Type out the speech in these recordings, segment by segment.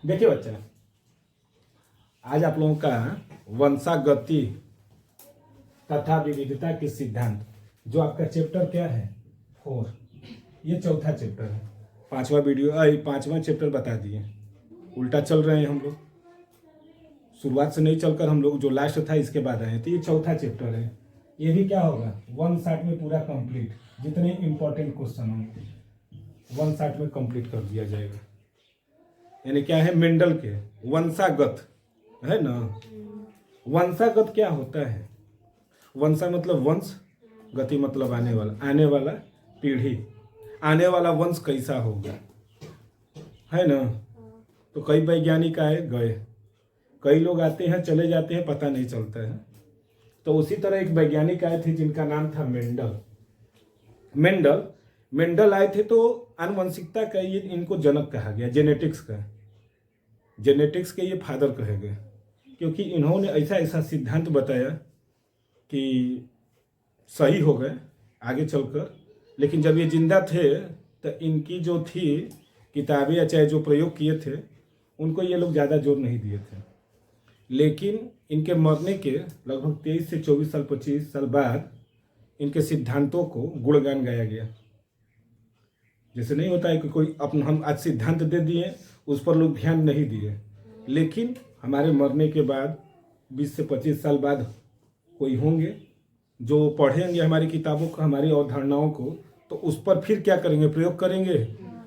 देखिए बच्चा, आज आप लोगों का वंशागति तथा विविधता के सिद्धांत, जो आपका चैप्टर क्या है 4, ये चौथा चैप्टर है। पांचवा चैप्टर बता दिए। उल्टा चल रहे हैं हम लोग, शुरुआत से नहीं चलकर हम लोग जो लास्ट था इसके बाद आए। तो ये चौथा चैप्टर है। ये भी क्या होगा 1 शॉट में पूरा कंप्लीट। जितने इंपॉर्टेंट क्वेश्चन होंगे 1 शॉट में कंप्लीट कर दिया जाएगा। यानी क्या है, मेंडल के वंशागत है ना। वंशागत क्या होता है? वंशा मतलब वंश, गति मतलब आने वाला पीढ़ी, आने वाला वंश कैसा होगा, है ना। तो कई वैज्ञानिक आए गए, कई लोग आते हैं चले जाते हैं, पता नहीं चलता है। तो उसी तरह एक वैज्ञानिक आए थे जिनका नाम था मेंडल आए थे। तो आनुवंशिकता का ये इनको जनक कहा गया, जेनेटिक्स के ये फादर कहे गए, क्योंकि इन्होंने ऐसा सिद्धांत बताया कि सही हो गए आगे चलकर। लेकिन जब ये जिंदा थे तो इनकी जो थी किताबें या चाहे जो प्रयोग किए थे उनको ये लोग ज़्यादा जोर नहीं दिए थे। लेकिन इनके मरने के लगभग 23 से 24 साल 25 साल बाद इनके सिद्धांतों को गुणगान गाया गया। जैसे नहीं होता है कि कोई हम आज सिद्धांत दे दिए, उस पर लोग ध्यान नहीं दिए, लेकिन हमारे मरने के बाद 20 से 25 साल बाद कोई होंगे जो पढ़ेंगे हमारी किताबों को, हमारी अवधारणाओं को, तो उस पर फिर क्या करेंगे, प्रयोग करेंगे।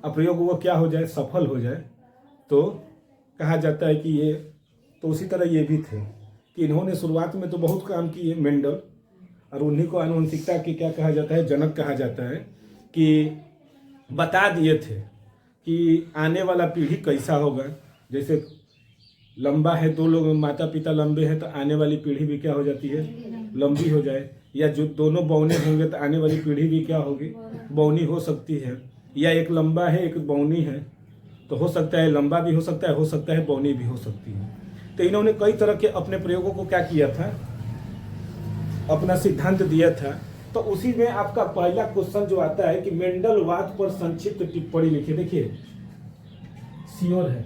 अब प्रयोग वो क्या हो जाए, सफल हो जाए, तो कहा जाता है कि ये, तो उसी तरह ये भी थे कि इन्होंने शुरुआत में तो बहुत काम किए मेंडल, और उन्हीं को आनुवंशिकता के क्या कहा जाता है, जनक कहा जाता है। कि बता दिए थे कि आने वाला पीढ़ी कैसा होगा। जैसे लंबा है, 2 लोग माता पिता लंबे हैं तो आने वाली पीढ़ी भी क्या हो जाती है, लंबी हो जाए। या जो दोनों बौने होंगे तो आने वाली पीढ़ी भी क्या होगी, बौनी हो सकती है। या एक लंबा है एक बौनी है, तो हो सकता है लंबा भी हो सकता है बौनी भी हो सकती है। तो इन्होंने कई तरह के अपने प्रयोगों को क्या किया था, अपना सिद्धांत दिया था। तो उसी में आपका पहला क्वेश्चन जो आता है कि मेंडलवाद पर संक्षिप्त टिप्पणी लिखिए। देखिए श्योर है,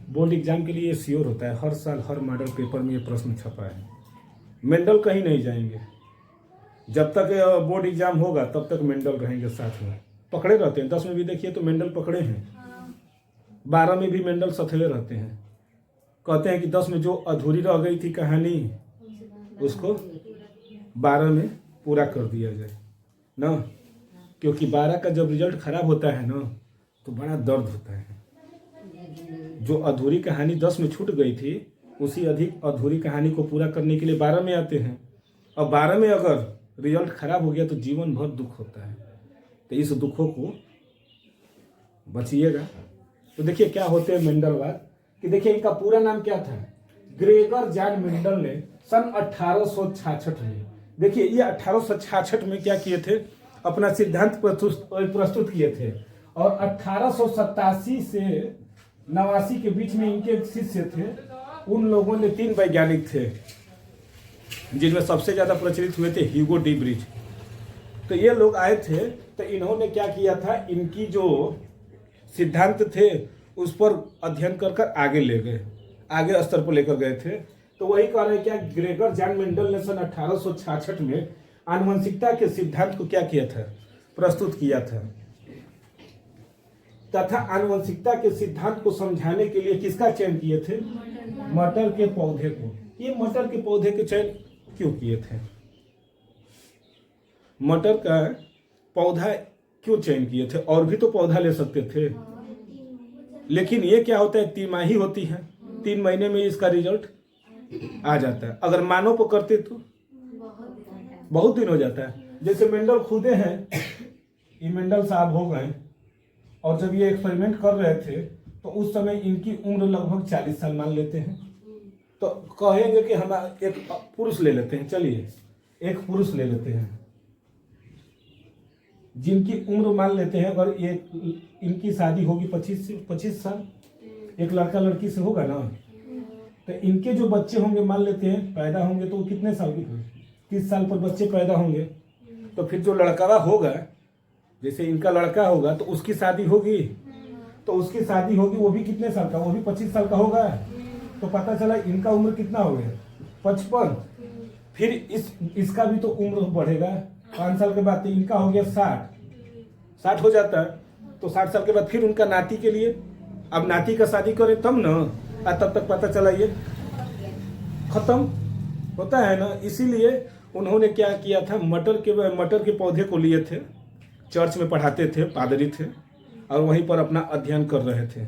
बोर्ड एग्जाम के लिए ये श्योर होता है, हर साल हर मॉडल पेपर में ये प्रश्न छपा है। मेंडल कहीं नहीं जाएंगे, जब तक बोर्ड एग्जाम होगा तब तक मेंडल रहेंगे साथ में, पकड़े रहते हैं। 10 में भी देखिए तो मेंडल पकड़े हैं, 12 में भी मेंडल सथले रहते हैं। कहते हैं कि 10 में जो अधूरी रह गई थी कहानी उसको 12 में पूरा कर दिया जाए ना, क्योंकि 12 का जब रिजल्ट खराब होता है ना तो बड़ा दर्द होता है। जो अधूरी कहानी 10 में छूट गई थी, उसी अधिक अधूरी कहानी को पूरा करने के लिए 12 में आते हैं। और 12 में अगर रिजल्ट खराब हो गया तो जीवन भर दुख होता है। तो इस दुखों को बचिएगा। तो देखिए क्या होते हैं मेंडलवाद, कि देखिए इनका पूरा नाम क्या था, ग्रेगर जॉन मेंडल ने सन 1866 में, देखिए ये 1866 में क्या किए थे, अपना सिद्धांत प्रस्तुत किए थे। और 1887 से 89 के बीच में इनके शिष्य थे। उन लोगों ने 3 वैज्ञानिक थे जिनमें सबसे ज्यादा प्रचलित हुए थे ह्यूगो डी ब्रिज। तो ये लोग आए थे, तो इन्होंने क्या किया था, इनकी जो सिद्धांत थे उस पर अध्ययन कर आगे ले गए, आगे स्तर पर लेकर गए थे। तो वही कह रहे हैं क्या, ग्रेगर जॉन मेंडल ने सन 1866 में आनुवंशिकता के सिद्धांत को क्या किया था, प्रस्तुत किया था। तथा आनुवंशिकता के सिद्धांत को समझाने के लिए किसका चयन किए थे, मटर के पौधे को। ये मटर के पौधे के चयन क्यों किए थे, मटर का पौधा क्यों चयन किए थे, और भी तो पौधा ले सकते थे। लेकिन ये क्या होता है, तिमाही होती है, 3 महीने में इसका रिजल्ट आ जाता है। अगर मानव को करते तो बहुत दिन हो जाता है। जैसे मेंडल खुदे हैं, ये मेंडल साहब हो गए, और जब ये एक्सपेरिमेंट कर रहे थे तो उस समय इनकी उम्र लगभग 40 साल मान लेते हैं। तो कहेंगे कि हम एक पुरुष ले लेते हैं, चलिए एक पुरुष ले लेते हैं जिनकी उम्र मान लेते हैं, अगर ये इनकी शादी होगी 25 साल, एक लड़का लड़की से होगा ना, तो इनके जो बच्चे होंगे मान लेते हैं पैदा होंगे, तो कितने साल की, 30 साल पर बच्चे पैदा होंगे। तो फिर जो लड़का होगा, जैसे इनका लड़का होगा तो उसकी शादी होगी तो उसकी शादी होगी, वो भी कितने साल का, वो भी 25 साल का होगा। तो पता चला इनका उम्र कितना हो गया, 55। फिर इसका भी तो उम्र बढ़ेगा 5 साल के बाद, तो इनका हो गया 60 हो जाता है। तो 60 साल के बाद फिर उनका नाती के लिए, अब नाती का शादी करें तब ना, तब तक पता चला ये खत्म होता है ना। इसीलिए उन्होंने क्या किया था, मटर के पौधे को लिए थे, चर्च में पढ़ाते थे, पादरी थे, और वहीं पर अपना अध्ययन कर रहे थे।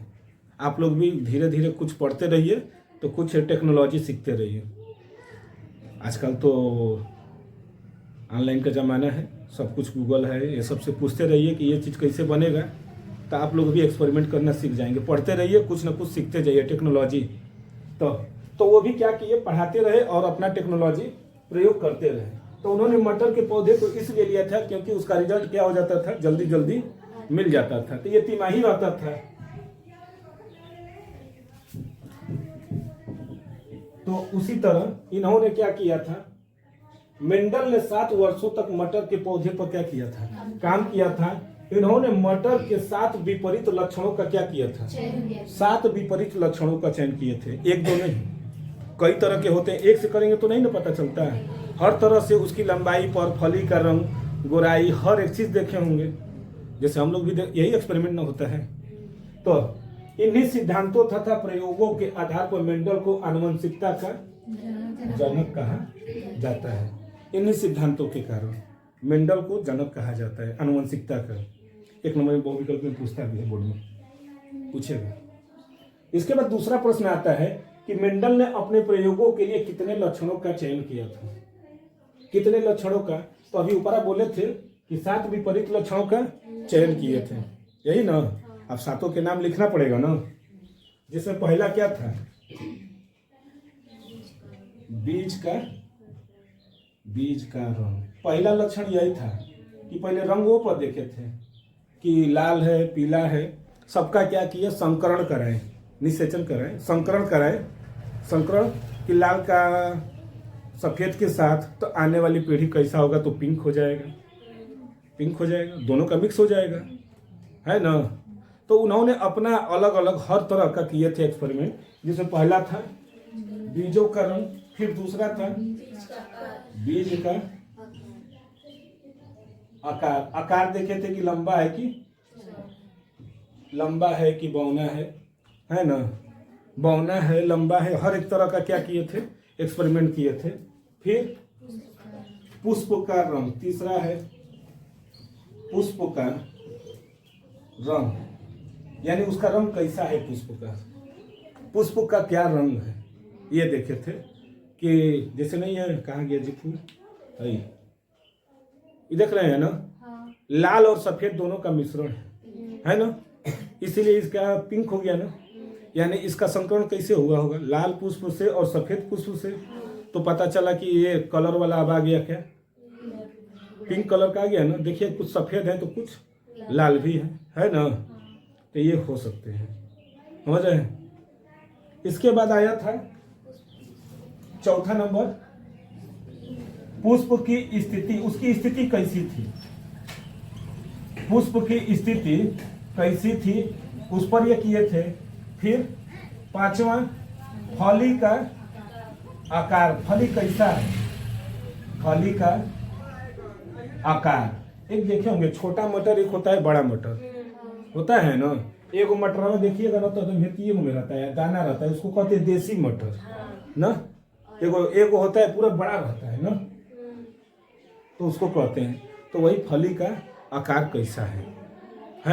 आप लोग भी धीरे धीरे कुछ पढ़ते रहिए, तो कुछ टेक्नोलॉजी सीखते रहिए। आजकल तो ऑनलाइन का ज़माना है, सब कुछ गूगल है, ये सब से पूछते रहिए कि ये चीज़ कैसे बनेगा, तो आप लोग भी एक्सपेरिमेंट करना सीख जाएंगे। पढ़ते रहिए, कुछ ना कुछ सीखते जाइए टेक्नोलॉजी। तो वो भी क्या किए, पढ़ाते रहे और अपना टेक्नोलॉजी प्रयोग करते रहे। तो उन्होंने मटर के पौधे को इसलिए लिया था क्योंकि उसका रिजल्ट क्या हो जाता था, जल्दी जल्दी मिल जाता था। तो ये तिमाही रहता था। तो उसी तरह इन्होंने क्या किया था, मेंडल ने 7 वर्षों तक मटर के पौधे पर क्या किया था, काम किया था। इन्होंने मटर के 7 विपरीत लक्षणों का क्या किया था, 7 विपरीत लक्षणों का चयन किए थे। एक दो नहीं, कई तरह के होते हैं। एक से करेंगे तो नहीं ना पता चलता है। हर तरह से उसकी लंबाई पर, फली का रंग, गोराई, हर एक चीज देखे होंगे। जैसे हम लोग भी यही एक्सपेरिमेंट ना होता है। तो इन्हीं सिद्धांतों तथा प्रयोगों के आधार पर मेंडल को आनुवंशिकता का जनक कहा जाता है। इन्हीं सिद्धांतों के कारण मेंडल को जनक कहा जाता है, आनुवंशिकता का। 1 नंबर में बहुविकल्प में पूछता भी है, बोर्ड में पूछेगा। इसके बाद दूसरा प्रश्न आता है कि मेंडल ने अपने प्रयोगों के लिए कितने लक्षणों का चयन किया था। कितने लक्षणों का, तो अभी ऊपर बोले थे कि 7 विपरीत लक्षणों का चयन किए थे, यही ना। अब 7 के नाम लिखना पड़ेगा ना, जिसमें पहला क्या था, बीज का रंग। पहला लक्षण यही था कि पहले रंगों पर देखे थे कि लाल है, पीला है, सबका क्या किया, संकरण कराए, निषेचन कराए, संकरण कराए। संकरण कि लाल का सफेद के साथ तो आने वाली पीढ़ी कैसा होगा, तो पिंक हो जाएगा, दोनों का मिक्स हो जाएगा, है ना। तो उन्होंने अपना अलग अलग हर तरह का किए थे एक्सपेरिमेंट, जिसमें पहला था बीजों का रंग, फिर दूसरा था बीज का आकार। आकार देखे थे कि लंबा है कि बौना है ना, बौना है, लंबा है, हर एक तरह का क्या किए थे, एक्सपेरिमेंट किए थे। फिर पुष्प का रंग, तीसरा है पुष्प का रंग, यानी उसका रंग कैसा है, पुष्प का क्या रंग है, ये देखे थे। कि जैसे नहीं है, कहाँ गया जी फूल, ये देख रहे हैं ना, लाल और सफेद दोनों का मिश्रण है ना, इसीलिए इसका पिंक हो गया ना। यानी इसका संकरण कैसे हुआ होगा, लाल पुष्प से और सफेद पुष्प से। तो पता चला कि ये कलर वाला अब आ गया, क्या पिंक कलर का आ गया ना। देखिए कुछ सफेद है तो कुछ लाल भी है ना। तो ये हो सकते हैं, समझ रहे हैं। इसके बाद आया था चौथा नंबर, पुष्प की स्थिति, उसकी स्थिति कैसी थी, पुष्प की स्थिति कैसी थी, उस पर ये किए थे। फिर 5वां, फली का आकार, फली कैसा है, फली का आकार। एक देखे होंगे, छोटा मटर एक होता है, बड़ा मटर होता है ना। एक मटर में देखिएगा ना, तो भेतिये में रहता है, दाना रहता है, उसको कहते हैं देसी मटर ना। एक होता है पूरा बड़ा रहता है ना, तो उसको कहते हैं। तो वही फली का आकार कैसा है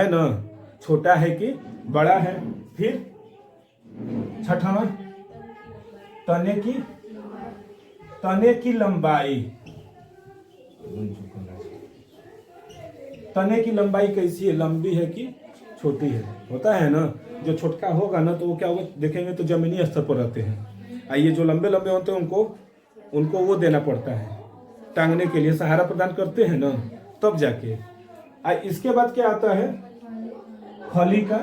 ना, छोटा है कि बड़ा है। फिर 6वां, तने की लंबाई, तने की लंबाई कैसी है, लंबी है कि छोटी है, होता है ना। जो छोटका होगा ना, तो वो क्या होगा, देखेंगे तो जमीनी स्तर पर रहते हैं। ये जो लंबे लंबे होते हैं, उनको वो देना पड़ता है, टांगने के लिए सहारा प्रदान करते हैं ना, तब जाके। इसके बाद क्या आता है, फली का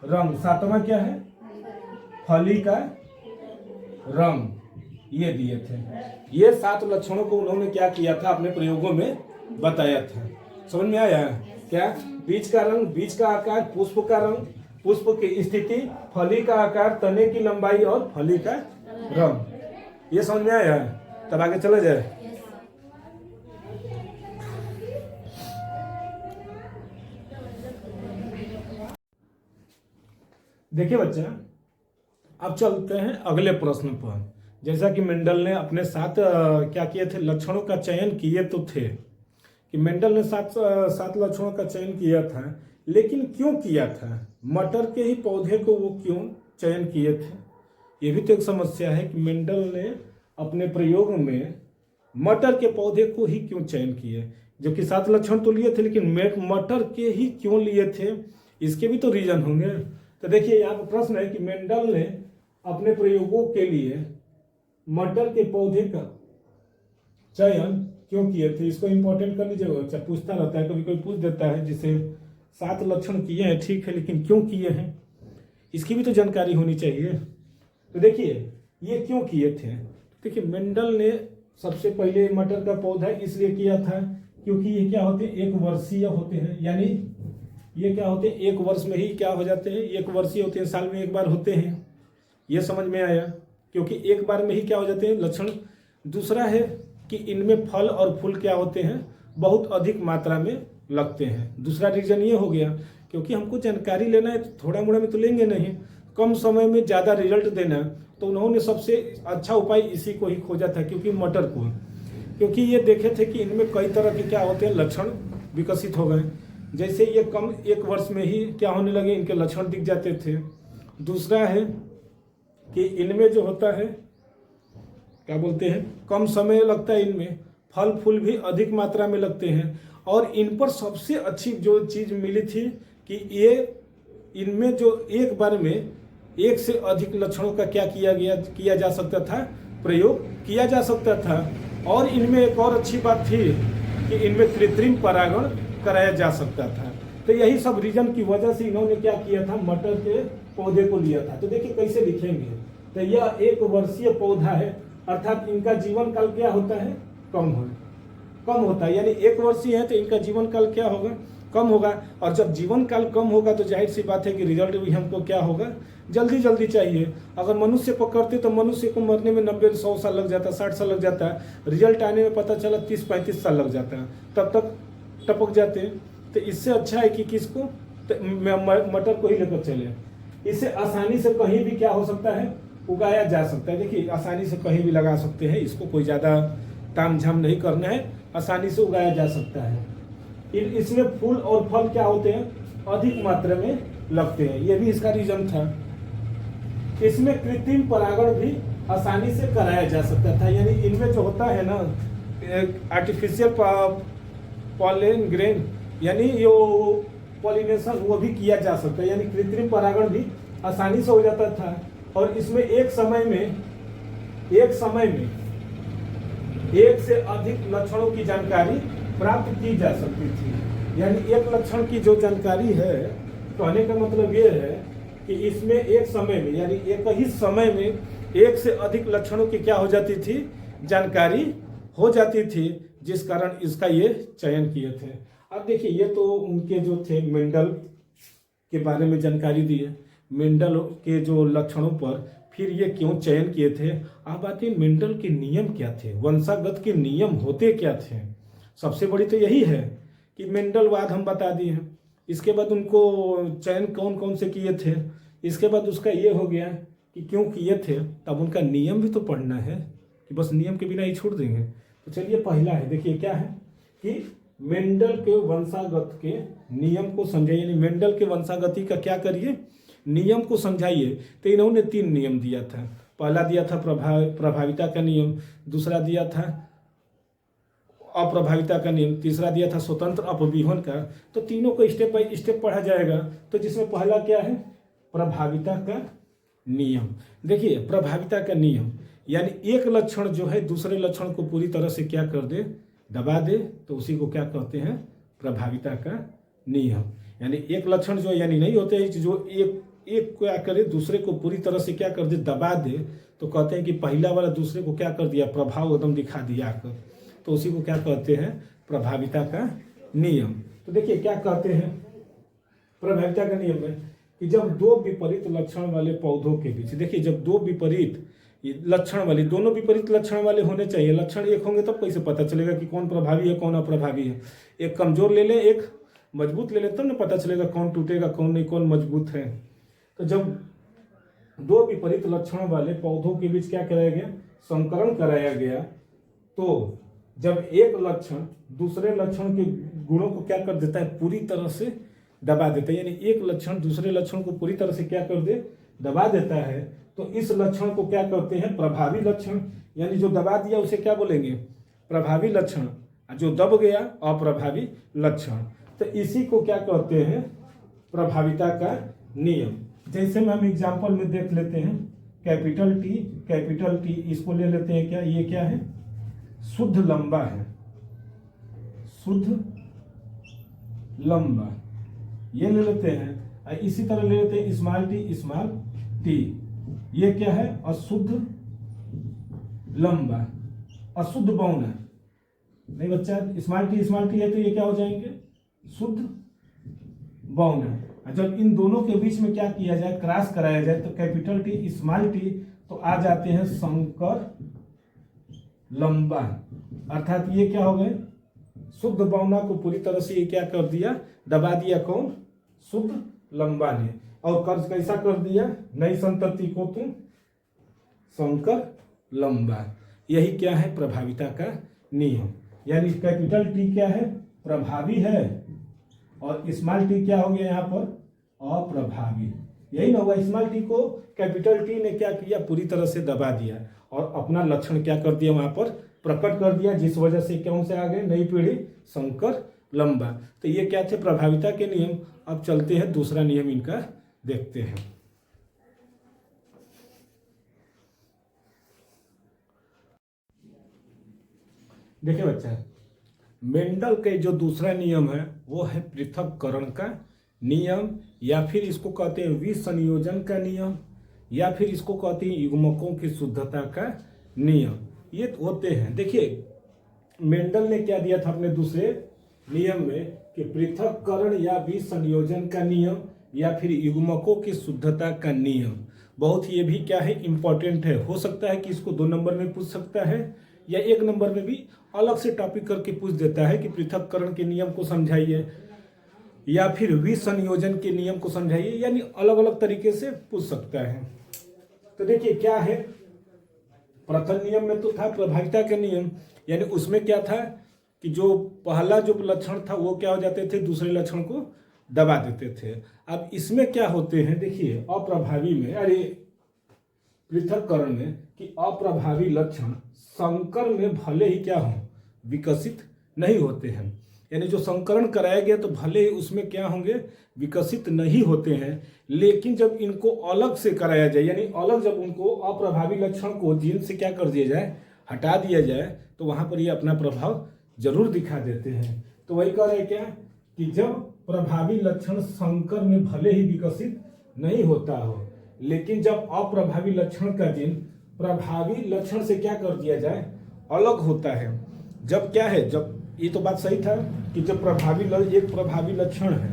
रंग। 7वां क्या है, फली का रंग, ये दिए थे। ये 7 लक्षणों को उन्होंने क्या किया था, अपने प्रयोगों में बताया था। समझ में आया क्या, बीज का रंग, बीज का आकार, पुष्प का रंग, पुष्प की स्थिति, फली का आकार, तने की लंबाई और फली का रंग। ये समझ में आया? तब आगे चला जाए। देखिए बच्चा, अब चलते हैं अगले प्रश्न पर। जैसा कि मेंडल ने अपने 7 क्या किए थे, लक्षणों का चयन किए तो थे, कि मेंडल ने 7 लक्षणों का चयन किया था, लेकिन क्यों किया था? मटर के ही पौधे को वो क्यों चयन किए थे? ये भी तो एक समस्या है कि मेंडल ने अपने प्रयोग में मटर के पौधे को ही क्यों चयन किए, जो कि 7 लक्षण तो लिए थे, लेकिन मटर के ही क्यों लिए थे? इसके भी तो रीजन होंगे। तो देखिए, यहाँ पर प्रश्न है कि मेंडल ने अपने प्रयोगों के लिए मटर के पौधे का चयन क्यों किए थे? इसको इंपॉर्टेंट कर लीजिएगा। अच्छा, पूछता रहता है, कभी कोई पूछ देता है, जिसे 7 लक्षण किए हैं, ठीक है, लेकिन क्यों किए हैं, इसकी भी तो जानकारी होनी चाहिए। तो देखिए, ये क्यों किए थे। देखिए, मेंडल ने सबसे पहले मटर का पौधा इसलिए किया था क्योंकि ये क्या होते हैं, 1 वर्षीय होते हैं। यानी ये क्या होते हैं, 1 वर्ष में ही क्या हो जाते हैं, 1 वर्षीय होते हैं, साल में 1 बार होते हैं। ये समझ में आया? क्योंकि 1 बार में ही क्या हो जाते हैं लक्षण। दूसरा है कि इनमें फल और फूल क्या होते हैं, बहुत अधिक मात्रा में लगते हैं। दूसरा रीजन ये हो गया, क्योंकि हमको जानकारी लेना है, तो थोड़ा मोड़ा में तो लेंगे नहीं, कम समय में ज़्यादा रिजल्ट देना, तो उन्होंने सबसे अच्छा उपाय इसी को ही खोजा था, क्योंकि मटर को, क्योंकि ये देखे थे कि इनमें कई तरह के क्या होते हैं लक्षण विकसित हो गए। जैसे ये कम 1 वर्ष में ही क्या होने लगे, इनके लक्षण दिख जाते थे। दूसरा है कि इनमें जो होता है, क्या बोलते हैं, कम समय लगता है, इनमें फल फूल भी अधिक मात्रा में लगते हैं। और इन पर सबसे अच्छी जो चीज़ मिली थी कि ये इनमें जो 1 बार में 1 से अधिक लक्षणों का क्या किया जा सकता था, प्रयोग किया जा सकता था। और इनमें एक और अच्छी बात थी कि इनमें कृत्रिम परागण कराया जा सकता था। तो यही सब रीजन की वजह से इन्होंने क्या किया था, मटर के पौधे को लिया था। तो देखिए कैसे लिखेंगे। तो यह 1 वर्षीय पौधा है, अर्थात इनका जीवन काल क्या होता है, कम होता है। यानी 1 वर्षीय है तो इनका जीवन काल क्या होगा, कम होगा। और जब जीवन काल कम होगा तो जाहिर सी बात है कि रिजल्ट भी हमको क्या होगा, जल्दी चाहिए। अगर मनुष्य पकड़ते तो मनुष्य को मरने में 90-100 साल लग जाता, 60 साल लग जाता है, रिजल्ट आने में पता चला 30-35 साल लग जाता है, तब तक टपक जाते हैं। तो इससे अच्छा है कि किसको, तो मटर को ही लेकर चले। इसे आसानी से कहीं भी क्या हो सकता है, उगाया जा सकता है। देखिए, आसानी से कहीं भी लगा सकते हैं, इसको कोई ज़्यादा तामझाम नहीं करना है, आसानी से उगाया जा सकता है। इसमें फूल और फल क्या होते हैं, अधिक मात्रा में लगते हैं। ये भी इसका रीजन था। इसमें कृत्रिम परागण भी आसानी से कराया जा सकता था। यानी इनमें जो होता है ना, आर्टिफिशियल पॉलन ग्रेन, यानी यो पॉलिनेशन, वो भी किया जा सकता है। यानी कृत्रिम परागण भी आसानी से हो जाता था। और इसमें एक समय में 1 से अधिक लक्षणों की जानकारी प्राप्त की जा सकती थी। यानी 1 लक्षण की जो जानकारी है, कहने का मतलब ये है कि इसमें एक समय में, यानी एक ही समय में 1 से अधिक लक्षणों की क्या हो जाती थी, जानकारी हो जाती थी, जिस कारण इसका ये चयन किए थे। अब देखिए, ये तो उनके जो थे मेंडल के बारे में जानकारी दी है, मेंडल के जो लक्षणों पर फिर ये क्यों चयन किए थे। अब आते हैं मेंडल के नियम क्या थे, वंशागत के नियम होते क्या थे। सबसे बड़ी तो यही है कि मेंडलवाद हम बता दिए हैं। इसके बाद उनको चयन कौन कौन से किए थे, इसके बाद उसका ये हो गया कि क्यों किए थे। तब उनका नियम भी तो पढ़ना है, कि बस नियम के बिना ही छोड़ देंगे। तो चलिए, पहला है, देखिए क्या है कि मेंडल के वंशागत के नियम को समझाइए। यानी मेंडल के वंशागति का क्या करिए, नियम को समझाइए। तो इन्होंने 3 नियम दिया था। पहला दिया था प्रभाविता का नियम, दूसरा दिया था अप्रभाविता का नियम, तीसरा दिया था स्वतंत्र अपव्यूहन का। तो तीनों को स्टेप बाय स्टेप पढ़ा जाएगा। तो जिसमें पहला क्या है, प्रभाविता का नियम। देखिए, प्रभाविता का नियम यानी एक लक्षण जो है दूसरे लक्षण को पूरी तरह से क्या कर दे, दबा दे, तो उसी को क्या कहते हैं, प्रभाविता का नियम। यानी एक लक्षण जो यानी नहीं होते हैं, जो एक क्या करे, दूसरे को पूरी तरह से क्या कर दे, दबा दे, तो कहते हैं कि पहला वाला दूसरे को क्या कर दिया, प्रभाव एकदम दिखा दिया कर, तो उसी को क्या कहते हैं, प्रभाविता का नियम। तो देखिए क्या कहते हैं प्रभाविता का नियम में कि जब दो विपरीत लक्षण वाले पौधों के बीच, देखिए जब दो विपरीत लक्षण वाले, दोनों विपरीत लक्षण वाले होने चाहिए, लक्षण एक होंगे तब कैसे पता चलेगा कि कौन प्रभावी है कौन अप्रभावी है। एक कमजोर ले ले एक मजबूत ले ले तब ना पता चलेगा कौन टूटेगा कौन नहीं, कौन मजबूत है। तो जब दो विपरीत लक्षण वाले पौधों के बीच क्या कराया गया, संकरण कराया गया, तो जब एक लक्षण दूसरे लक्षण के गुणों को क्या कर देता है, पूरी तरह से दबा देता है, यानी एक लक्षण दूसरे लक्षण को पूरी तरह से क्या कर दे, दबा देता है, तो इस लक्षण को क्या करते हैं, प्रभावी लक्षण। यानी जो दबा दिया उसे क्या बोलेंगे, प्रभावी लक्षण, जो दब गया अप्रभावी लक्षण। तो इसी को क्या कहते हैं, प्रभाविता का नियम। जैसे में हम एग्जाम्पल में देख लेते हैं, कैपिटल टी इसको ले लेते हैं, क्या ये क्या है, शुद्ध लंबा है, शुद्ध लंबा, ये ले लेते हैं। इसी तरह ले लेते हैं स्मॉल टी, ये क्या है, अशुद्ध लंबा, अशुद्ध बौना। नहीं बच्चा, स्मॉल टी है तो ये क्या हो जाएंगे, शुद्ध बौना। जब इन दोनों के बीच में क्या किया जाए, क्रॉस कराया जाए, तो कैपिटल टी स्मॉल टी तो आ जाते हैं संकर लंबा, अर्थात ये क्या हो गए, शुद्ध बौना को पूरी तरह से ये क्या कर दिया, दबा दिया, कौन, शुद्ध लंबा ने। और कर्ज कैसा कर दिया, नई संतति को तुम संकर लंबा। यही क्या है, प्रभाविता का नियम। यानी कैपिटल टी क्या है, प्रभावी है, और स्मॉल टी क्या हो गया यहाँ पर, अप्रभावी। यही ना हुआ, स्मॉल टी को कैपिटल टी ने क्या किया, पूरी तरह से दबा दिया और अपना लक्षण क्या कर दिया, वहां पर प्रकट कर दिया, जिस वजह से कौन से आ गए, नई पीढ़ी संकर लंबा। तो ये क्या थे, प्रभाविता के नियम। अब चलते हैं दूसरा नियम इनका देखते हैं। देखिए बच्चा, मेंडल के जो दूसरा नियम है वो है पृथक्करण का नियम, या फिर इसको कहते हैं विसंयोजन का नियम, या फिर इसको कहते हैं युग्मकों की शुद्धता का नियम। ये होते हैं, देखिए मेंडल ने क्या दिया था अपने दूसरे नियम में कि पृथक्करण या विसंयोजन का नियम या फिर युग्मकों की शुद्धता का नियम। बहुत ये भी क्या है, इंपॉर्टेंट है। हो सकता है कि इसको 2 नंबर में पूछ सकता है या 1 नंबर में भी अलग से टॉपिक करके पूछ देता है कि पृथक्करण के नियम को समझाइए या फिर विसंयोजन के नियम को समझाइए, यानी अलग अलग तरीके से पूछ सकता है। तो देखिए क्या है, प्रथम नियम में तो था प्रभाविता का नियम, यानी उसमें क्या था कि जो पहला जो लक्षण था वो क्या हो जाते थे, दूसरे लक्षण को दबा देते थे। अब इसमें क्या होते हैं, देखिए अप्रभावी में, अरे पृथक्करण में, कि अप्रभावी लक्षण संकर में भले ही क्या हो, विकसित नहीं होते हैं। यानी जो संकरण कराया गया तो भले ही उसमें क्या होंगे, विकसित नहीं होते हैं, लेकिन जब इनको अलग से कराया जाए, यानी अलग जब उनको अप्रभावी लक्षण को जीन से क्या कर दिया जाए, हटा दिया जाए, तो वहां पर ये अपना प्रभाव जरूर दिखा देते हैं। तो वही कह रहे क्या कि जब प्रभावी लक्षण संकर में भले ही विकसित नहीं होता हो, लेकिन जब अप्रभावी लक्षण का जीन प्रभावी लक्षण से क्या कर दिया जाए, अलग होता है। जब क्या है, जब ये तो बात सही था कि जब एक प्रभावी लक्षण है,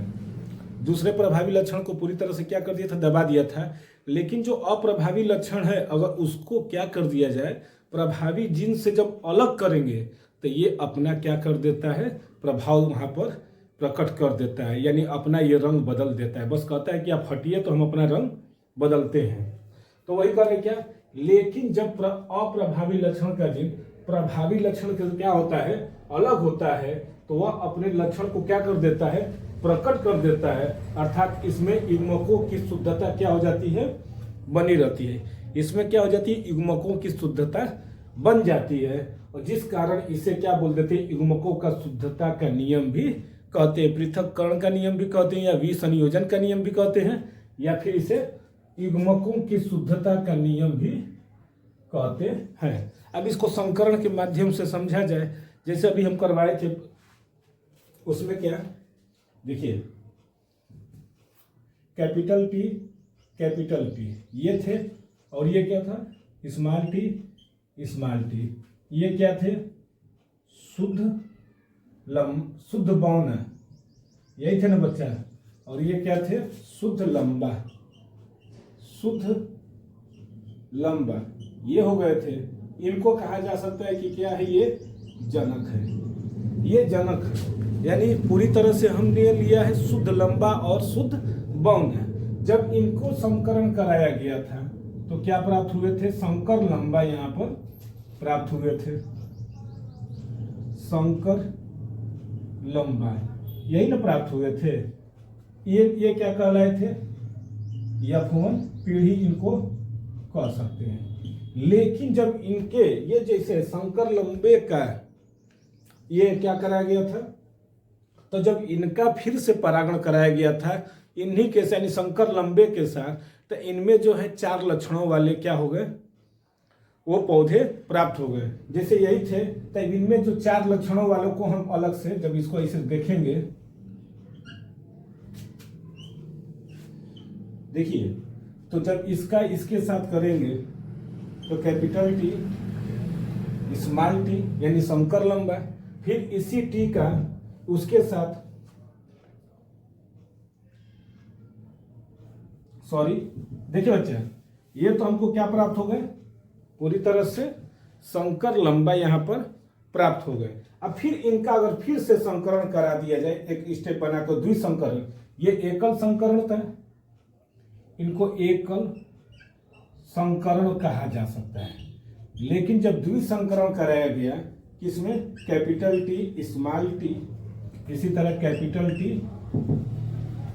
दूसरे प्रभावी लक्षण को पूरी तरह से क्या कर दिया था, दबा दिया था, लेकिन जो अप्रभावी लक्षण है अगर उसको क्या कर दिया जाए, प्रभावी जीन से जब अलग करेंगे तो ये अपना क्या कर देता है, प्रभाव वहां पर प्रकट कर देता है, यानी अपना ये रंग बदल देता है। बस कहता है कि आप हटिए तो हम अपना रंग बदलते हैं। तो वही कर रहे क्या, लेकिन जब अप्रभावी लक्षण का जीन प्रभावी लक्षण के क्या होता है, अलग होता है, तो वह अपने लक्षण को क्या कर देता है, प्रकट कर देता है, अर्थात इसमें युग्मकों की शुद्धता क्या हो जाती है, बनी रहती है। इसमें क्या हो जाती है, युग्मकों की शुद्धता बन जाती है, और जिस कारण इसे क्या बोल देते हैं, युग्मकों का शुद्धता का नियम भी कहते हैं, पृथक्करण का नियम भी कहते हैं, या विसंयोजन का नियम भी कहते हैं, या फिर इसे युग्मकों की शुद्धता का नियम भी कहते हैं। अब इसको संकरण के माध्यम से समझा जाए, जैसे अभी हम करवाए थे, उसमें क्या देखिए, कैपिटल टी ये थे, और ये क्या था, स्मॉल टी, ये क्या थे, शुद्ध बौना, यही थे ना बच्चा, और ये क्या थे, शुद्ध लंबा, शुद्ध लंबा, ये हो गए थे। इनको कहा जा सकता है कि क्या है, ये जनक है, ये जनक है। यानी पूरी तरह से हमने लिया है शुद्ध लंबा और शुद्ध बौन है। जब इनको संकरण कराया गया था तो क्या प्राप्त हुए थे, संकर लंबा यहाँ पर प्राप्त हुए थे, संकर लंबा, यही ना प्राप्त हुए थे। ये क्या कहलाए थे, F1 पीढ़ी इनको कह सकते हैं। लेकिन जब इनके ये जैसे संकर लंबे का ये क्या कराया गया था, तो जब इनका फिर से परागण कराया गया था इन्हीं के यानी संकर लंबे के साथ, तो इनमें जो है 4 लक्षणों वाले क्या हो गए, वो पौधे प्राप्त हो गए। जैसे यही थे, तो इनमें जो 4 लक्षणों वालों को हम अलग से जब इसको ऐसे देखेंगे, देखिए, तो जब इसका इसके साथ करेंगे तो कैपिटल टी, स्मॉल टी यानी संकर लंबा, फिर इसी टी का उसके साथ, सॉरी देखिए बच्चे, ये तो हमको क्या प्राप्त हो गए, पूरी तरह से संकर लंबा यहां पर प्राप्त हो गए। अब फिर इनका अगर फिर से संकरण करा दिया जाए, एक स्टेप बना तो द्विसंकरण, ये एकल संकरण था, इनको एकल संकरण कहा जा सकता है। लेकिन जब द्विसंकरण कराया गया किसमें, कैपिटल टी, स्मॉल टी, इसी तरह कैपिटल टी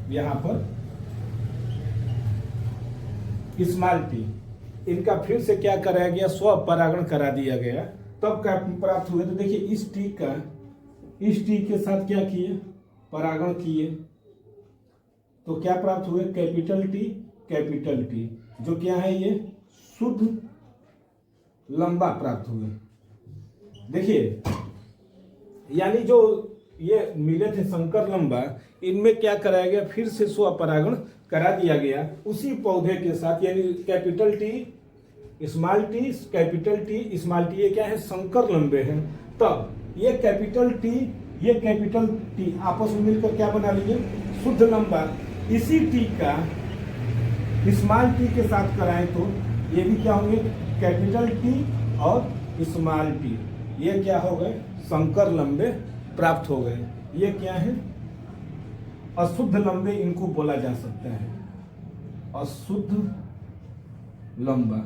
यहां पर स्मॉल टी, इनका फिर से क्या कराया गया, स्वपरागण करा दिया गया, तब क्या प्राप्त हुए, तो देखिए इस टी का इस टी के साथ क्या किए, परागण किए, तो क्या प्राप्त हुए, कैपिटल टी, जो क्या है ये शुद्ध लंबा प्राप्त हुए। देखिए यानी जो ये मिले थे संकर लंबा, इनमें क्या कराया गया, फिर से स्वपरागण करा दिया गया उसी पौधे के साथ, यानी capital T small T, capital T small T, ये क्या है, संकर लंबे हैं। तब ये कैपिटल टी आपस में मिलकर क्या बना लिए, शुद्ध लंबा। इसी टी का स्मॉल टी के साथ कराएं तो ये भी क्या होंगे, कैपिटल टी और स्मॉल टी, ये क्या हो गए, संकर लंबे प्राप्त हो गए। ये क्या है, अशुद्ध लंबे इनको बोला जा सकता है, अशुद्ध लंबा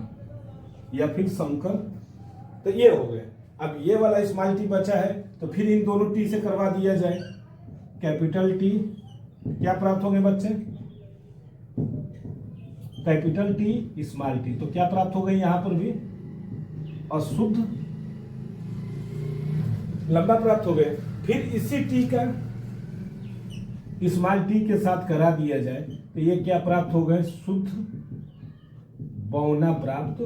या फिर संकर, तो ये हो गए। अब ये वाला स्मॉल टी बचा है, तो फिर इन दोनों टी से करवा दिया जाए, कैपिटल टी, क्या प्राप्त होंगे बच्चे, कैपिटल टी स्मॉल टी, तो क्या प्राप्त हो गई, यहां पर भी अशुद्ध लंबा प्राप्त हो गए। फिर इसी टी का स्मॉल टी के साथ करा दिया जाए तो ये क्या प्राप्त हो गए, शुद्ध बौना प्राप्त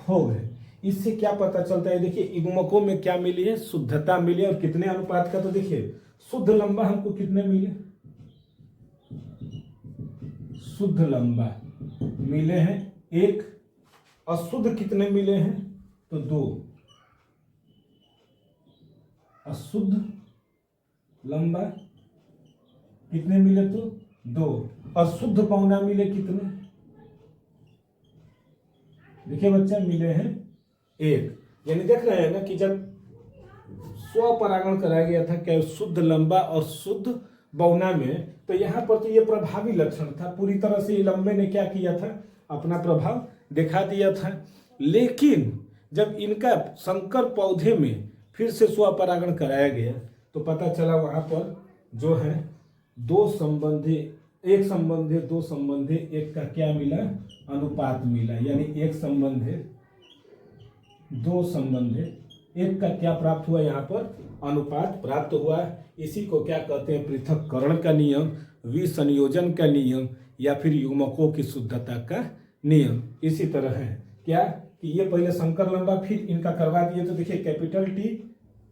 हो गए। इससे क्या पता चलता है, देखिए युग्मकों में क्या मिली है, शुद्धता मिली है, और कितने अनुपात का, तो देखिए शुद्ध लंबा हमको कितने मिले, शुद्ध लंबा मिले हैं 1, अशुद्ध कितने मिले हैं, तो 2, अशुद्ध लंबा कितने मिले, तो 2, अशुद्ध पौना मिले कितने, देखिए बच्चा मिले हैं 1। यानी देख रहे हैं ना कि जब स्वपरागण कराया गया था क्या, शुद्ध लंबा और शुद्ध बौना में, तो यहाँ पर तो ये प्रभावी लक्षण था, पूरी तरह से ये लंबे ने क्या किया था, अपना प्रभाव दिखा दिया था। लेकिन जब इनका संकर पौधे में फिर से स्वपरागण कराया गया तो पता चला वहां पर जो है 2 संबंधी 1 संबंधी 2 संबंधी 1 का क्या मिला, अनुपात मिला, यानी 1 संबंधी 2 संबंधी 1 का क्या प्राप्त हुआ, यहाँ पर अनुपात प्राप्त हुआ। इसी को क्या कहते हैं, पृथक्करण का नियम, विसंयोजन का नियम, या फिर युग्मकों की शुद्धता का नियम। इसी तरह है क्या कि ये पहले संकर लंबा फिर इनका करवा दिए, तो देखिए कैपिटल टी,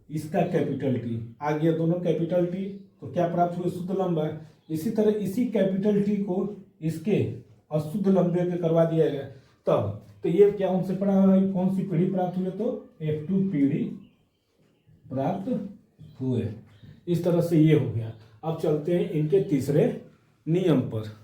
इसका कैपिटल टी आ गया, दोनों कैपिटल टी, तो क्या प्राप्त हुए, शुद्ध लंबा। इसी तरह इसी कैपिटल टी को इसके अशुद्ध लंबे के करवा दिया गया, तब तो ये क्या उनसे पढ़ा हुआ है, कौन सी पीढ़ी प्राप्त हुई, तो F2 पीढ़ी प्राप्त हुए। इस तरह से ये हो गया। अब चलते हैं इनके तीसरे नियम पर।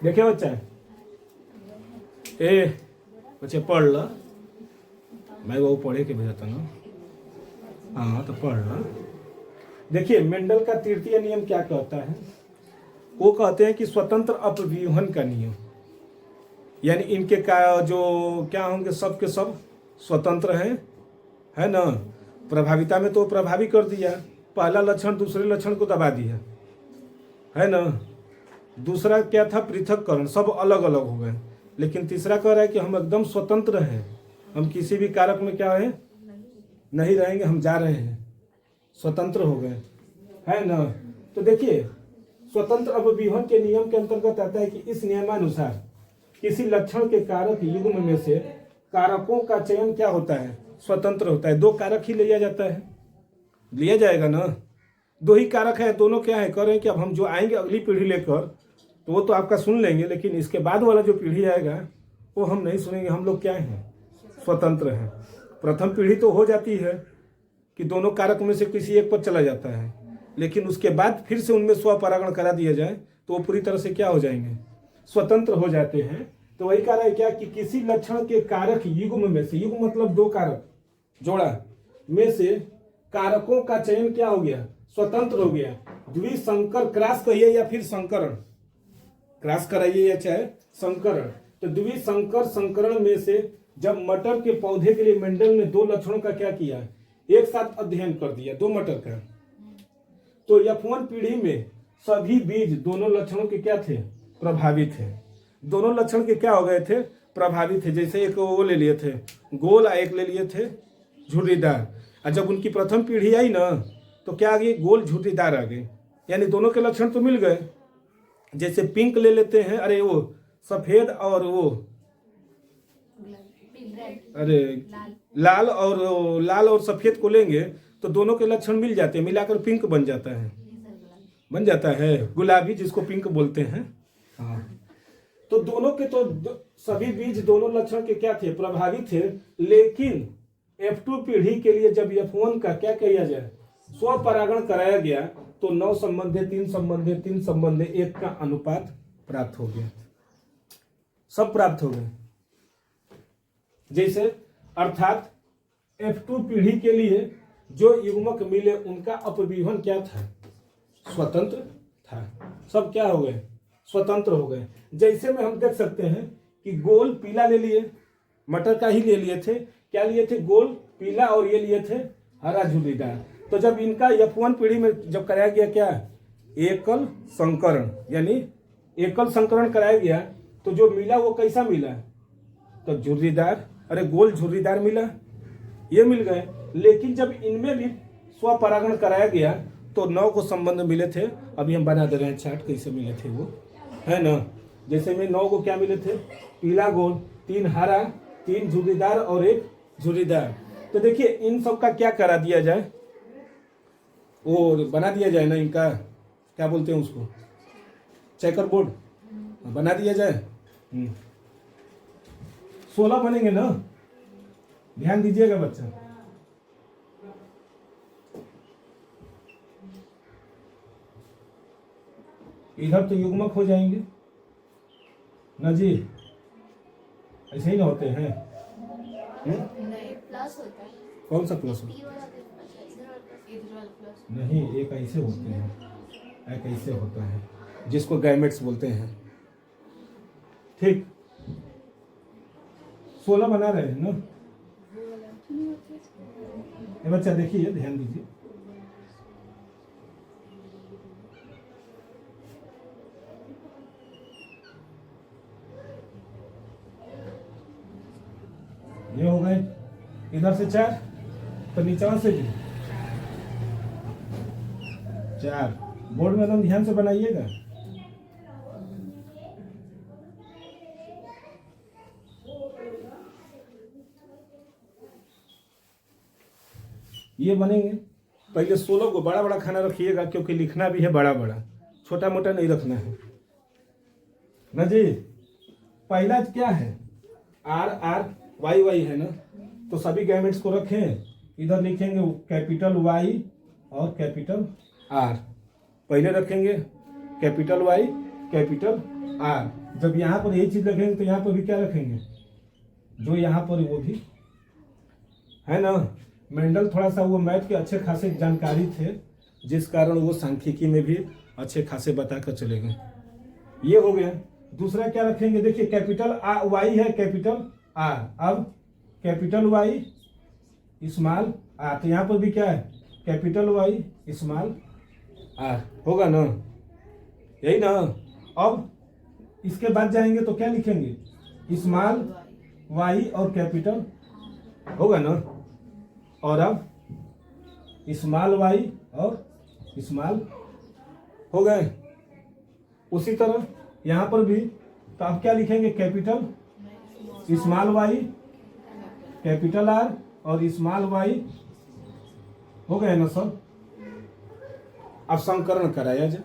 देखिए बच्चा, ए बच्चे पढ़ लो, मैं वो पढ़े के भेजता ना। हाँ तो पढ़ लो। देखिए मेंडल का तृतीय नियम क्या कहता है, वो कहते हैं कि स्वतंत्र अपव्यूहन का नियम, यानी इनके का जो क्या होंगे, सब के सब स्वतंत्र हैं, है ना। प्रभाविता में तो प्रभावी कर दिया, पहला लक्षण दूसरे लक्षण को दबा दिया, है ना। दूसरा क्या था, पृथककरण, सब अलग अलग हो गए। लेकिन तीसरा कह रहा है कि हम एकदम स्वतंत्र हैं, हम किसी भी कारक में क्या है नहीं रहेंगे, हम जा रहे हैं, स्वतंत्र हो गए, है ना। तो देखिए स्वतंत्र अपव्यूहन के नियम के अंतर्गत आता है कि इस नियमानुसार किसी लक्षण के कारक युग्म में से कारकों का चयन क्या होता है, स्वतंत्र होता है। दो कारक ही लिया जाता है, लिया जाएगा ना, दो ही कारक है, दोनों क्या है, कह रहे हैं कि अब हम जो आएंगे अगली पीढ़ी लेकर तो वो तो आपका सुन लेंगे, लेकिन इसके बाद वाला जो पीढ़ी आएगा वो हम नहीं सुनेंगे। हम लोग क्या हैं, स्वतंत्र हैं। प्रथम पीढ़ी तो हो जाती है कि दोनों कारक में से किसी एक पर चला जाता है, लेकिन उसके बाद फिर से उनमें स्वपरागण करा दिया जाए तो वो पूरी तरह से क्या हो जाएंगे, स्वतंत्र हो जाते हैं। तो वही कह रहा है क्या कि किसी लक्षण के कारक युग्म में से, युग्म मतलब दो कारक जोड़ा में से कारकों का चयन क्या हो गया, स्वतंत्र हो गया। द्विसंकर क्रॉस कहिए या फिर संकरण, क्रॉस कराइए या चाहे संकरण। तो द्विसंकर संकरण में से जब मटर के पौधे के लिए मेंडल ने दो लक्षणों का क्या किया, एक साथ अध्ययन कर दिया, दो मटर का, तो F1 पीढ़ी में सभी बीज दोनों लक्षणों के क्या थे, प्रभावित थे। दोनों लक्षण के क्या हो गए थे, प्रभावित थे। जैसे एक वो ले लिए थे गोल, एक ले लिए थे झुर्रीदार। और जब उनकी प्रथम पीढ़ी आई ना तो क्या आ गई, गोल झुर्रीदार आ गई, यानी दोनों के लक्षण तो मिल गए। जैसे पिंक ले लेते हैं, अरे वो सफेद, और वो अरे लाल और सफेद को लेंगे तो दोनों के लक्षण मिल जाते हैं, मिलाकर पिंक बन जाता है, बन जाता है गुलाबी, जिसको पिंक बोलते हैं। हाँ तो दोनों के तो सभी बीज दोनों लक्षण के क्या थे, प्रभावित थे। लेकिन F2 पीढ़ी के लिए जब F1 का क्या किया जाए, स्वपरागण कराया गया तो 9 संबंधे 3 संबंधे 3 संबंधे 1 का अनुपात प्राप्त हो गया, सब प्राप्त हो गए। जैसे अर्थात F2 पीढ़ी के लिए जो युग्मक मिले उनका अपव्यूहन क्या था, स्वतंत्र था, सब क्या हो गए, स्वतंत्र हो गए। जैसे में हम देख सकते हैं कि गोल पीला ले लिए, मटर का ही ले लिए थे, क्या लिए थे, गोल पीला, और ये लिए थे हरा झुर्रीदार। तो जब इनका F1 पीढ़ी में जब कराया गया क्या, एकल संकरण, यानी एकल संकरण कराया गया तो जो मिला वो कैसा मिला, तो झुर्रीदार, अरे गोल झुर्रीदार मिला, ये मिल गए। लेकिन जब इनमें भी स्वपरागण कराया गया तो 9 को संबंध मिले थे। अभी हम बना दे रहे हैं चार्ट, कैसे मिले थे वो, है ना। जैसे में 9 को क्या मिले थे, पीला गोल, 3 हरा, 3 झुर्रीदार और 1 झुर्रीदार। तो देखिए इन सब का क्या करा दिया जाए, वो बना दिया जाए ना, इनका क्या बोलते हैं उसको, चेकर बोर्ड बना दिया जाए। 16 बनेंगे ना, ध्यान दीजिएगा बच्चा। इधर तो युग्मक हो जाएंगे ना जी, ऐसे ही ना होते हैं। नहीं, प्लस होता है। कौन सा प्लस होता है, नहीं एक ऐसे होते हैं, एक ऐसे होता है जिसको गैमेट्स बोलते हैं। ठीक, 16 बना रहे हैं ना। ये बच्चा देखिए, ध्यान दीजिए, ये हो गए, इधर से 4 तो नीचे से भी 4। बोर्ड में एकदम ध्यान से बनाइएगा। ये बनेंगे। पहले 16 को बड़ा बड़ा खाना रखिएगा, क्योंकि लिखना भी है बड़ा बड़ा, छोटा मोटा नहीं रखना है ना जी। पहला क्या है, आर आर वाई वाई है ना, तो सभी गैमेट्स को रखें, इधर लिखेंगे कैपिटल वाई और कैपिटल आर, पहले रखेंगे कैपिटल वाई कैपिटल आर। जब यहाँ पर यही चीज रखेंगे तो यहाँ पर भी क्या रखेंगे, जो यहाँ पर वो भी है ना। मेंडल थोड़ा सा वो मैथ के अच्छे खासे जानकारी थे, जिस कारण वो सांख्यिकी में भी अच्छे खासे बता कर चले गए। ये हो गया। दूसरा क्या रखेंगे, देखिए कैपिटल वाई है कैपिटल आर, अब कैपिटल वाई स्मॉल आर, तो यहाँ पर भी क्या है कैपिटल वाई स्मॉल आर, होगा ना, यही ना। अब इसके बाद जाएंगे तो क्या लिखेंगे, स्मॉल वाई और कैपिटल, होगा ना। और अब स्मॉल वाई और स्मॉल हो गए। उसी तरह यहाँ पर भी, तो अब क्या लिखेंगे, capital small Y capital R और स्मॉल वाई, हो गए ना सर। अब संकरण कराया जाए,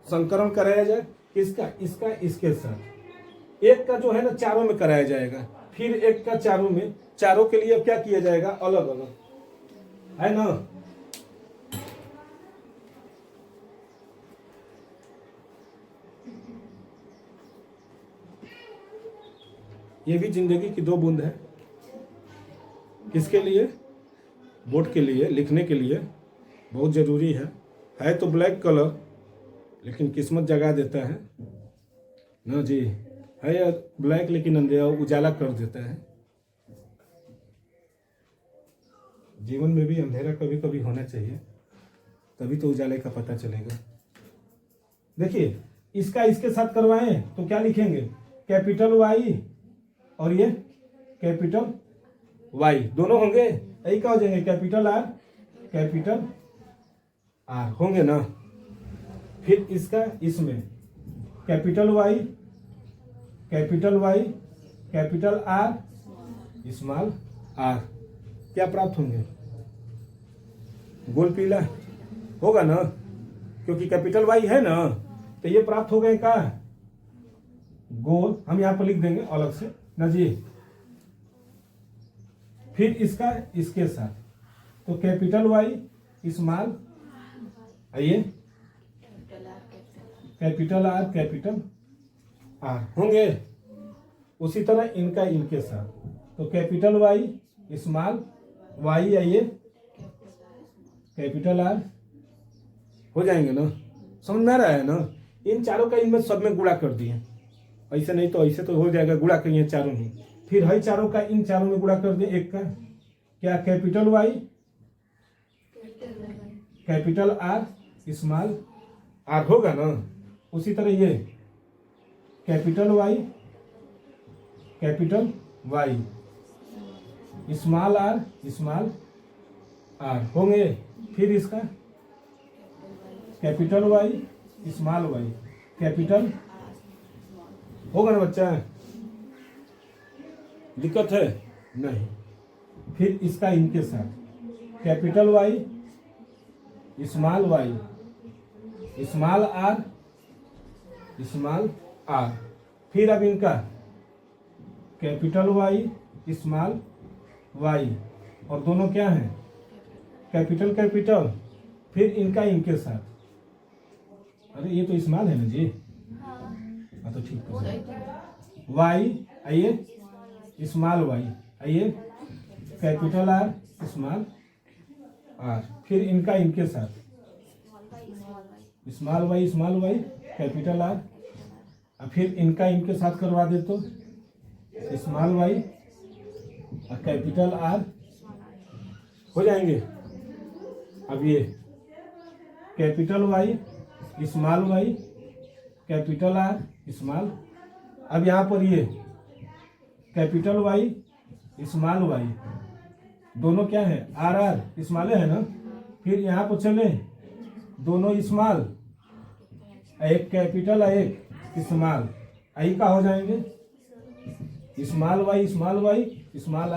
संकरण कराया जाए इसका इसका इसके साथ, एक का जो है ना चारों में कराया जाएगा, फिर एक का चारों में, चारों के लिए क्या किया जाएगा, अलग अलग, है ना। ये भी जिंदगी की दो बूंद है, किसके लिए, बोर्ड के लिए लिखने के लिए बहुत जरूरी है तो ब्लैक कलर, लेकिन किस्मत जगा देता है ना जी, है या ब्लैक लेकिन अंधेरा उजाला कर देता है। जीवन में भी अंधेरा कभी कभी होना चाहिए, तभी तो उजाले का पता चलेगा। देखिए इसका इसके साथ करवाएं तो क्या लिखेंगे, कैपिटल वाई और ये कैपिटल वाई, दोनों होंगे, यही क्या हो जाएंगे, कैपिटल आर होंगे ना। फिर इसका इसमें capital Y capital R small R, क्या प्राप्त होंगे, गोल पीला, होगा ना, क्योंकि कैपिटल वाई है ना, तो ये प्राप्त हो गए का गोल, हम यहां पर लिख देंगे अलग से ना जी। फिर इसका इसके साथ, तो कैपिटल वाई स्मॉल, आइए कैपिटल आर कैपिटल आर होंगे। उसी तरह इनका इनके साथ, तो कैपिटल वाई स्मॉल वाई, आइए कैपिटल आर, हो जाएंगे ना, समझ में आ रहा है ना। इन चारों का इनमें सब में गुणा कर दिए, ऐसे नहीं तो ऐसे तो हो जाएगा, गुणा करिए चारों ही, फिर हई चारों का इन चारों में गुणा कर दिए, एक का क्या, capital Y capital R small R, होगा ना। उसी तरह ये कैपिटल वाई स्मॉल आर होंगे। फिर इसका capital Y small Y capital, होगा ना बच्चा, दिक्कत है नहीं। फिर इसका इनके साथ कैपिटल वाई स्मॉल आर, फिर अब इनका कैपिटल वाई स्मॉल वाई, और दोनों क्या हैं, कैपिटल, फिर इनका इनके साथ, अरे ये तो स्मॉल है ना जी, हाँ तो ठीक है, वाई आइए स्मॉल वाई, आइए कैपिटल आर स्मॉल आर, फिर इनका इनके साथ स्मॉल वाई कैपिटल आर, फिर इनका इनके साथ करवा दे तो स्मॉल वाई और कैपिटल आर, हो जाएंगे। अब ये capital Y small Y capital R small, अब यहाँ पर ये कैपिटल वाई स्मॉल वाई, दोनों क्या है, आर स्मॉल है ना। फिर यहाँ पर चले दोनों स्मॉल, एक कैपिटल एक स्मॉल, आई का हो जाएंगे स्मॉल वाई स्मॉल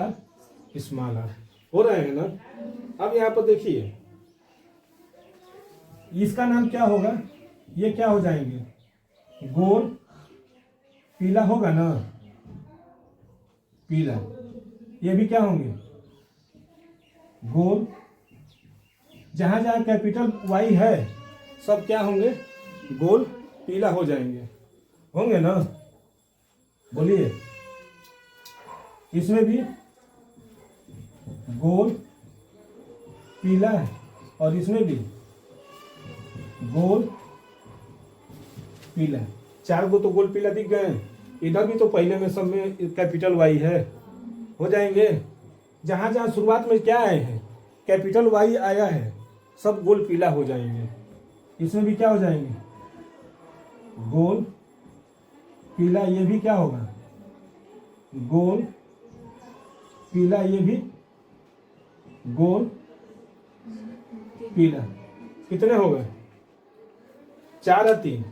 आर, हो रहे हैं ना। अब यहाँ पर देखिए इसका नाम क्या होगा, ये क्या हो जाएंगे, गोल पीला होगा ना, पीला। ये भी क्या होंगे, गोल। जहां जहां कैपिटल वाई है सब क्या होंगे, गोल पीला हो जाएंगे, होंगे ना, बोलिए। इसमें भी गोल पीला है और इसमें भी गोल पीला। 4 गो तो गोल पीला दिख गए। इधर भी तो पहले में सब में कैपिटल वाई है, हो जाएंगे। जहां जहां शुरुआत में क्या आए हैं, कैपिटल वाई आया है, सब गोल पीला हो जाएंगे। इसमें भी क्या हो जाएंगे, गोल पीला। ये भी क्या होगा, गोल पीला। ये भी गोल पीला। कितने हो गए, 4 और 3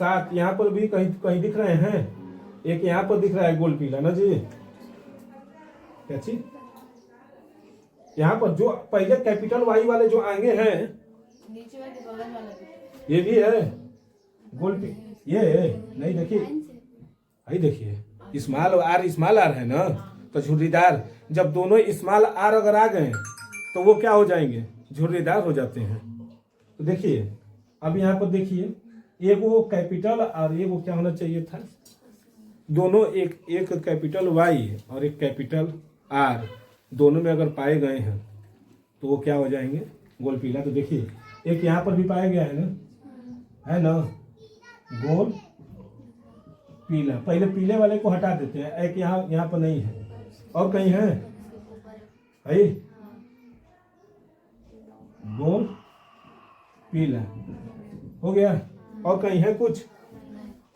7। यहाँ पर भी कहीं कहीं दिख रहे हैं, एक यहाँ पर दिख रहा है गोल पीला ना जी, क्या चीज। यहाँ पर जो पहले कैपिटल वाई वाले जो आगे हैं, नीचे वाले बगल वाला भी। ये भी है गोल पी। ये नहीं, देखिए भाई, देखिए स्मॉल आर है ना, तो झुर्रीदार। जब दोनों स्मॉल आर अगर आ गए तो वो क्या हो जाएंगे, झुर्रीदार हो जाते हैं। तो देखिए अब यहाँ पर देखिए, एक वो कैपिटल और एक वो क्या होना चाहिए था, दोनों एक कैपिटल वाई और एक कैपिटल आर, दोनों में अगर पाए गए हैं तो वो क्या हो जाएंगे, गोल पीला। तो देखिए एक यहाँ पर भी पाया गया है ना, गोल पीला। पहले पीले वाले को हटा देते हैं, एक यहाँ पर नहीं है, और कहीं है भाई, गोल पीला हो गया। और कहीं है कुछ,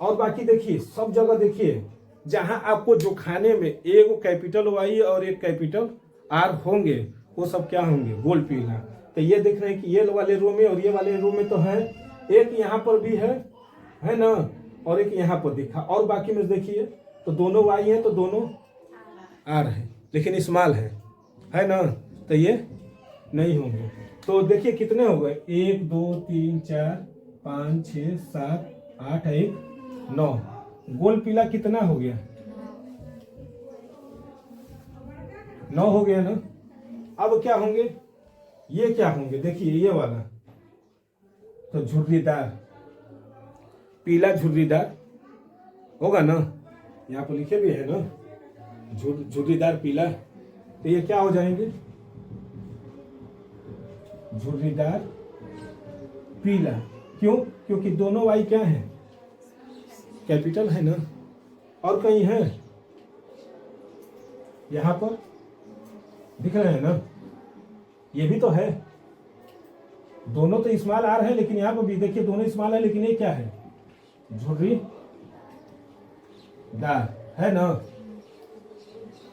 और बाकी देखिए सब जगह देखिए, जहां आपको जो खाने में एक कैपिटल वाई और एक कैपिटल आर होंगे, वो सब क्या होंगे, गोल पीला। तो ये देख रहे हैं कि ये वाले रो में और ये वाले रो में तो है, एक यहाँ पर भी है ना, और एक यहाँ पर दिखा, और बाकी में देखिए तो दोनों वाई है तो दोनों आर है, लेकिन स्मॉल है ना, तो ये नहीं होंगे। तो देखिए कितने हो गए, 1 2 3 4 5 6 7 8 1 9। गोल पीला कितना हो गया, 9 हो गया ना। अब क्या होंगे, ये क्या होंगे, देखिए ये वाला तो झुर्रीदार, पीला झुर्रीदार होगा ना, यहाँ पर लिखे भी है ना, झुर्रीदार पीला। तो ये क्या हो जाएंगे, झुर्रीदार पीला। क्यों, क्योंकि दोनों वाई क्या है, कैपिटल है ना। और कहीं है, यहां पर दिख रहे हैं ना, ये भी तो है, दोनों तो स्मॉल आर है, लेकिन यहां पर भी देखिए दोनों स्मॉल है, लेकिन ये क्या है, झुर्रीदार है ना,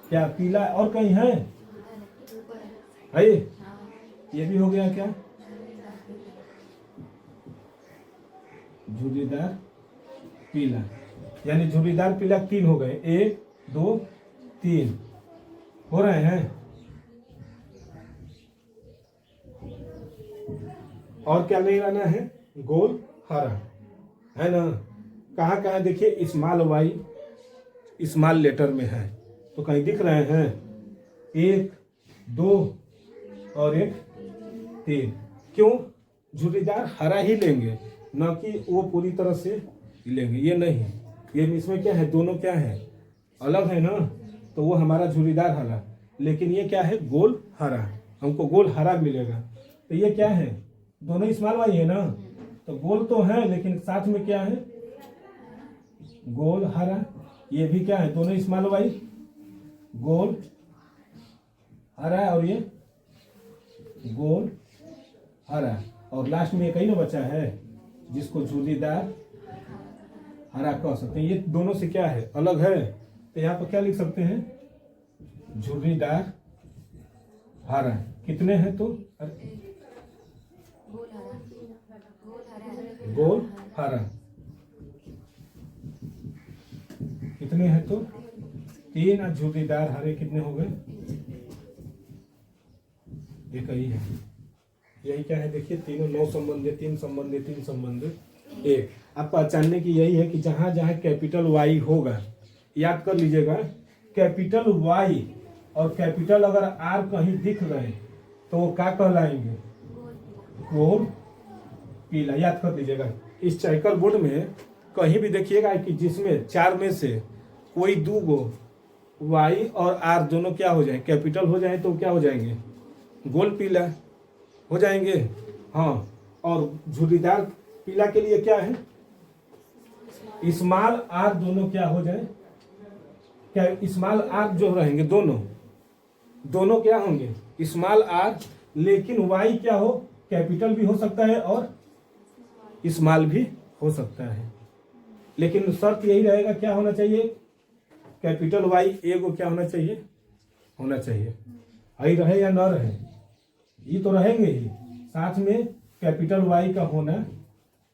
क्या पीला। और कहीं है, ये भी हो गया क्या, झुर्रीदार पीला। यानी झुर्रीदार पीला 3 हो गए, 1 2 3 हो रहे हैं। और क्या नहीं रहना है, गोल हरा है ना। कहाँ कहाँ देखिए स्मॉल वाई स्मॉल लेटर में है, तो कहीं दिख रहे हैं 1 2 और 1 3। क्यों, झुर्रीदार हरा ही लेंगे, ना कि वो पूरी तरह से लेंगे, ये नहीं। ये इसमें क्या है, दोनों क्या है, अलग है ना, तो वो हमारा झुर्रीदार हरा। लेकिन ये क्या है, गोल हरा, हमको गोल हरा मिलेगा। तो ये क्या है, दोनों स्मॉल वाई है ना, तो गोल तो है, लेकिन साथ में क्या है, गोल हरा। ये भी क्या है, दोनों स्मॉल वाई, गोल हरा, और ये गोल हरा। और लास्ट में एक ही ना बचा है, जिसको झुर्रीदार हरा कह सकते हैं। ये दोनों से क्या है, अलग है। तो यहाँ पर क्या लिख सकते हैं, झुर्रीदार हरा। कितने हैं तो, गोल हरा कितने हैं तो 3, और झुर्रीदार हरे कितने हो गए, एक ही है। यही क्या है, देखिए तीनों 9 संबंध, 3 संबंध, 3 संबंध एक। आप पहचानने की यही है कि जहां जहां कैपिटल वाई होगा, याद कर लीजिएगा, कैपिटल वाई और कैपिटल अगर आर कहीं दिख रहे तो वो क्या कहलाएंगे? गोल पीला। याद कर लीजिएगा। इस चेकर बोर्ड में कहीं भी देखिएगा कि जिसमें चार में से कोई दो गो वाई और आर दोनों क्या हो जाए? कैपिटल हो जाए तो क्या हो जाएंगे? गोल पीला हो जाएंगे। हाँ, और झुर्रीदार पीला के लिए क्या है? स्मॉल आर दोनों क्या हो जाए? क्या स्मॉल आर जो रहेंगे दोनों क्या होंगे? स्मॉल आर, लेकिन वाई क्या हो? कैपिटल भी हो सकता है और स्मॉल भी हो सकता है, लेकिन शर्त यही रहेगा, क्या होना चाहिए? कैपिटल वाई एगो क्या होना चाहिए? होना चाहिए। आई रहे या न रहे, ये तो रहेंगे ही, साथ में कैपिटल वाई का होना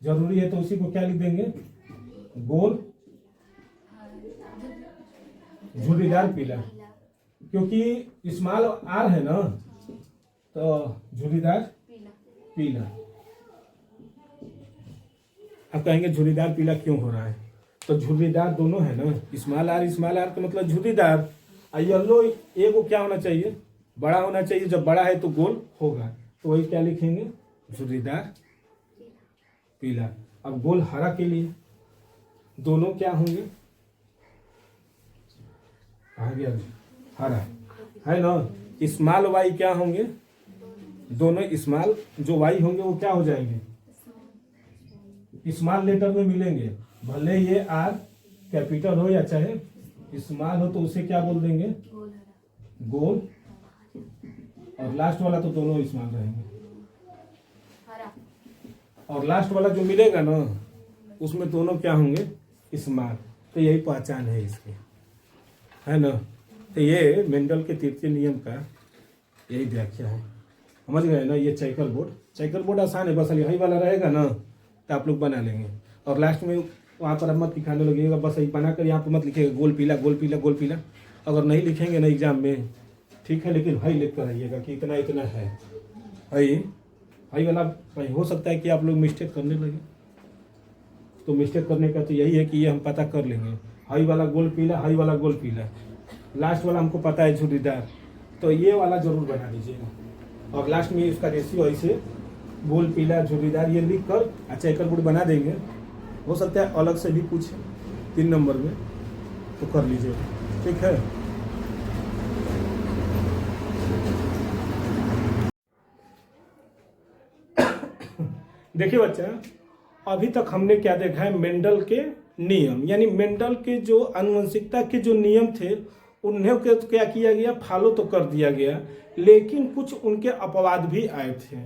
जरूरी है, तो उसी को क्या लिख देंगे? गोल झुर्रीदार पीला। क्योंकि स्मॉल आर है ना, तो झुर्रीदार पीला। आप कहेंगे झुर्रीदार पीला क्यों हो रहा है? तो झुर्रीदार दोनों है ना, स्मॉल आर का मतलब झुर्रीदार। येलो एगो क्या होना चाहिए? बड़ा होना चाहिए। जब बड़ा है तो गोल होगा, तो वही क्या लिखेंगे? झुर्रीदार पीला। अब गोल हरा के लिए दोनों क्या होंगे? कहा गया? हरा है ना। स्मॉल वाई क्या होंगे? दोनों स्मॉल जो वाई होंगे वो क्या हो जाएंगे? स्मॉल लेटर में मिलेंगे, भले ये आर कैपिटल हो या चाहे स्मॉल हो, तो उसे क्या बोल देंगे? गोल। और लास्ट वाला तो दोनों स्मॉल रहेंगे। और लास्ट वाला जो मिलेगा ना, उसमें दोनों क्या होंगे? स्मॉल। तो यही पहचान है इसकी, है ना। तो ये मेंडल के तृतीय नियम का यही व्याख्या है। समझ गए ना। ये चेकर बोर्ड आसान है, बस यही वाला रहेगा ना तो आप लोग बना लेंगे। और लास्ट में वहाँ पर मत दिखाने लगेगा, बस यही बनाकर यहाँ पर मत लिखिएगा गोल पीला गोल पीला गोल पीला। अगर नहीं लिखेंगे ना एग्जाम में, ठीक है, लेकिन हाई लिख कर आइएगा कि इतना इतना है। हाई वाला भाई हो सकता है कि आप लोग मिस्टेक करने लगे, तो मिस्टेक करने का तो यही है कि ये हम पता कर लेंगे। हाई वाला गोल पीला, हाई वाला गोल पीला, लास्ट वाला हमको पता है झुर्रीदार, तो ये वाला जरूर बना दीजिएगा। और लास्ट में इसका रेशियो ऐसे गोल पीला झुर्रीदार ये लिख कर चेकर बोर्ड बना देंगे। हो सकता है अलग से भी पूछे 3 नंबर में, तो कर लीजिए, ठीक है। देखिए बच्चा, अभी तक हमने क्या देखा है? मेंडल के नियम, यानी मेंडल के जो आनुवंशिकता के जो नियम थे उन्हें क्या किया गया? फॉलो तो कर दिया गया, लेकिन कुछ उनके अपवाद भी आए थे।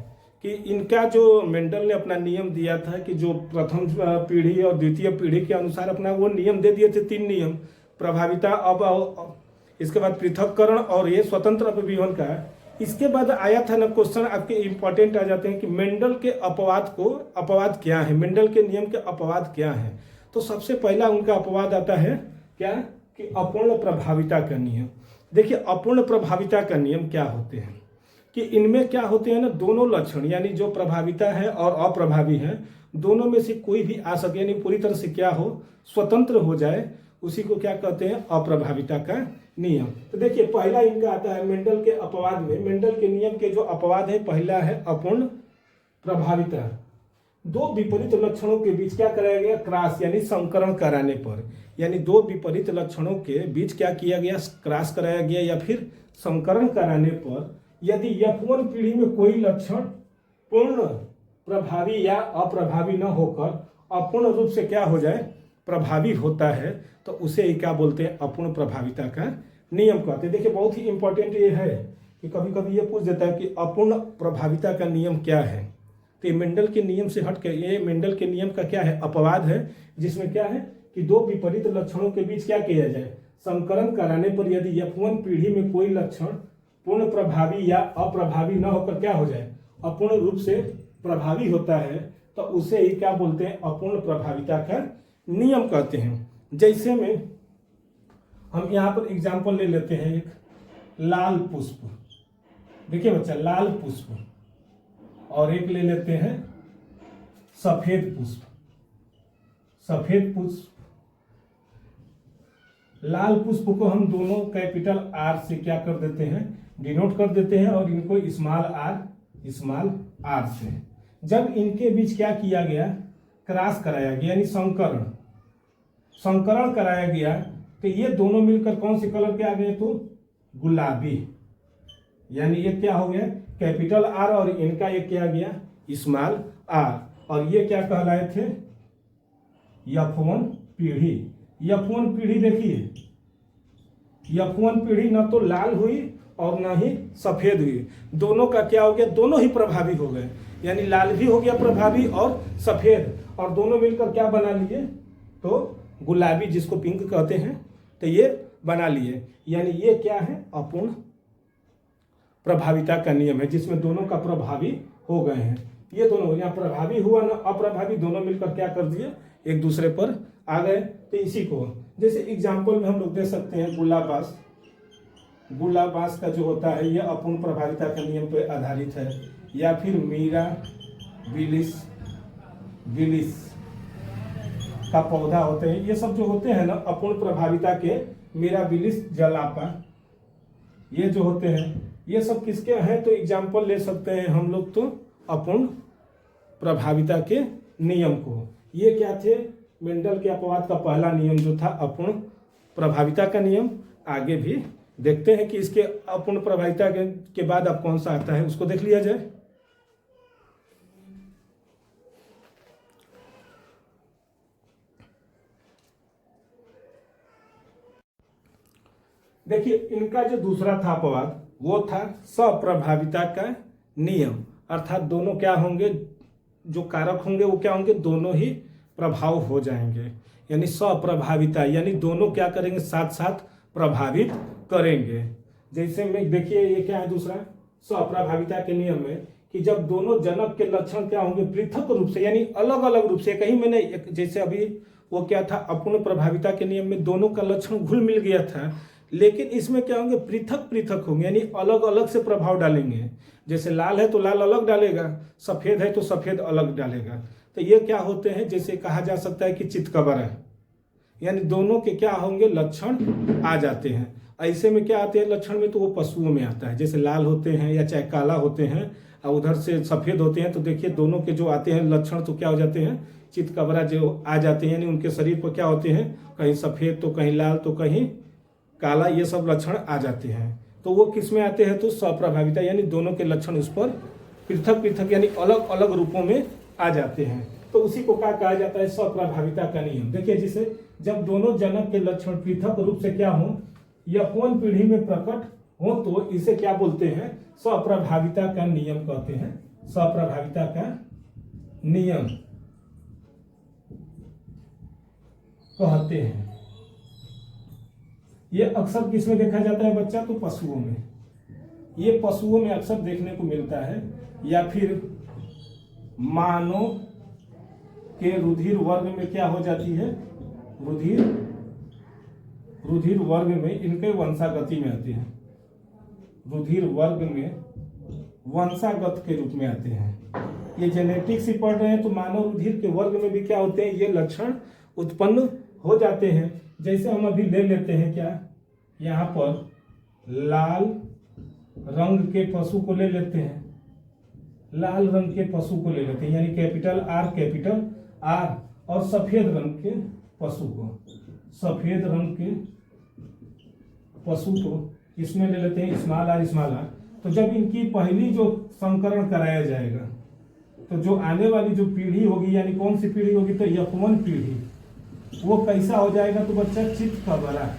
कि इनका जो मेंडल ने अपना नियम दिया था कि जो प्रथम पीढ़ी और द्वितीय पीढ़ी के अनुसार अपना वो नियम दे दिए थे, 3 नियम, प्रभाविता, अब इसके बाद पृथक्करण और ये स्वतंत्र अपव्यूहन का। इसके बाद आया था ना क्वेश्चन, आपके इंपॉर्टेंट आ जाते हैं कि मेंडल के अपवाद क्या है, मेंडल के नियम के अपवाद क्या है। तो सबसे पहला उनका अपवाद आता है क्या? कि अपूर्ण प्रभाविता का नियम। देखिए, अपूर्ण प्रभाविता का नियम क्या होते हैं कि इनमें क्या होते हैं ना, दोनों लक्षण, यानी जो प्रभाविता है और अप्रभावी है, दोनों में से कोई भी आ सके, यानी पूरी तरह से क्या हो? स्वतंत्र हो जाए, उसी को क्या कहते हैं? अप्रभाविता का नियम। तो देखिए, पहला इनका आता है मेंडल के अपवाद में, मेंडल के नियम के जो अपवाद है, पहला है अपूर्ण प्रभाविता। 2 विपरीत लक्षणों के बीच क्या कराया गया? क्रॉस, यानी संकरण कराने पर, यानी 2 विपरीत लक्षणों के बीच क्या किया गया? क्रॉस कराया गया या फिर संकरण कराने पर यदि F1 पीढ़ी में कोई लक्षण पूर्ण प्रभावी या अप्रभावी न होकर अपूर्ण रूप से क्या हो जाए? प्रभावी होता है, तो उसे ही क्या बोलते हैं? अपूर्ण प्रभाविता का नियम कहते हैं। देखिए, बहुत ही इंपॉर्टेंट ये है कि कभी कभी ये पूछ देता है कि अपूर्ण प्रभाविता का नियम क्या है। तो ये मेंडल के नियम से हट के, ये मेंडल के नियम का क्या है? अपवाद है, जिसमें क्या है कि 2 विपरीत लक्षणों के बीच क्या किया जाए? संकरण कराने पर यदि F1 पीढ़ी में कोई लक्षण पूर्ण प्रभावी या अप्रभावी न होकर क्या हो जाए? अपूर्ण रूप से प्रभावी होता है, तो उसे ही क्या बोलते हैं? अपूर्ण प्रभाविता का नियम कहते हैं। जैसे में हम यहाँ पर एग्जाम्पल ले लेते हैं, एक लाल पुष्प। देखिए बच्चा, लाल पुष्प, और एक ले लेते हैं सफेद पुष्प। सफेद पुष्प, लाल पुष्प को हम दोनों कैपिटल आर से क्या कर देते हैं, डिनोट कर देते हैं, और इनको स्मॉल आर से। जब इनके बीच क्या किया गया, क्रॉस कराया गया, यानी संकरण कराया गया, तो ये दोनों मिलकर कौन से कलर के आ गए, तो गुलाबी। यानी ये क्या हो गया, कैपिटल आर, और इनका ये क्या गया, स्मॉल आर, और ये क्या कहलाए थे, F1 पीढ़ी। F1 पीढ़ी देखिए, F1 पीढ़ी न तो लाल हुई और न ही सफेद हुई, दोनों का क्या हो गया, दोनों ही प्रभावी हो गए, यानी लाल भी हो गया प्रभावी और सफेद, और दोनों मिलकर क्या बना लिए, तो गुलाबी, जिसको पिंक कहते हैं, तो ये बना लिए। यानी ये क्या है, अपूर्ण प्रभाविता का नियम है, जिसमें दोनों का प्रभावी हो गए हैं। ये दोनों यहाँ प्रभावी हुआ ना अप्रभावी, दोनों मिलकर क्या कर दिए, एक दूसरे पर आ गए। तो इसी को जैसे एग्जाम्पल में हम लोग दे सकते हैं, गुलाबास का जो होता है ये अपूर्ण प्रभाविता के नियम पर आधारित है, या फिर मीरा बिलिस का पौधा होते हैं, ये सब जो होते हैं ना अपूर्ण प्रभाविता के, मीरा बिलिस जलापा, ये जो होते हैं ये सब किसके हैं, तो एग्जाम्पल ले सकते हैं हम लोग, तो अपूर्ण प्रभाविता के नियम को। ये क्या थे, मेंडल के अपवाद का पहला नियम जो था अपूर्ण प्रभाविता का नियम। आगे भी देखते हैं कि इसके अपूर्ण प्रभाविता के बाद अब कौन सा आता है, उसको देख लिया जाए। देखिए इनका जो दूसरा था अपवाद, वो था सप्रभाविता का नियम, अर्थात दोनों क्या होंगे, जो कारक होंगे वो क्या होंगे, दोनों ही प्रभाव हो जाएंगे, यानी सप्रभाविता, यानी दोनों क्या करेंगे, साथ साथ प्रभावित करेंगे। जैसे में देखिए ये क्या है, दूसरा सप्रभाविता के नियम में कि जब दोनों जनक के लक्षण क्या होंगे, पृथक रूप से, यानी अलग अलग रूप से, कहीं मैंने जैसे अभी वो क्या था, अपूर्ण प्रभाविता के नियम में दोनों का लक्षण घुल मिल गया था, लेकिन इसमें क्या होंगे, पृथक पृथक होंगे, यानी अलग अलग से प्रभाव डालेंगे। जैसे लाल है तो लाल अलग डालेगा, सफेद है तो सफेद अलग डालेगा। तो ये क्या होते हैं, जैसे कहा जा सकता है कि चितकबर है, यानी दोनों के क्या होंगे, लक्षण आ जाते हैं। ऐसे में क्या आते हैं लक्षण में, तो वो पशुओं में आता है, जैसे लाल होते हैं या चाहे काला होते हैं, और उधर से सफेद होते हैं, तो देखिए दोनों के जो आते हैं लक्षण, तो क्या हो जाते हैं, चितकबरा जो आ जाते हैं, यानी उनके शरीर पर क्या होते हैं, कहीं सफेद तो कहीं लाल तो कहीं काला, ये सब लक्षण आ जाते हैं। तो वो किस में आते हैं, तो सप्रभाविता, यानी दोनों के लक्षण उस पर पृथक पृथक यानी अलग अलग रूपों में आ जाते हैं। तो उसी को क्या कहा जाता है, सप्रभाविता का नियम। देखिए जिसे जब दोनों जनक के लक्षण पृथक रूप से क्या हो, F1 पीढ़ी में प्रकट हो, तो इसे क्या बोलते हैं, सप्रभाविता का नियम कहते हैं, सप्रभाविता का नियम कहते हैं। ये अक्सर किसमें देखा जाता है बच्चा, तो पशुओं में। ये पशुओं में अक्सर देखने को मिलता है, या फिर मानव के रुधिर वर्ग में क्या हो जाती है, रुधिर वर्ग में इनके वंशागति में आते हैं, रुधिर वर्ग में वंशागत के रूप में आते हैं। ये जेनेटिक्स ही पढ़ रहे हैं, तो मानव रुधिर के वर्ग में भी क्या होते हैं, ये लक्षण उत्पन्न हो जाते हैं। जैसे हम अभी ले लेते हैं क्या, यहाँ पर लाल रंग के पशु को ले लेते हैं, लाल रंग के पशु को ले लेते हैं, यानी कैपिटल आर, और सफेद रंग के पशु को, सफेद रंग के पशु को इसमें ले लेते हैं स्मॉल आर। तो जब इनकी पहली जो संकरण कराया जाएगा, तो जो आने वाली जो पीढ़ी होगी, यानी कौन सी पीढ़ी होगी, तो F1 पीढ़ी, वो कैसा हो जाएगा, तो बच्चा चितकबरा,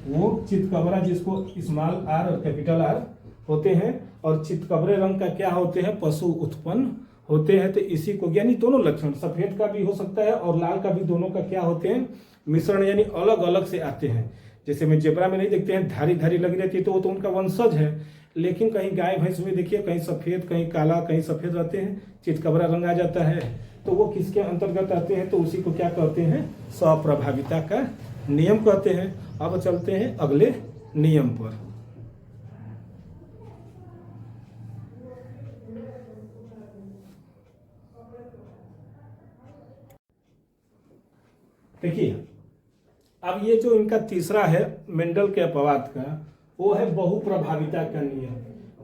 वो चितकबरा जिसको स्मॉल आर और कैपिटल आर होते हैं, और चितकबरे रंग का क्या होते हैं, पशु उत्पन्न होते हैं। तो इसी को, यानी दोनों लक्षण, सफेद का भी हो सकता है और लाल का भी, दोनों का क्या होते हैं, मिश्रण, यानी अलग अलग से आते हैं। जैसे में जेबरा में नहीं देखते हैं धारी धारी लगी रहती है, तो वो तो उनका वंशज है, लेकिन कहीं गाय भैंस में देखिए कहीं सफेद कहीं काला कहीं सफेद रहते हैं, चितकबरा रंग आ जाता है, तो वो किसके अंतर्गत आते हैं, तो उसी को क्या कहते हैं, सप्रभाविता का नियम कहते हैं। अब चलते हैं अगले नियम पर। देखिए, अब ये जो इनका तीसरा है मेंडल के अपवाद का, वो है बहुप्रभाविता का नियम।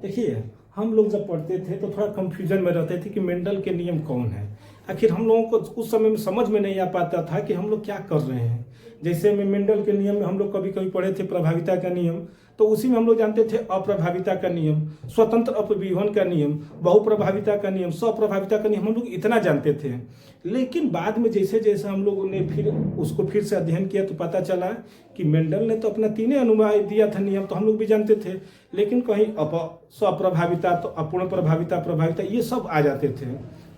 देखिए, हम लोग जब पढ़ते थे तो थोड़ा कंफ्यूजन में रहते थे कि मेंडल के नियम कौन है। आखिर हम लोगों को उस समय में समझ में नहीं आ पाता था कि हम लोग क्या कर रहे हैं। जैसे में मेंडल के नियम में हम लोग कभी कभी पढ़े थे प्रभाविता का नियम, तो उसी में हम लोग जानते थे अप्रभाविता का नियम, स्वतंत्र अपविभन का नियम, बहुप्रभाविता का नियम, स्वप्रभाविता का नियम, हम लोग इतना जानते थे। लेकिन बाद में जैसे जैसे हम लोगों ने फिर उसको फिर से अध्ययन किया तो पता चला कि मेंडल ने तो अपना तीनों अनुमान दिया था नियम, तो हम लोग भी जानते थे। लेकिन कहीं स्वप्रभाविता, तो अपूर्ण प्रभाविता, प्रभाविता, ये सब आ जाते थे,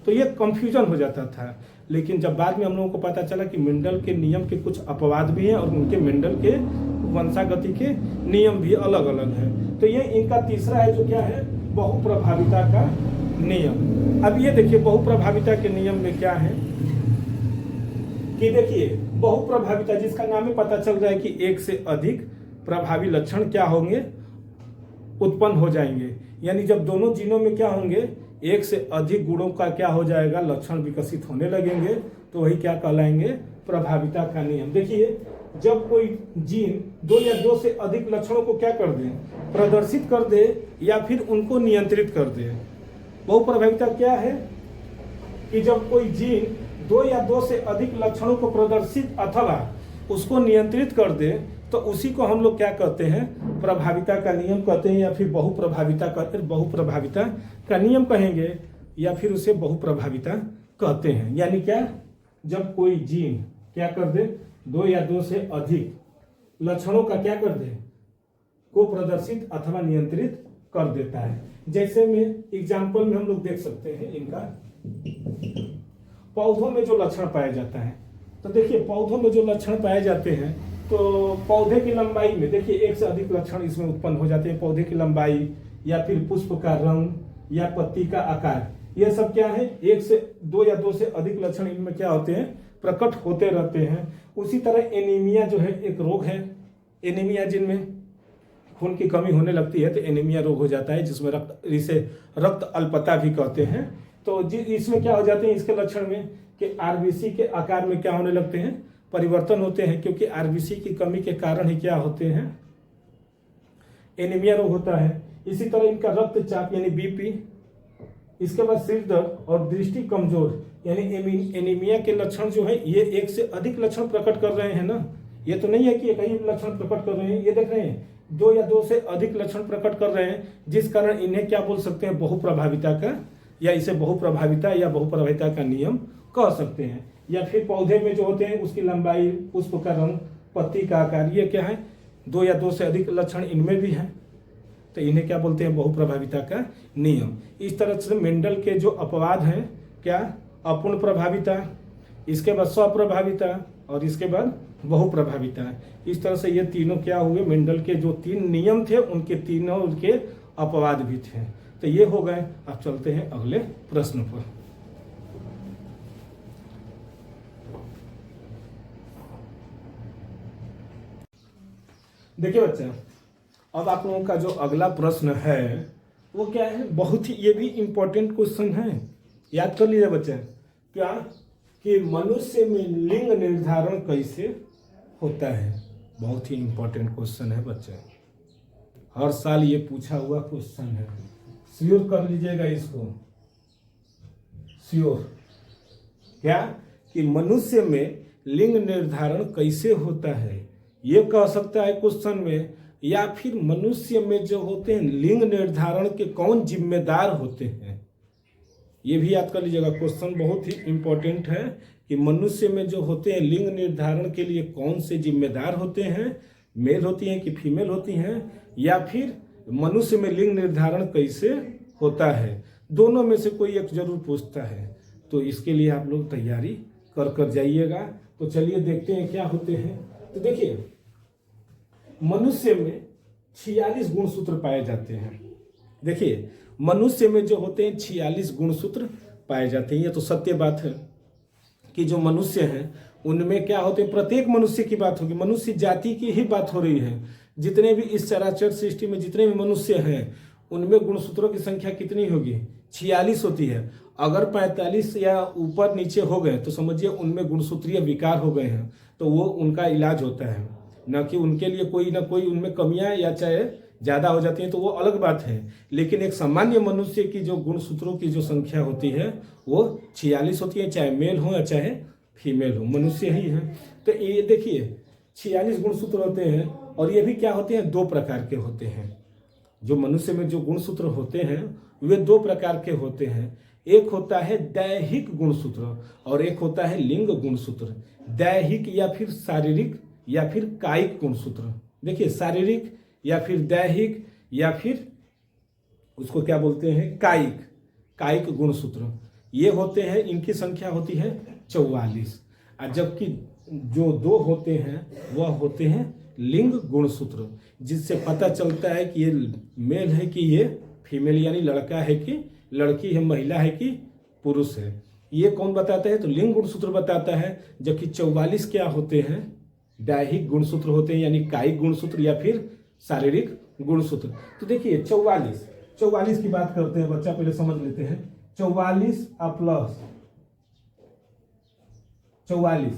तो ये कंफ्यूजन हो जाता था। लेकिन जब बाद में हम लोगों को पता चला कि मेंडल के नियम के कुछ अपवाद भी हैं और उनके मेंडल के वंशागति के नियम भी अलग अलग हैं, तो ये इनका तीसरा है जो क्या है, बहुप्रभाविता का नियम। अब ये देखिए बहुप्रभाविता के नियम में क्या है कि देखिए बहुप्रभाविता, जिसका नाम ही पता चल रहा है कि एक से अधिक प्रभावी लक्षण क्या होंगे, उत्पन्न हो जाएंगे। यानी जब दोनों जीनों में क्या होंगे, एक से अधिक गुणों का क्या हो जाएगा, लक्षण विकसित होने लगेंगे, तो वही क्या कहलाएंगे, प्रभाविता का नियम। देखिए, जब कोई जीन दो या दो से अधिक लक्षणों को क्या कर दे, प्रदर्शित कर दे या फिर उनको नियंत्रित कर दे। बहुप्रभाविता क्या है कि जब कोई जीन दो या दो से अधिक लक्षणों को प्रदर्शित अथवा उसको नियंत्रित कर दे, तो उसी को हम लोग क्या कहते हैं, प्रभाविता का नियम कहते हैं, या फिर बहुप्रभाविता का नियम कहेंगे, या फिर उसे बहुप्रभाविता कहते हैं। यानी क्या, जब कोई जीन क्या कर दे, दो या दो से अधिक लक्षणों का क्या कर दे, को प्रदर्शित अथवा नियंत्रित कर देता है। जैसे में एग्जाम्पल में हम लोग देख सकते हैं इनका, पौधों में जो लक्षण पाया जाता है, तो देखिए पौधों में जो लक्षण पाए जाते हैं, तो पौधे की लंबाई में देखिए एक से अधिक लक्षण इसमें उत्पन्न हो जाते हैं। पौधे की लंबाई या फिर पुष्प का रंग या पत्ती का आकार, ये सब क्या है, एक से दो या दो से अधिक लक्षण इनमें क्या होते हैं, प्रकट होते रहते हैं। उसी तरह एनीमिया जो है एक रोग है, एनीमिया जिनमें खून की कमी होने लगती है तो एनीमिया रोग हो जाता है, जिसमें इसे रक्त अल्पता भी कहते हैं। तो इसमें क्या हो जाते हैं, इसके लक्षण में कि आरबीसी के आकार में क्या होने लगते हैं, परिवर्तन होते हैं, क्योंकि आरबीसी की कमी के कारण ही क्या होते हैं, एनीमिया रोग होता है। इसी तरह इनका रक्तचाप यानी बीपी, इसके बाद सिर दर्द और दृष्टि कमजोर, यानी एनीमिया के लक्षण जो है ये एक से अधिक लक्षण प्रकट कर रहे हैं ना, ये तो नहीं है कि एक ही लक्षण प्रकट कर रहे हैं, ये देख रहे हैं दो या दो से अधिक लक्षण प्रकट कर रहे हैं, जिस कारण इन्हें क्या बोल सकते हैं, बहुप्रभाविता का, या इसे बहुप्रभाविता या बहुप्रभाविता का नियम कह सकते हैं। या फिर पौधे में जो होते हैं उसकी लंबाई, पुष्प का रंग, पत्ती का आकार, ये क्या है, दो या दो से अधिक लक्षण इनमें भी हैं, तो इन्हें क्या बोलते हैं, बहुप्रभाविता का नियम। इस तरह से मेंडल के जो अपवाद हैं, क्या, अपूर्ण प्रभाविता, इसके बाद स्वप्रभाविता और इसके बाद बहुप्रभाविता। इस तरह से ये तीनों क्या हुए, मेंडल के जो तीन नियम थे उनके तीनों उनके अपवाद भी थे। तो ये हो गए। अब चलते हैं अगले प्रश्न पर। देखिए बच्चा, अब आप लोगों का जो अगला प्रश्न है वो क्या है, बहुत ही ये भी इंपॉर्टेंट क्वेश्चन है, याद कर लीजिए बच्चा। क्या कि मनुष्य में लिंग निर्धारण कैसे होता है, बहुत ही इंपॉर्टेंट क्वेश्चन है बच्चा, हर साल ये पूछा हुआ क्वेश्चन है, श्योर कर लीजिएगा इसको, श्योर। क्या कि मनुष्य में लिंग निर्धारण कैसे होता है, ये कह सकता है क्वेश्चन में, या फिर मनुष्य में जो होते हैं लिंग निर्धारण के कौन जिम्मेदार होते हैं, ये भी याद कर लीजिएगा। क्वेश्चन बहुत ही इंपॉर्टेंट है कि मनुष्य में जो होते हैं लिंग निर्धारण के लिए कौन से जिम्मेदार होते हैं, मेल होती हैं कि फीमेल होती हैं, या फिर मनुष्य में लिंग निर्धारण कैसे होता है, दोनों में से कोई एक जरूर पूछता है। तो इसके लिए आप लोग तैयारी कर जाइएगा। तो चलिए देखते हैं क्या होते हैं। तो देखिए, मनुष्य में 46 गुणसूत्र पाए जाते हैं। देखिए, मनुष्य में जो होते हैं 46 गुणसूत्र पाए जाते हैं। ये तो सत्य बात है कि जो मनुष्य हैं उनमें क्या होते हैं, प्रत्येक मनुष्य की बात होगी, मनुष्य जाति की ही बात हो रही है। जितने भी इस चराचर सृष्टि में जितने भी मनुष्य हैं उनमें गुणसूत्रों की संख्या कितनी होगी, 46 होती है। अगर 45 या ऊपर नीचे हो गए तो समझिए उनमें गुणसूत्रीय विकार हो गए हैं। तो वो उनका इलाज होता है, न कि उनके लिए कोई ना कोई उनमें कमियां या चाहे ज़्यादा हो जाती हैं तो वो अलग बात है। लेकिन एक सामान्य मनुष्य की जो गुणसूत्रों की जो संख्या होती है वो 46 होती है, चाहे मेल हो या चाहे फीमेल हो, मनुष्य ही है। तो ये देखिए 46 गुणसूत्र होते हैं, और ये भी क्या होते हैं, 2 प्रकार के होते हैं। जो मनुष्य में जो गुणसूत्र होते हैं वे 2 प्रकार के होते हैं। एक होता है दैहिक गुणसूत्र और एक होता है लिंग गुणसूत्र। दैहिक या फिर शारीरिक या फिर कायिक गुणसूत्र। देखिए शारीरिक या फिर दैहिक या फिर उसको क्या बोलते हैं, कायिक गुणसूत्र, ये होते हैं। इनकी संख्या होती है 44। और जबकि जो 2 होते हैं वह होते हैं लिंग गुणसूत्र, जिससे पता चलता है कि ये मेल है कि ये फीमेल, यानी लड़का है कि लड़की है, महिला है कि पुरुष है। ये कौन बताता है, तो लिंग गुणसूत्र बताता है। जबकि 44 क्या होते हैं, दैहिक गुणसूत्र होते हैं, यानी कायिक गुणसूत्र या फिर शारीरिक गुणसूत्र। तो देखिए 44 की बात करते हैं, बच्चा पहले समझ लेते हैं। 44 प्लस 44,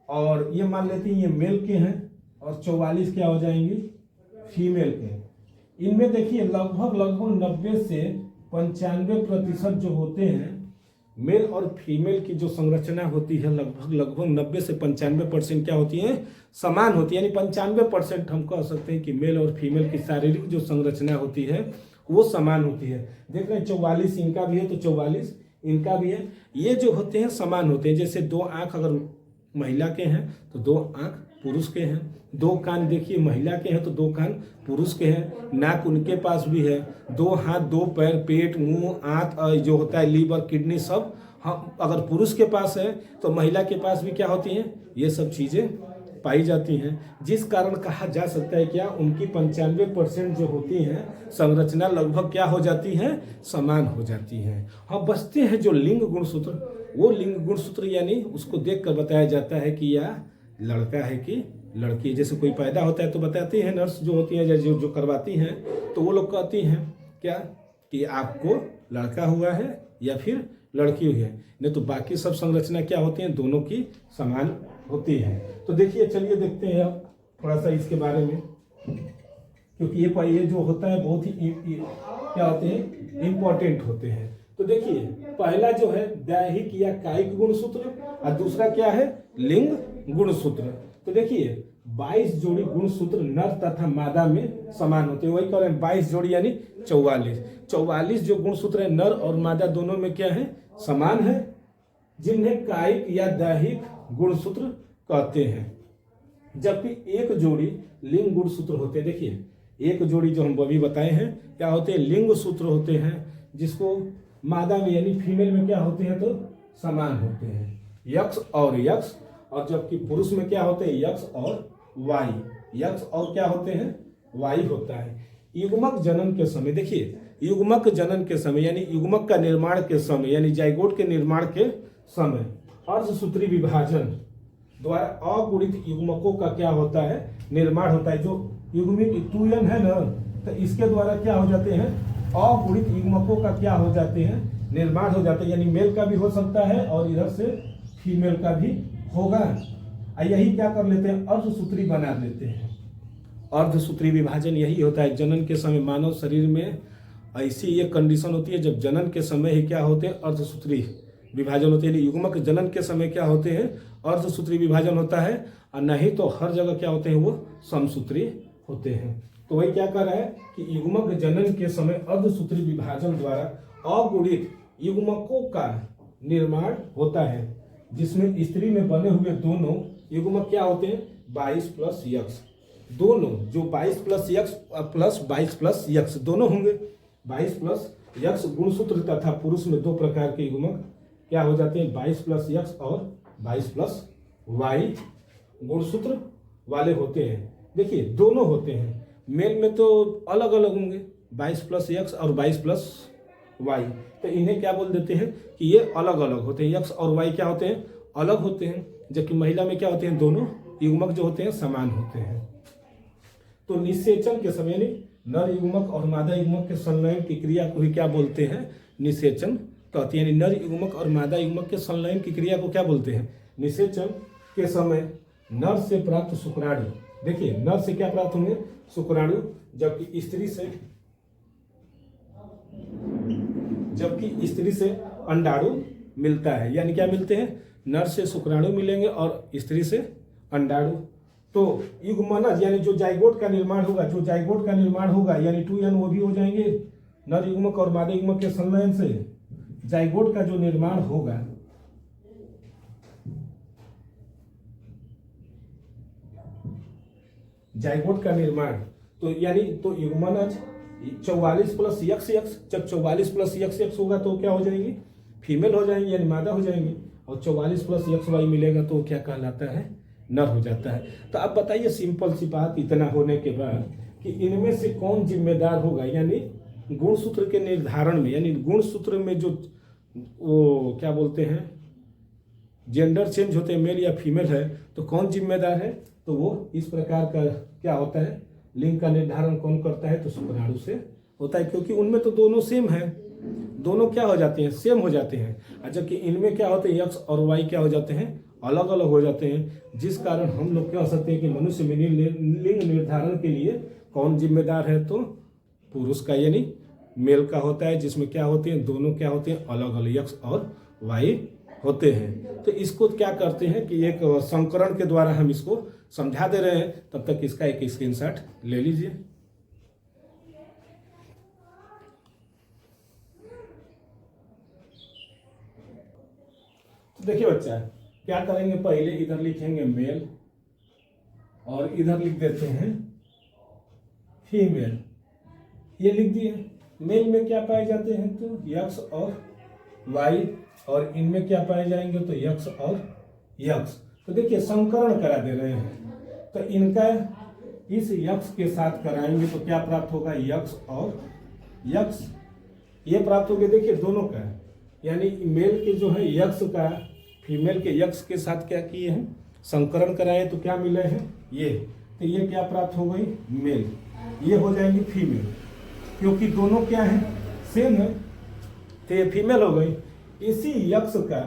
और ये मान लेते हैं ये मेल के हैं, और 44 क्या हो जाएंगे, फीमेल के। इनमें देखिए लगभग 90 से 95% जो होते हैं मेल और फीमेल की जो संरचना होती है, लगभग 90 से 95% क्या होती है, समान होती है। यानी 95% हम कह सकते हैं कि मेल और फीमेल की शारीरिक जो संरचना होती है वो समान होती है। देख रहे हैं 44 इनका भी है तो 44 इनका भी है। ये जो होते हैं समान होते हैं। जैसे 2 आंख अगर महिला के हैं तो 2 आंख पुरुष के हैं, 2 कान देखिए महिला के हैं तो 2 कान पुरुष के हैं, नाक उनके पास भी है, 2 हाथ 2 पैर, पेट, मुंह, आंत जो होता है लीवर, किडनी, सब हम अगर पुरुष के पास है तो महिला के पास भी क्या होती हैं, ये सब चीज़ें पाई जाती हैं। जिस कारण कहा जा सकता है क्या, उनकी 95% जो होती हैं संरचना लगभग क्या हो जाती है, समान हो जाती हैं। हाँ, बचते हैं जो लिंग गुणसूत्र, वो लिंग गुणसूत्र यानी उसको देख कर बताया जाता है कि यह लड़का है कि लड़की। जैसे कोई पैदा होता है तो बताती है नर्स जो होती है, जो करवाती हैं, तो वो लोग कहती हैं क्या कि आपको लड़का हुआ है या फिर लड़की हुई है। नहीं तो बाकी सब संरचना क्या होती हैं, दोनों की समान होती है। तो देखिए चलिए देखते हैं अब थोड़ा सा इसके बारे में, क्योंकि ये जो होता है बहुत ही क्या होते हैं, इम्पोर्टेंट होते हैं। तो देखिए पहला जो है दैहिक या कायिक गुणसूत्र, और दूसरा क्या है, लिंग गुणसूत्र। तो देखिए 22 जोड़ी गुणसूत्र नर तथा मादा में समान होते हैं। वही कह रहे हैं 22 जोड़ी यानी 44 जो गुणसूत्र है नर और मादा दोनों में क्या है, समान है, जिन्हें कायिक या दैहिक गुणसूत्र कहते हैं। जबकि एक जोड़ी लिंग गुणसूत्र होते हैं। देखिए एक जोड़ी जो हम अभी बताए हैं क्या होते हैं, लिंग सूत्र होते हैं, जिसको मादा में यानी फीमेल में क्या होते हैं, तो समान होते हैं, यक्ष और यक्ष। और जबकि पुरुष में क्या होते हैं, यक्ष और वाई। यक्ष और क्या होते हैं, वाई होता है। युग्मक जनन के समय, देखिए युग्मक जनन के समय यानी युग्मक का निर्माण के समय, यानी जाइगोट के निर्माण के समय अर्धसूत्री विभाजन द्वारा अगुणित युग्मकों का क्या होता है, निर्माण होता है। जो युग्मिक तुयन है ना, तो इसके द्वारा क्या हो जाते हैं, अगुणित युग्मकों का क्या हो जाते हैं, निर्माण हो जाते हैं। यानी मेल का भी हो सकता है और इधर से फीमेल का भी होगा। यही क्या कर लेते हैं, अर्धसूत्री बना देते हैं। अर्धसूत्री विभाजन यही होता है। जनन के समय मानव शरीर में ऐसी ये कंडीशन होती है, जब जनन के समय ही क्या होते हैं, अर्धसूत्री विभाजन होते हैं। युग्मक जनन के समय क्या होते हैं, अर्धसूत्री विभाजन होता है, और नहीं तो हर जगह क्या होते हैं, वो समसूत्री होते हैं। तो वही क्या कर रहा है कि युग्मक जनन के समय अर्धसूत्री विभाजन द्वारा अगुणित युग्मकों का निर्माण होता है, जिसमें स्त्री में बने हुए दोनों युग्मक क्या होते हैं, 22 प्लस यक्ष। दोनों जो 22 प्लस यक्ष प्लस 22 प्लस यक्ष दोनों होंगे। 22 प्लस यक्ष गुणसूत्र तथा पुरुष में 2 प्रकार के युग्मक क्या हो जाते हैं, 22 प्लस यक्ष और 22 प्लस वाई गुणसूत्र वाले होते हैं। देखिए दोनों होते हैं, मेल में तो अलग अलग होंगे, 22 प्लस यक्ष और 22 प्लस वाई। तो इन्हें क्या बोल देते हैं कि ये अलग अलग होते हैं, यक्ष और वाई क्या होते हैं, अलग होते हैं। जबकि महिला में क्या होते हैं, दोनों युग्मक जो होते हैं समान होते हैं। तो निषेचन के समय नर युग्मक और मादा युग्मक के संलयन की क्रिया को ही क्या बोलते हैं, निषेचन कहते हैं। यानी नर युग्मक और मादा युग्मक के संलयन की क्रिया को क्या बोलते हैं, निषेचन के समय नर से प्राप्त शुक्राणु, देखिए नर से क्या प्राप्त होंगे, शुक्राणु, जबकि स्त्री से अंडाणु मिलता है। यानी क्या मिलते हैं, नर से शुक्राणु मिलेंगे और स्त्री से अंडाणु। तो युग्मनज यानी जो जाइगोट का निर्माण होगा, यानी 2n वो भी हो जाएंगे। नर युग्मक और मादा युग्मक के संलयन से जाइगोट का जो निर्माण होगा, जाइगोट का निर्माण, तो यानी तो युग्मनज 44 प्लस XX, जब 44 प्लस XX होगा तो क्या हो जाएंगी, फीमेल हो जाएंगी, यानी मादा हो जाएंगी। और 44 प्लस XY मिलेगा तो क्या कहलाता है, नर हो जाता है। तो अब बताइए सिंपल सी बात, इतना होने के बाद कि इनमें से कौन जिम्मेदार होगा, यानी गुणसूत्र के निर्धारण में, यानी गुणसूत्र में जो वो क्या बोलते हैं, जेंडर चेंज होते हैं, मेल या फीमेल है, तो कौन जिम्मेदार है। तो वो इस प्रकार का क्या होता है, लिंग का निर्धारण कौन करता है, तो शुक्राणु से होता है, क्योंकि उनमें तो दोनों सेम है, दोनों क्या हो जाते हैं, सेम हो जाते हैं। जबकि इनमें क्या होते हैं, X और Y क्या हो जाते हैं, अलग अलग हो जाते हैं, जिस कारण हम लोग कह सकते हैं कि मनुष्य में लिंग निर्धारण के लिए कौन जिम्मेदार है, तो पुरुष का यानी मेल का होता है, जिसमें क्या होते हैं, दोनों क्या होते हैं, अलग अलग X और Y होते हैं। तो इसको क्या करते हैं कि एक संकरण के द्वारा हम इसको समझा दे रहे हैं, तब तक इसका एक स्क्रीनशॉट ले लीजिए। तो देखिए बच्चा क्या करेंगे, पहले इधर लिखेंगे मेल और इधर लिख देते हैं फीमेल। ये लिख दिए। मेल में क्या पाए जाते हैं, तो X और Y, और इनमें क्या पाए जाएंगे, तो X और X। तो देखिए संकरण करा दे रहे हैं, तो इनका इस X के साथ कराएंगे तो क्या प्राप्त होगा, X और X ये प्राप्त होगा। देखिए दोनों का, यानी मेल के जो है X का फीमेल के X के साथ क्या किए हैं, संकरण कराए, तो क्या मिले हैं ये, तो ये क्या प्राप्त हो गई, मेल, ये हो जाएंगी फीमेल, क्योंकि दोनों क्या है, सेम है, तो ये फीमेल हो गई। इसी X का,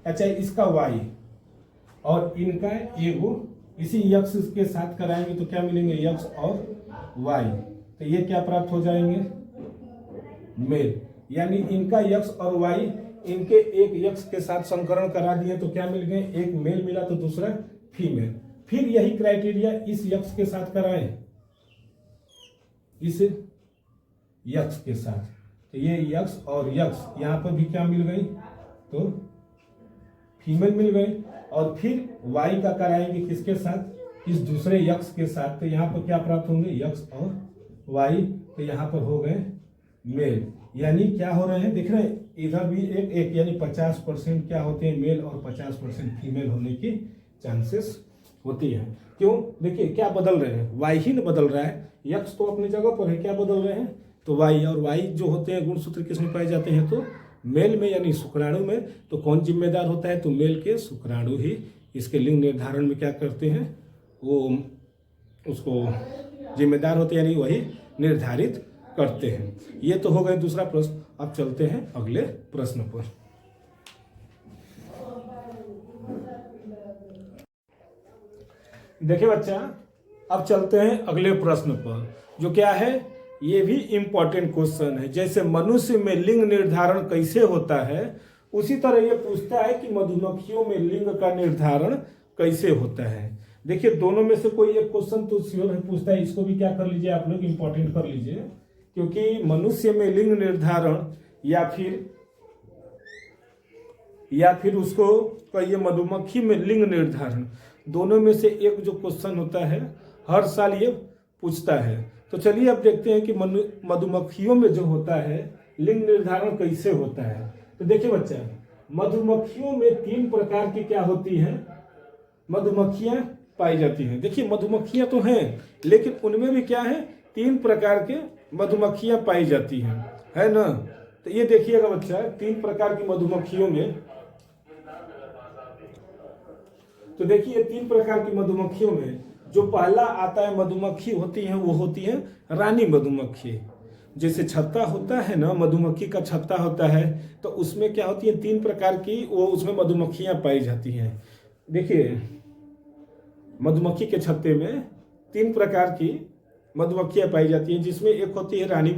अच्छा इसका Y और इनका एगो इसी X के साथ कराएंगे तो क्या मिलेंगे, X और Y, तो ये क्या प्राप्त हो जाएंगे, मेल। यानी इनका X और Y, इनके एक X के साथ संकरण करा दिए तो क्या मिल गए, एक मेल मिला तो दूसरा फीमेल। फिर यही क्राइटेरिया इस X के साथ कराएं, इस X के साथ, तो ये X और X यहाँ पर भी क्या मिल गई, तो फीमेल मिल गई। और फिर Y का कराएंगे किसके साथ, इस दूसरे X के साथ, तो यहाँ पर क्या प्राप्त होंगे, X और Y, तो यहाँ पर हो गए मेल। यानी क्या हो रहे हैं, देख रहे हैं इधर भी एक यानी 50% क्या होते हैं मेल और 50% फीमेल होने की चांसेस होती है। क्यों, देखिए क्या बदल रहे हैं, Y ही न बदल रहा है, X तो अपनी जगह पर है, क्या बदल रहे हैं, तो Y, और Y जो होते हैं गुणसूत्र किसमें पाए जाते हैं, तो मेल में, यानी शुक्राणु में। तो कौन जिम्मेदार होता है, तो मेल के शुक्राणु ही इसके लिंग निर्धारण में क्या करते हैं, वो उसको जिम्मेदार होते हैं, यानी वही निर्धारित करते हैं। ये तो हो गए दूसरा प्रश्न। अब चलते हैं अगले प्रश्न पर। देखिए बच्चा, अब चलते हैं अगले प्रश्न पर, जो क्या है, ये भी इंपॉर्टेंट क्वेश्चन है। जैसे मनुष्य में लिंग निर्धारण कैसे होता है, उसी तरह ये पूछता है कि मधुमक्खियों में लिंग का निर्धारण कैसे होता है। देखिए दोनों में से कोई एक क्वेश्चन तो श्योर है पूछता है, इसको भी क्या कर लीजिए आप लोग, इंपॉर्टेंट कर लीजिए, क्योंकि मनुष्य में लिंग निर्धारण या फिर उसको कहिए मधुमक्खी में लिंग निर्धारण, दोनों में से एक जो क्वेश्चन होता है हर साल ये पूछता है। तो चलिए अब देखते हैं कि मधुमक्खियों में जो होता है लिंग निर्धारण कैसे होता है। तो देखिए बच्चा, मधुमक्खियों में 3 प्रकार की क्या होती हैं, मधुमक्खियां पाई जाती हैं। देखिए मधुमक्खियां तो हैं, लेकिन उनमें भी क्या है, 3 प्रकार के मधुमक्खियां पाई जाती हैं, है ना। तो ये देखिएगा बच्चा, 3 प्रकार की मधुमक्खियों में, तो देखिए 3 प्रकार की मधुमक्खियों में जो पहला आता है मधुमक्खी होती है, वो होती है रानी मधुमक्खी। जैसे छत्ता होता है ना, मधुमक्खी का छत्ता होता है, तो उसमें क्या होती है, 3 प्रकार की वो उसमें मधुमक्खियां पाई जाती हैं। देखिए मधुमक्खी के छत्ते में 3 प्रकार की मधुमक्खियां पाई जाती हैं, जिसमें एक होती है रानी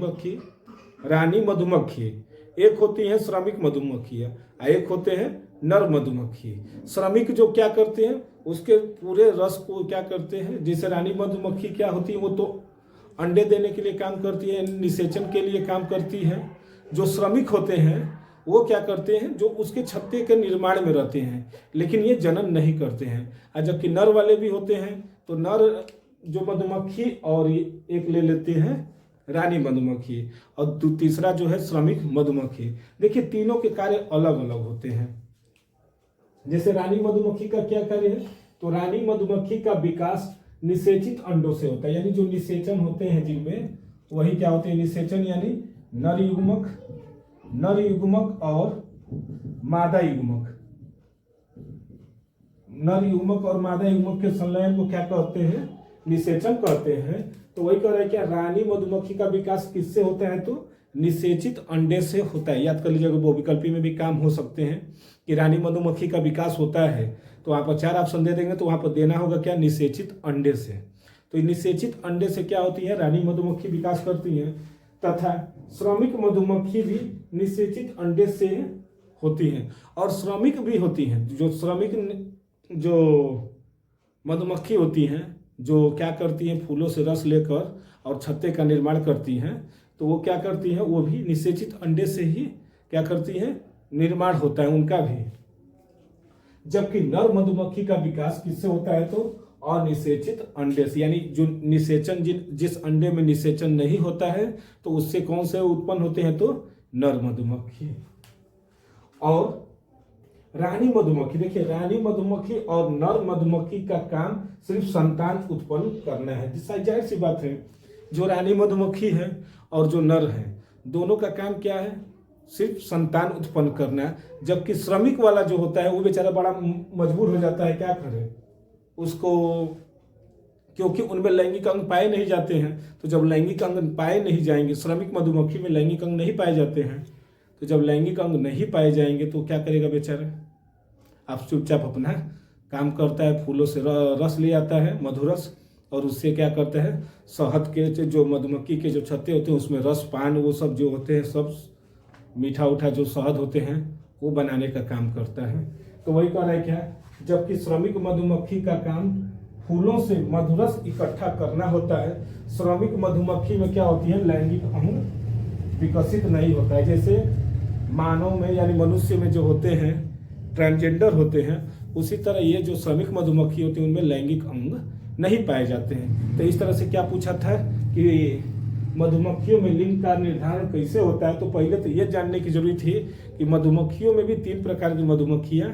मधुमक्खी, एक होती है श्रमिक मधुमक्खियां, एक होते हैं नर मधुमक्खी। श्रमिक जो क्या करते हैं, उसके पूरे रस को क्या करते हैं, जैसे रानी मधुमक्खी क्या होती है, वो तो अंडे देने के लिए काम करती है, निषेचन के लिए काम करती है। जो श्रमिक होते हैं वो क्या करते हैं, जो उसके छत्ते के निर्माण में रहते हैं, लेकिन ये जनन नहीं करते हैं। और जबकि नर वाले भी होते हैं, तो नर जो मधुमक्खी और एक ले लेते हैं रानी मधुमक्खी, और तीसरा जो है श्रमिक मधुमक्खी। देखिए तीनों के कार्य अलग अलग होते हैं। जैसे रानी मधुमक्खी का क्या कार्य है, तो रानी मधुमक्खी का विकास निषेचित अंडों से होता है, यानी जो निषेचन होते हैं जिनमें, वही क्या होते हैं निषेचन, यानी नर युग्मक और मादा युग्मक। नर युग्मक और मादा युग्मक के संलयन को क्या कहते हैं, निषेचन कहते हैं। तो वही कह रहे हैं क्या, रानी मधुमक्खी का विकास किससे होता है, तो निषेचित अंडे से होता है। याद कर लीजिएगा, बहुविकल्पी में भी काम हो सकते हैं कि रानी मधुमक्खी का विकास होता है, तो वहाँ पर 4 ऑप्शन दे देंगे, तो वहाँ पर देना होगा क्या, निषेचित अंडे से। तो निषेचित अंडे से क्या होती है, रानी मधुमक्खी विकास करती है, तथा श्रमिक मधुमक्खी भी निषेचित अंडे से होती हैं। और श्रमिक भी होती हैं, जो मधुमक्खी होती हैं, जो क्या करती हैं, फूलों से रस लेकर और छत्ते का निर्माण करती हैं, तो वो क्या करती हैं, वो भी निषेचित अंडे से ही क्या करती हैं, निर्माण होता है उनका भी। जबकि नर मधुमक्खी का विकास किससे होता है, तो अनिषेचित अंडे से, यानी जो निषेचन जिस अंडे में निषेचन नहीं होता है, तो उससे कौन से उत्पन्न होते हैं, तो नर मधुमक्खी। और रानी मधुमक्खी, देखिए रानी मधुमक्खी और नर मधुमक्खी का काम सिर्फ संतान उत्पन्न करना है। जाहिर सी बात है, जो रानी मधुमक्खी है और जो नर है, दोनों का काम क्या है, सिर्फ संतान उत्पन्न करना है। जबकि श्रमिक वाला जो होता है, वो बेचारा बड़ा मजबूर हो जाता है, क्या करे उसको, क्योंकि उनमें लैंगिक अंग पाए नहीं जाते हैं। तो जब लैंगिक अंग पाए नहीं जाएंगे, श्रमिक मधुमक्खी में लैंगिक अंग नहीं पाए जाते हैं, तो जब लैंगिक अंग नहीं पाए जाएंगे तो क्या करेगा बेचारा, आप चुपचाप अपना काम करता है, फूलों से रस ले आता है, मधुरस, और उससे क्या करता है, शहद के जो मधुमक्खी के जो छत्ते होते हैं उसमें रस पान वो सब जो होते हैं, सब मीठा उठा जो शहद होते हैं वो बनाने का काम करता है। तो वही कह रहा है क्या, जबकि श्रमिक मधुमक्खी का काम फूलों से मधुरस इकट्ठा करना होता है। श्रमिक मधुमक्खी में क्या होती है, लैंगिक अंग विकसित नहीं होता है। जैसे मानव में यानी मनुष्य में जो होते हैं ट्रांसजेंडर होते हैं, उसी तरह ये जो श्रमिक मधुमक्खी होती है उनमें लैंगिक अंग नहीं पाए जाते हैं। तो इस तरह से क्या पूछा था कि मधुमक्खियों में लिंग का निर्धारण कैसे होता है, तो पहले तो ये जानने की जरूरत थी कि मधुमक्खियों में भी 3 प्रकार की मधुमक्खियाँ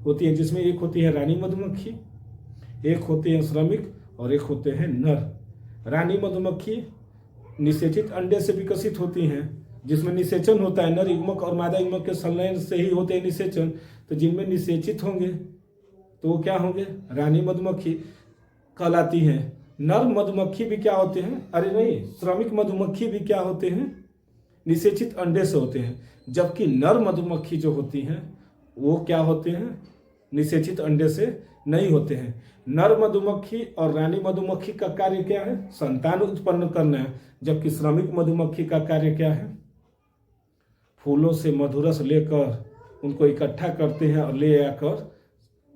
होती हैं, जिसमें एक होती है रानी मधुमक्खी, एक होते हैं श्रमिक और एक होते हैं नर। रानी मधुमक्खी निषेचित अंडे से विकसित होती हैं, जिसमें निषेचन होता है, नर युग्मक और मादा युग्मक के संलयन से ही होते हैं निषेचन। तो जिनमें निषेचित होंगे तो वो क्या होंगे, रानी मधुमक्खी कहलाती हैं। नर मधुमक्खी भी क्या होते हैं, अरे नहीं, श्रमिक मधुमक्खी भी क्या होते हैं, निषेचित अंडे से होते हैं। जबकि नर मधुमक्खी जो होती हैं वो क्या होते हैं, निषेचित अंडे से नहीं होते हैं। नर मधुमक्खी और रानी मधुमक्खी का कार्य क्या है, संतान उत्पन्न करना है। जबकि श्रमिक मधुमक्खी का कार्य क्या है, फूलों से मधुरस लेकर उनको इकट्ठा करते हैं और ले आकर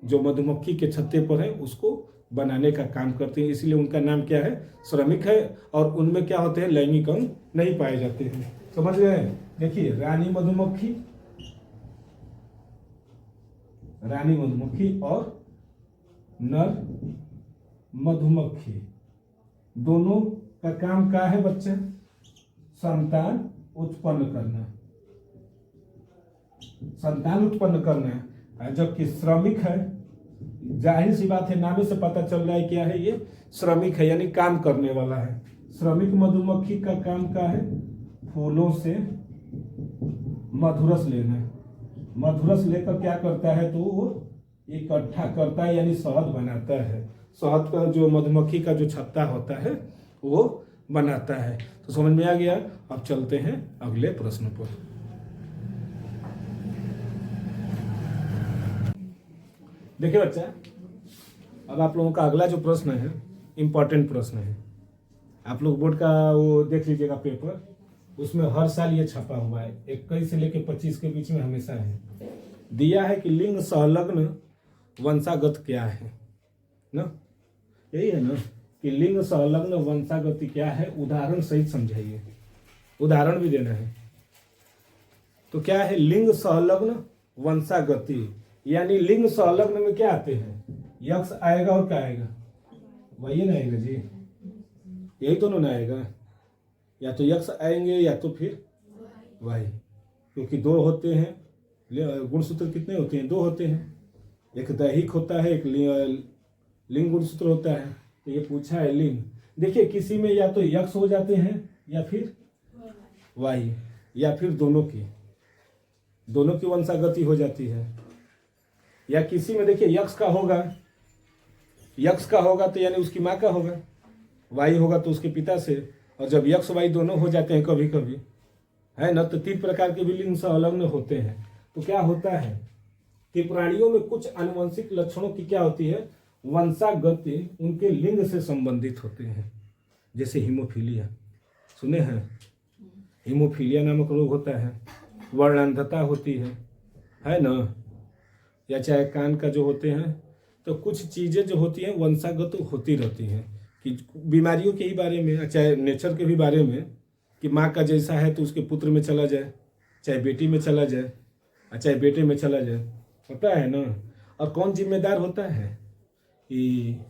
जो मधुमक्खी के छत्ते पर है उसको बनाने का काम करते हैं। इसलिए उनका नाम क्या है, श्रमिक है। और उनमें क्या होते हैं, लैंगिक अंग नहीं पाए जाते हैं। समझ गए। देखिए रानी मधुमक्खी और नर मधुमक्खी दोनों का काम क्या है बच्चे, संतान उत्पन्न करना, संतान उत्पन्न करना है। जबकि श्रमिक है, जाहिर सी बात है, नाम से पता चल रहा है क्या है, ये श्रमिक है यानी काम करने वाला है। श्रमिक मधुमक्खी का काम क्या है, फूलों से मधुरस लेना। मधुरस लेकर क्या करता है, तो वो इकट्ठा करता है यानी शहद बनाता है। शहद का जो मधुमक्खी का जो छत्ता होता है वो बनाता है। तो समझ में आ गया। अब चलते हैं अगले प्रश्न पर। देखिए बच्चा, अब आप लोगों का अगला जो प्रश्न है इम्पोर्टेंट प्रश्न है। आप लोग बोर्ड का वो देख लीजिएगा पेपर, उसमें हर साल ये छपा हुआ है, 21 से लेकर 25 के बीच में हमेशा है। दिया है कि लिंग संलग्न वंशागत क्या है ना, यही है ना कि लिंग संलग्न वंशागति क्या है, उदाहरण सहित समझाइए, उदाहरण भी देना है। तो क्या है लिंग संलग्न वंशागति, यानी लिंग संलग्न में क्या आते हैं, यक्ष आएगा और क्या आएगा, वही ना आएगा जी, यही दोनों ना आएगा, या तो यक्ष आएंगे या तो फिर वाई, क्योंकि दो होते हैं गुणसूत्र, कितने होते हैं, दो होते हैं, एक दैहिक होता है, एक लिंग गुणसूत्र होता है। तो ये पूछा है लिंग, देखिए किसी में या तो यक्ष हो जाते हैं या फिर वाई, या फिर दोनों की वंशागति हो जाती है, या किसी में देखिए यक्ष का होगा तो यानी उसकी माँ का होगा, वाई होगा तो उसके पिता से, और जब यक्ष वाई दोनों हो जाते हैं कभी कभी है ना, तो 3 प्रकार के भी लिंग संलग्न होते हैं। तो क्या होता है कि प्राणियों में कुछ आनुवंशिक लक्षणों की क्या होती है, वंशागति उनके लिंग से संबंधित होते हैं। जैसे हीमोफीलिया, सुने हैं, हीमोफीलिया नामक रोग होता है, वर्णांधता होती है ना, या चाहे कान का जो होते हैं, तो कुछ चीज़ें जो होती हैं वंशागत होती रहती हैं, कि बीमारियों के ही बारे में, चाहे नेचर के भी बारे में, कि माँ का जैसा है तो उसके पुत्र में चला जाए, चाहे बेटी में चला जाए, चाहे बेटे में चला जाए, होता है ना। और कौन जिम्मेदार होता है कि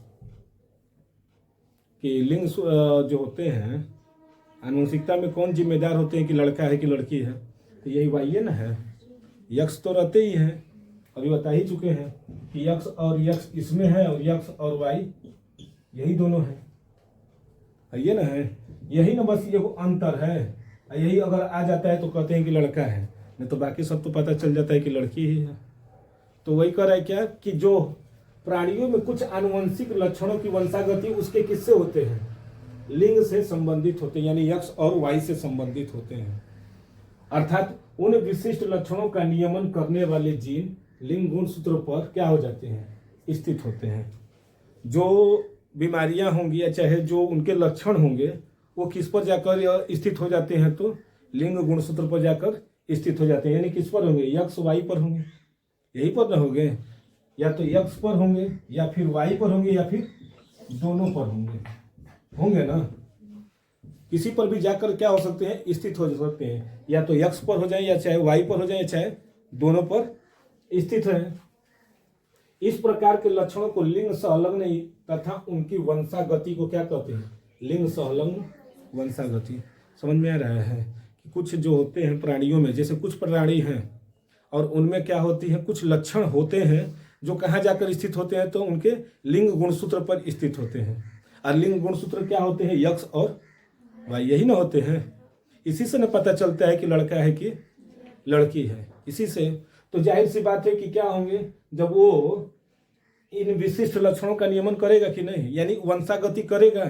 लिंग जो होते हैं आनुवंशिकता में कौन जिम्मेदार होते हैं कि लड़का है कि लड़की है, तो यही वाई ना है। यक्ष तो रहते ही हैं, अभी बता ही चुके हैं कि यक्ष और यक्ष इसमें है, और यक्ष और वाई यही दोनों है, ये ना है, यही ना बस ये अंतर है। यही अगर आ जाता है तो कहते हैं कि लड़का है, नहीं तो बाकी सब तो पता चल जाता है कि लड़की ही है। तो वही कर रहा है क्या कि जो प्राणियों में कुछ आनुवंशिक लक्षणों की वंशागति उसके किससे होते हैं, लिंग से संबंधित होते हैं, यानी यक्ष और वाई से संबंधित होते हैं। अर्थात उन विशिष्ट लक्षणों का नियमन करने वाले जीन लिंग गुणसूत्र पर क्या हो जाते हैं, स्थित होते हैं। जो बीमारियां होंगी या चाहे जो उनके लक्षण होंगे वो किस पर जाकर स्थित हो जाते हैं, तो लिंग गुणसूत्र पर जाकर स्थित हो जाते हैं। यानी किस पर होंगे, यक्ष वाई पर होंगे, यही पर न होंगे, या तो यक्ष पर होंगे या फिर वाई पर होंगे या फिर दोनों पर होंगे ना। किसी पर भी जाकर क्या हो सकते हैं, स्थित हो सकते हैं, या तो यक्ष पर हो जाए या चाहे वाई पर हो जाए, चाहे दोनों पर स्थित है। इस प्रकार के लक्षणों को लिंग संलग्न तथा उनकी वंशागति को क्या कहते हैं, लिंग संलग्न वंशागति। समझ में आ रहा है कि कुछ जो होते हैं प्राणियों में, जैसे कुछ प्राणी हैं और उनमें क्या होती है, कुछ लक्षण होते हैं जो कहाँ जाकर स्थित होते हैं, तो उनके लिंग गुणसूत्र पर स्थित होते हैं। और लिंग गुणसूत्र क्या होते हैं, यक्ष और वाई, यही ना होते हैं। इसी से न पता चलता है कि लड़का है कि लड़की है, इसी से। तो जाहिर सी बात है कि क्या होंगे, जब वो इन विशिष्ट लक्षणों का नियमन करेगा कि नहीं, यानी वंशागति करेगा।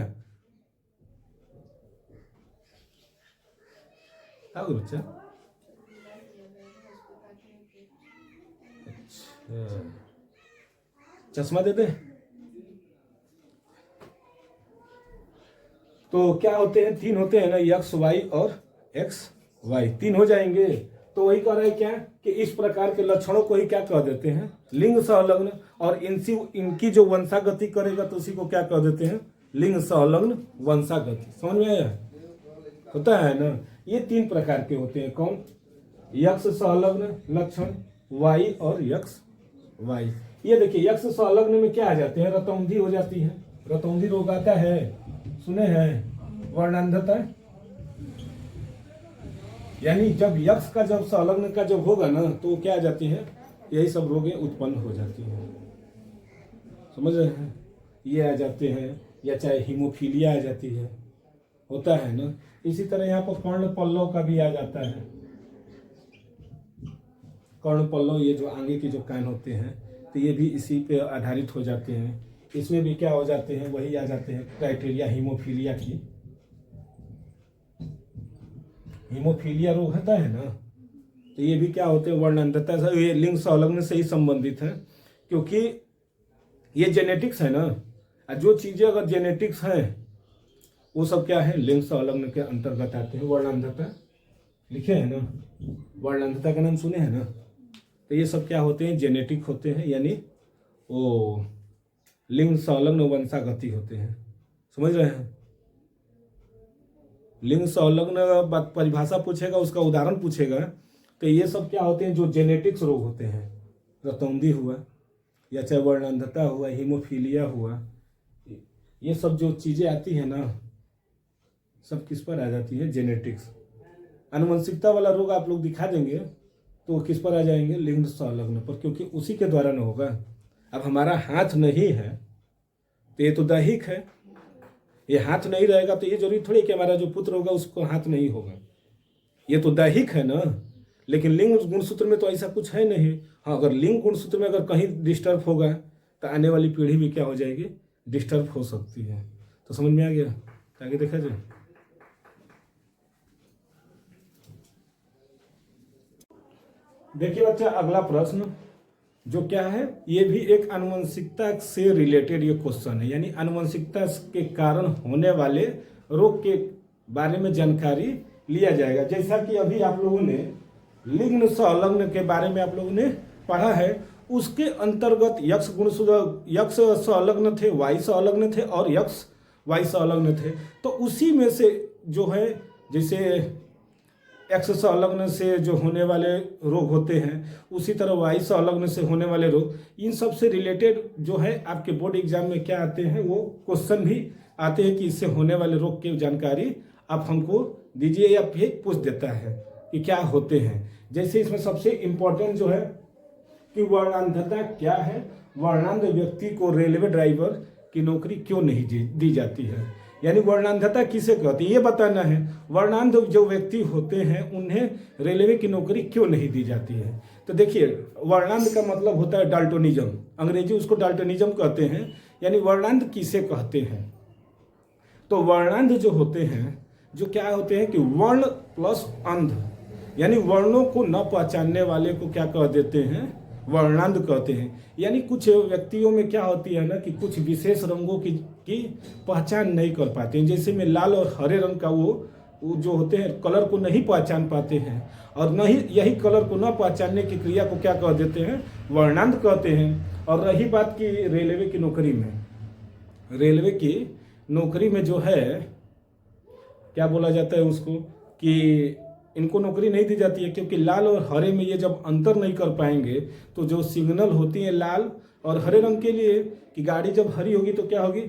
बच्चा अच्छा, चश्मा दे दे। तो क्या होते हैं, 3 होते हैं ना, यक्ष वाई और एक्स वाई, 3 हो जाएंगे। तो वही कह रहे हैं क्या कि इस प्रकार के लक्षणों को ही क्या कह देते हैं, लिंग संलग्न। और इनकी जो वंशागति करेगा तो उसी को क्या कह देते हैं, लिंग संलग्न वंशागति। समझ में आया, होता है ना। ये 3 प्रकार के होते हैं, कौन, यक्ष संलग्न लक्षण, वाई और यक्ष वाई। ये देखिए यक्ष संलग्न में क्या आ जाते हैं, रतौंधी हो जाती है, रतौंधी रोग आता है, सुने हैं, वर्णांधता, यानी जब यक्ष का जब संलग्न का जब होगा ना तो क्या आ जाती है, यही सब रोगें उत्पन्न हो जाती हैं। समझ रहे हैं, ये आ जाते हैं, या चाहे हीमोफीलिया आ जाती है, होता है ना। इसी तरह यहाँ पर कर्ण पल्लव का भी आ जाता है। कर्ण पल्लव, ये जो आगे के जो कान होते हैं, तो ये भी इसी पे आधारित हो जाते हैं। इसमें भी क्या हो जाते हैं, वही आ जाते हैं क्राइटेरिया हीमोफीलिया की। हीमोफीलिया रोग होता है ना, तो ये भी क्या होते हैं, वर्णांधता, ये लिंग संलग्न से ही संबंधित है। क्योंकि ये जेनेटिक्स है ना। और जो चीज़ें अगर जेनेटिक्स हैं वो सब क्या है, लिंग संलग्न के अंतर्गत आते हैं। वर्णांधता लिखे हैं ना, वर्णांधता का नाम सुने हैं ना। तो ये सब क्या होते हैं, जेनेटिक होते हैं, यानी वो लिंग संलग्न वंशागति होते हैं। समझ रहे हैं। लिंग संलग्न परिभाषा पूछेगा, उसका उदाहरण पूछेगा, तो ये सब क्या होते हैं, जो जेनेटिक्स रोग होते हैं। रतौंधी हुआ, या चाहे वर्णांधता हुआ, हीमोफीलिया हुआ, ये सब जो चीज़ें आती हैं ना, सब किस पर आ जाती है, जेनेटिक्स। आनुवंशिकता वाला रोग आप लोग दिखा देंगे तो वो किस पर आ जाएंगे, लिंग संलग्न पर, क्योंकि उसी के द्वारा न होगा। अब हमारा हाथ नहीं है तो ये तो दैहिक है, ये हाथ नहीं रहेगा तो ये जरूरी थोड़ी कि हमारा जो पुत्र होगा उसको हाथ नहीं होगा, ये तो दैहिक है ना। लेकिन लिंग गुणसूत्र में तो ऐसा कुछ है नहीं। हाँ, अगर लिंग गुणसूत्र में अगर कहीं डिस्टर्ब होगा तो आने वाली पीढ़ी भी क्या हो जाएगी, डिस्टर्ब हो सकती है। तो समझ में आ गया, आगे देखा जाए। देखिए बच्चा, अगला प्रश्न जो क्या है, ये भी एक आनुवंशिकता से रिलेटेड ये क्वेश्चन है, यानी आनुवंशिकता के कारण होने वाले रोग के बारे में जानकारी लिया जाएगा। जैसा कि अभी आप लोगों ने लिंग संलग्न के बारे में आप लोगों ने पढ़ा है, उसके अंतर्गत यक्ष गुणसूत्र, यक्ष संलग्न थे, वाई संलग्न थे और यक्ष वाई संलग्न थे। तो उसी में से जो है, जैसे एक्स संलग्न से जो होने वाले रोग होते हैं, उसी तरह वाई संलग्न से होने वाले रोग, इन सब से रिलेटेड जो है आपके बोर्ड एग्जाम में क्या आते हैं, वो क्वेश्चन भी आते हैं कि इससे होने वाले रोग की जानकारी आप हमको दीजिए, या फिर पूछ देता है कि क्या होते हैं। जैसे इसमें सबसे इम्पोर्टेंट जो है कि वर्णांधता क्या है, वर्णांध व्यक्ति को रेलवे ड्राइवर की नौकरी क्यों नहीं दी जाती है, यानी वर्णांधता किसे कहते हैं ये बताना है। वर्णांध जो व्यक्ति होते हैं उन्हें रेलवे की नौकरी क्यों नहीं दी जाती है। तो देखिए, वर्णांध का मतलब होता है डाल्टोनिज्म, अंग्रेजी उसको डाल्टोनिज्म कहते हैं, यानी वर्णांध किसे कहते हैं। तो वर्णांध जो होते हैं, जो क्या होते हैं कि वर्ण प्लस अंध, यानी वर्णों को न पहचानने वाले को क्या कह देते हैं, वर्णांध कहते हैं। यानी कुछ व्यक्तियों में क्या होती है ना कि कुछ विशेष रंगों की पहचान नहीं कर पाते हैं। जैसे में लाल और हरे रंग का वो जो होते हैं कलर को नहीं पहचान पाते हैं, और नहीं यही कलर को न पहचानने की क्रिया को क्या कह देते हैं, वर्णांध कहते हैं। और रही बात की रेलवे की नौकरी में, रेलवे की नौकरी में जो है क्या बोला जाता है उसको, कि इनको नौकरी नहीं दी जाती है, क्योंकि लाल और हरे में ये जब अंतर नहीं कर पाएंगे तो जो सिग्नल होती है लाल और हरे रंग के लिए कि गाड़ी जब हरी होगी तो क्या होगी,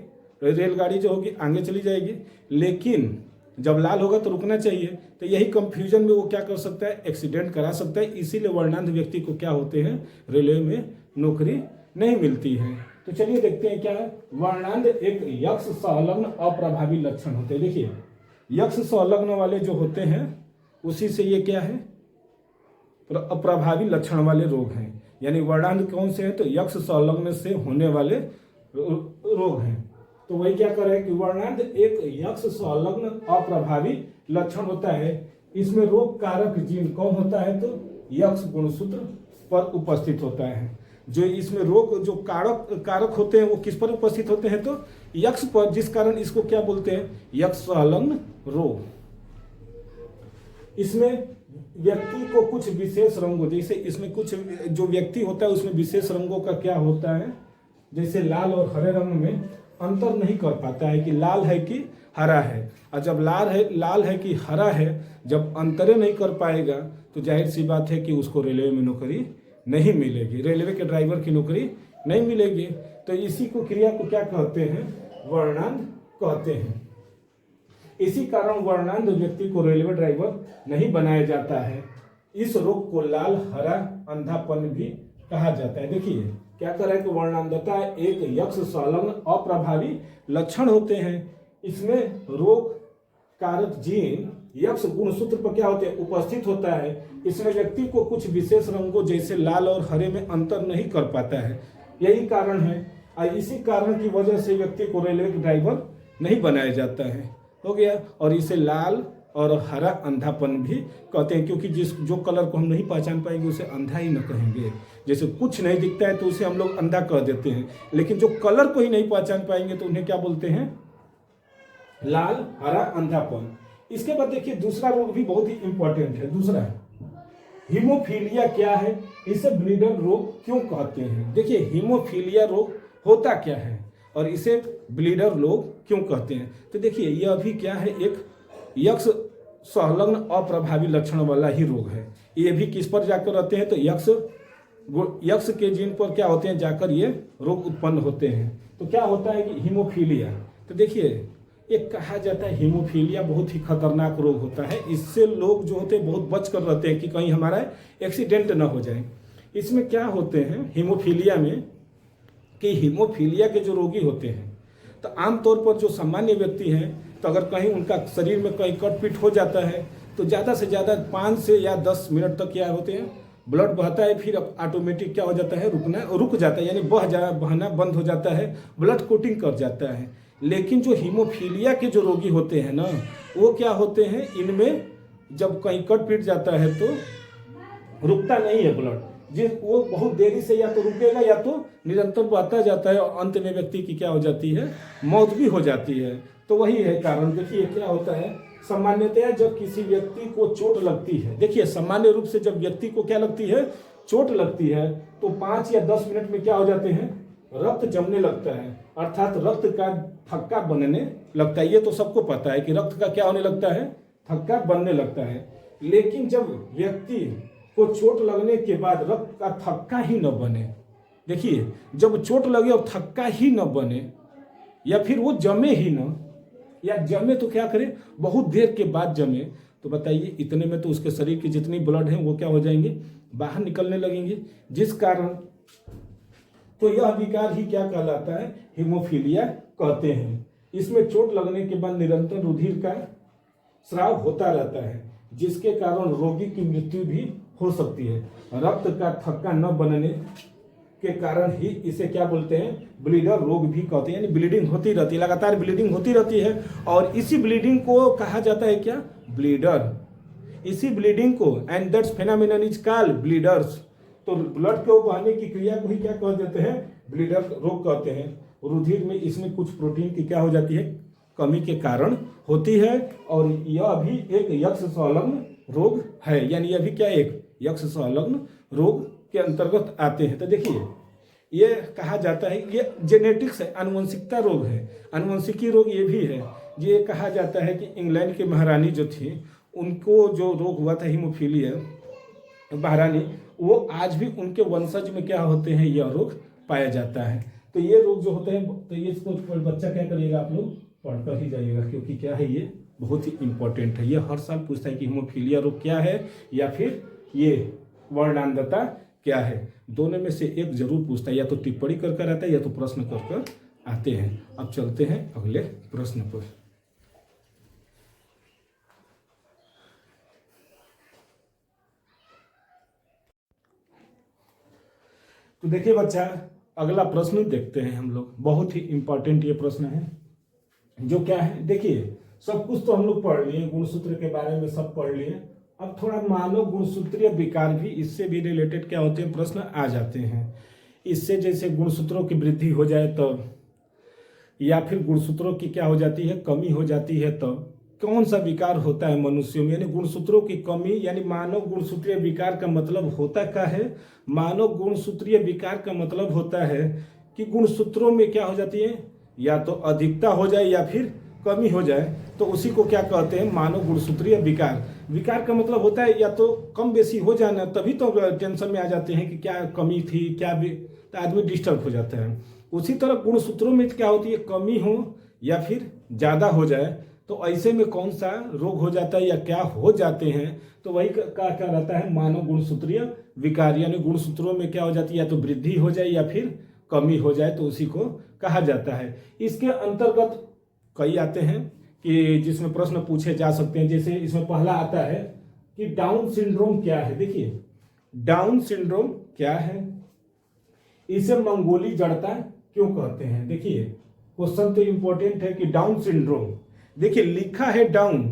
रेलगाड़ी जो होगी आगे चली जाएगी, लेकिन जब लाल होगा तो रुकना चाहिए। तो यही कंफ्यूजन में वो क्या कर सकता है, एक्सीडेंट करा सकता है। इसीलिए वर्णांध व्यक्ति को क्या होते हैं, रेलवे में नौकरी नहीं मिलती है। तो चलिए देखते हैं क्या है। वर्णांध एक यक्ष संलग्न अप्रभावी लक्षण होते हैं। देखिए, यक्ष संलग्न वाले जो होते हैं उसी से ये क्या है, अप्रभावी लक्षण वाले रोग हैं। यानी वर्णांध कौन से हैं, तो यक्ष संलग्न से होने वाले रोग हैं। तो वही क्या कर रहे हैं कि वर्णांध एक यक्ष संलग्न अप्रभावी लक्षण होता है। इसमें रोग कारक जीन कौन होता है, तो यक्ष गुणसूत्र पर उपस्थित होता है। जो इसमें रोग जो कारक होते हैं वो किस पर उपस्थित होते हैं, तो यक्ष पर, जिस कारण इसको क्या बोलते हैं, यक्ष संलग्न रोग। इसमें व्यक्ति को कुछ विशेष रंगों, जैसे इसमें कुछ जो व्यक्ति होता है उसमें विशेष रंगों का क्या होता है, जैसे लाल और हरे रंग में अंतर नहीं कर पाता है कि लाल है कि हरा है। और जब लाल है कि हरा है, जब अंतरे नहीं कर पाएगा तो जाहिर सी बात है कि उसको रेलवे में नौकरी नहीं मिलेगी, रेलवे के ड्राइवर की नौकरी नहीं मिलेगी। तो इसी को क्रिया को क्या कहते हैं, वर्णांध कहते हैं। इसी कारण वर्णांध व्यक्ति को रेलवे ड्राइवर नहीं बनाया जाता है। इस रोग को लाल हरा अंधापन भी कहा जाता है। देखिए क्या कर रहा है कि वर्णांधता एक यक्ष संलग्न अप्रभावी लक्षण होते हैं। इसमें रोग कारक जीन यक्ष गुणसूत्र पर क्या होते हैं, उपस्थित होता है। इसमें व्यक्ति को कुछ विशेष रंगों जैसे लाल और हरे में अंतर नहीं कर पाता है, यही कारण है। और इसी कारण की वजह से व्यक्ति को रेलवे ड्राइवर नहीं बनाया जाता है। हो गया। और इसे लाल और हरा अंधापन भी कहते हैं, क्योंकि जो कलर को हम नहीं पहचान पाएंगे उसे अंधा ही न कहेंगे। जैसे कुछ नहीं दिखता है तो उसे हम लोग अंधा कह देते हैं, लेकिन जो कलर को ही नहीं पहचान पाएंगे तो उन्हें क्या बोलते हैं? लाल, हरा, अंधापन। इसके बाद देखिए दूसरा रोग भी बहुत ही इंपॉर्टेंट है। दूसरा हीमोफीलिया क्या है, इसे ब्लीडर रोग क्यों कहते हैं? देखिए हीमोफीलिया रोग होता क्या है और इसे ब्लीडर रोग क्यों कहते हैं? तो देखिए यह भी क्या है, एक यक्ष संलग्न अप्रभावी लक्षण वाला ही रोग है। ये भी किस पर जाकर रहते हैं? तो यक्ष के जीन पर क्या होते हैं, जाकर ये रोग उत्पन्न होते हैं। तो क्या होता है कि हीमोफीलिया, तो देखिए एक कहा जाता है हीमोफीलिया बहुत ही खतरनाक रोग होता है। इससे लोग जो होते हैं बहुत बच कर रहते हैं कि कहीं हमारा एक्सीडेंट ना हो जाए। इसमें क्या होते हैं हीमोफीलिया में, कि हीमोफीलिया के जो रोगी होते हैं तो आमतौर पर जो सामान्य व्यक्ति हैं, तो अगर कहीं उनका शरीर में कहीं कट पीट हो जाता है तो ज़्यादा से ज़्यादा 5 से या 10 मिनट तक क्या होते हैं, ब्लड बहता है, फिर ऑटोमेटिक क्या हो जाता है, रुक जाता है, यानी बहना बंद हो जाता है, ब्लड कोटिंग कर जाता है। लेकिन जो हीमोफीलिया के जो रोगी होते हैं ना, वो क्या होते हैं, इनमें जब कहीं कट पीट जाता है तो रुकता नहीं है ब्लड, वो बहुत देरी से या तो रुकेगा या तो निरंतर बहता जाता है और अंत में व्यक्ति की क्या हो जाती है, मौत भी हो जाती है। तो वही है कारण। देखिए क्या होता है, सामान्यतया जब किसी व्यक्ति को चोट लगती है, देखिए सामान्य रूप से जब व्यक्ति को क्या लगती है, चोट लगती है, तो 5 या 10 मिनट में क्या हो जाते हैं, रक्त जमने लगता है, अर्थात रक्त का थक्का बनने लगता है। ये तो सबको पता है कि रक्त का क्या होने लगता है, थक्का बनने लगता है। लेकिन जब व्यक्ति को चोट लगने के बाद रक्त का थक्का ही न बने, देखिए जब चोट लगे और थक्का ही न बने, या फिर वो जमे ही न, या जमे तो क्या करे, बहुत देर के बाद जमे, तो बताइए इतने में तो उसके शरीर की जितनी ब्लड है वो क्या हो जाएंगे, बाहर निकलने लगेंगे, जिस कारण तो यह विकार ही क्या कहलाता है, हीमोफीलिया कहते हैं। इसमें चोट लगने के बाद निरंतर रुधिर का स्राव होता रहता है, जिसके कारण रोगी की मृत्यु भी हो सकती है। रक्त का थक्का न बनने के कारण ही इसे क्या बोलते हैं, ब्लीडर रोग भी कहते हैं। यानी ब्लीडिंग होती रहती है, लगातार ब्लीडिंग होती रहती है, और इसी ब्लीडिंग को कहा जाता है क्या, ब्लीडर। इसी ब्लीडिंग को, and that's phenomenon is called bleeders. तो ब्लड को बहने की क्रिया को ही क्या कह देते हैं, ब्लीडर रोग कहते हैं। रुधिर में इसमें कुछ प्रोटीन की क्या हो जाती है, कमी के कारण होती है, और यह भी एक यक्ष संलग्न रोग है। यानी यह भी क्या, एक यक्ष संलग्न रोग के अंतर्गत आते हैं। तो देखिए ये कहा जाता है, ये जेनेटिक्स है, आनुवंशिकता रोग है, आनुवंशिकी रोग ये भी है। ये कहा जाता है कि इंग्लैंड की महारानी जो थी, उनको जो रोग हुआ था हीमोफीलिया, महारानी, वो आज भी उनके वंशज में क्या होते हैं, यह रोग पाया जाता है। तो ये रोग जो होते हैं, तो ये इसको बच्चा क्या करिएगा, आप लोग पढ़कर ही जाइएगा, क्योंकि क्या है, ये बहुत ही इंपॉर्टेंट है। ये हर साल पूछता है कि हीमोफीलिया रोग क्या है, या फिर ये वर्णांधता क्या है, दोनों में से एक जरूर पूछता है, या तो टिप्पणी कर कर आता है या तो प्रश्न कर कर आते हैं। अब चलते हैं अगले प्रश्न पर। तो देखिए बच्चा, अगला प्रश्न देखते हैं हम लोग। बहुत ही इंपॉर्टेंट ये प्रश्न है, जो क्या है, देखिए सब कुछ तो हम लोग पढ़ लिए, गुणसूत्र के बारे में सब पढ़ लिए। अब थोड़ा मानव गुणसूत्रीय विकार भी, इससे भी रिलेटेड क्या होते हैं, प्रश्न आ जाते हैं। इससे जैसे गुणसूत्रों की वृद्धि हो जाए तब, या फिर गुणसूत्रों की क्या हो जाती है, कमी हो जाती है तब कौन सा विकार होता है मनुष्यों में। यानी गुणसूत्रों की कमी, यानी मानव गुणसूत्रीय विकार का मतलब होता क्या है, मानव गुणसूत्रीय विकार का मतलब होता है कि गुणसूत्रों में क्या हो जाती है, या तो अधिकता हो जाए या फिर कमी हो जाए, तो उसी को क्या कहते हैं, मानव गुणसूत्रीय विकार। विकार का मतलब होता है या तो कम बेसी हो जाना, तभी तो टेंशन में आ जाते हैं कि क्या कमी थी, क्या भी, तो आदमी डिस्टर्ब हो जाता है। उसी तरह गुणसूत्रों में क्या होती है, कमी हो या फिर ज़्यादा हो जाए, तो ऐसे में कौन सा रोग हो जाता है या क्या हो जाते हैं, तो वही क्या रहता है, मानव गुणसूत्रीय विकार। यानी गुणसूत्रों में क्या हो जाती है, या तो वृद्धि हो जाए या फिर कमी हो जाए, तो उसी को कहा जाता है। इसके अंतर्गत कई आते हैं कि जिसमें प्रश्न पूछे जा सकते हैं। जैसे इसमें पहला आता है कि डाउन सिंड्रोम क्या है। देखिए डाउन सिंड्रोम क्या है, इसे मंगोली जड़ता क्यों कहते हैं। देखिए क्वेश्चन तो इंपॉर्टेंट है कि डाउन सिंड्रोम, देखिए लिखा है डाउन,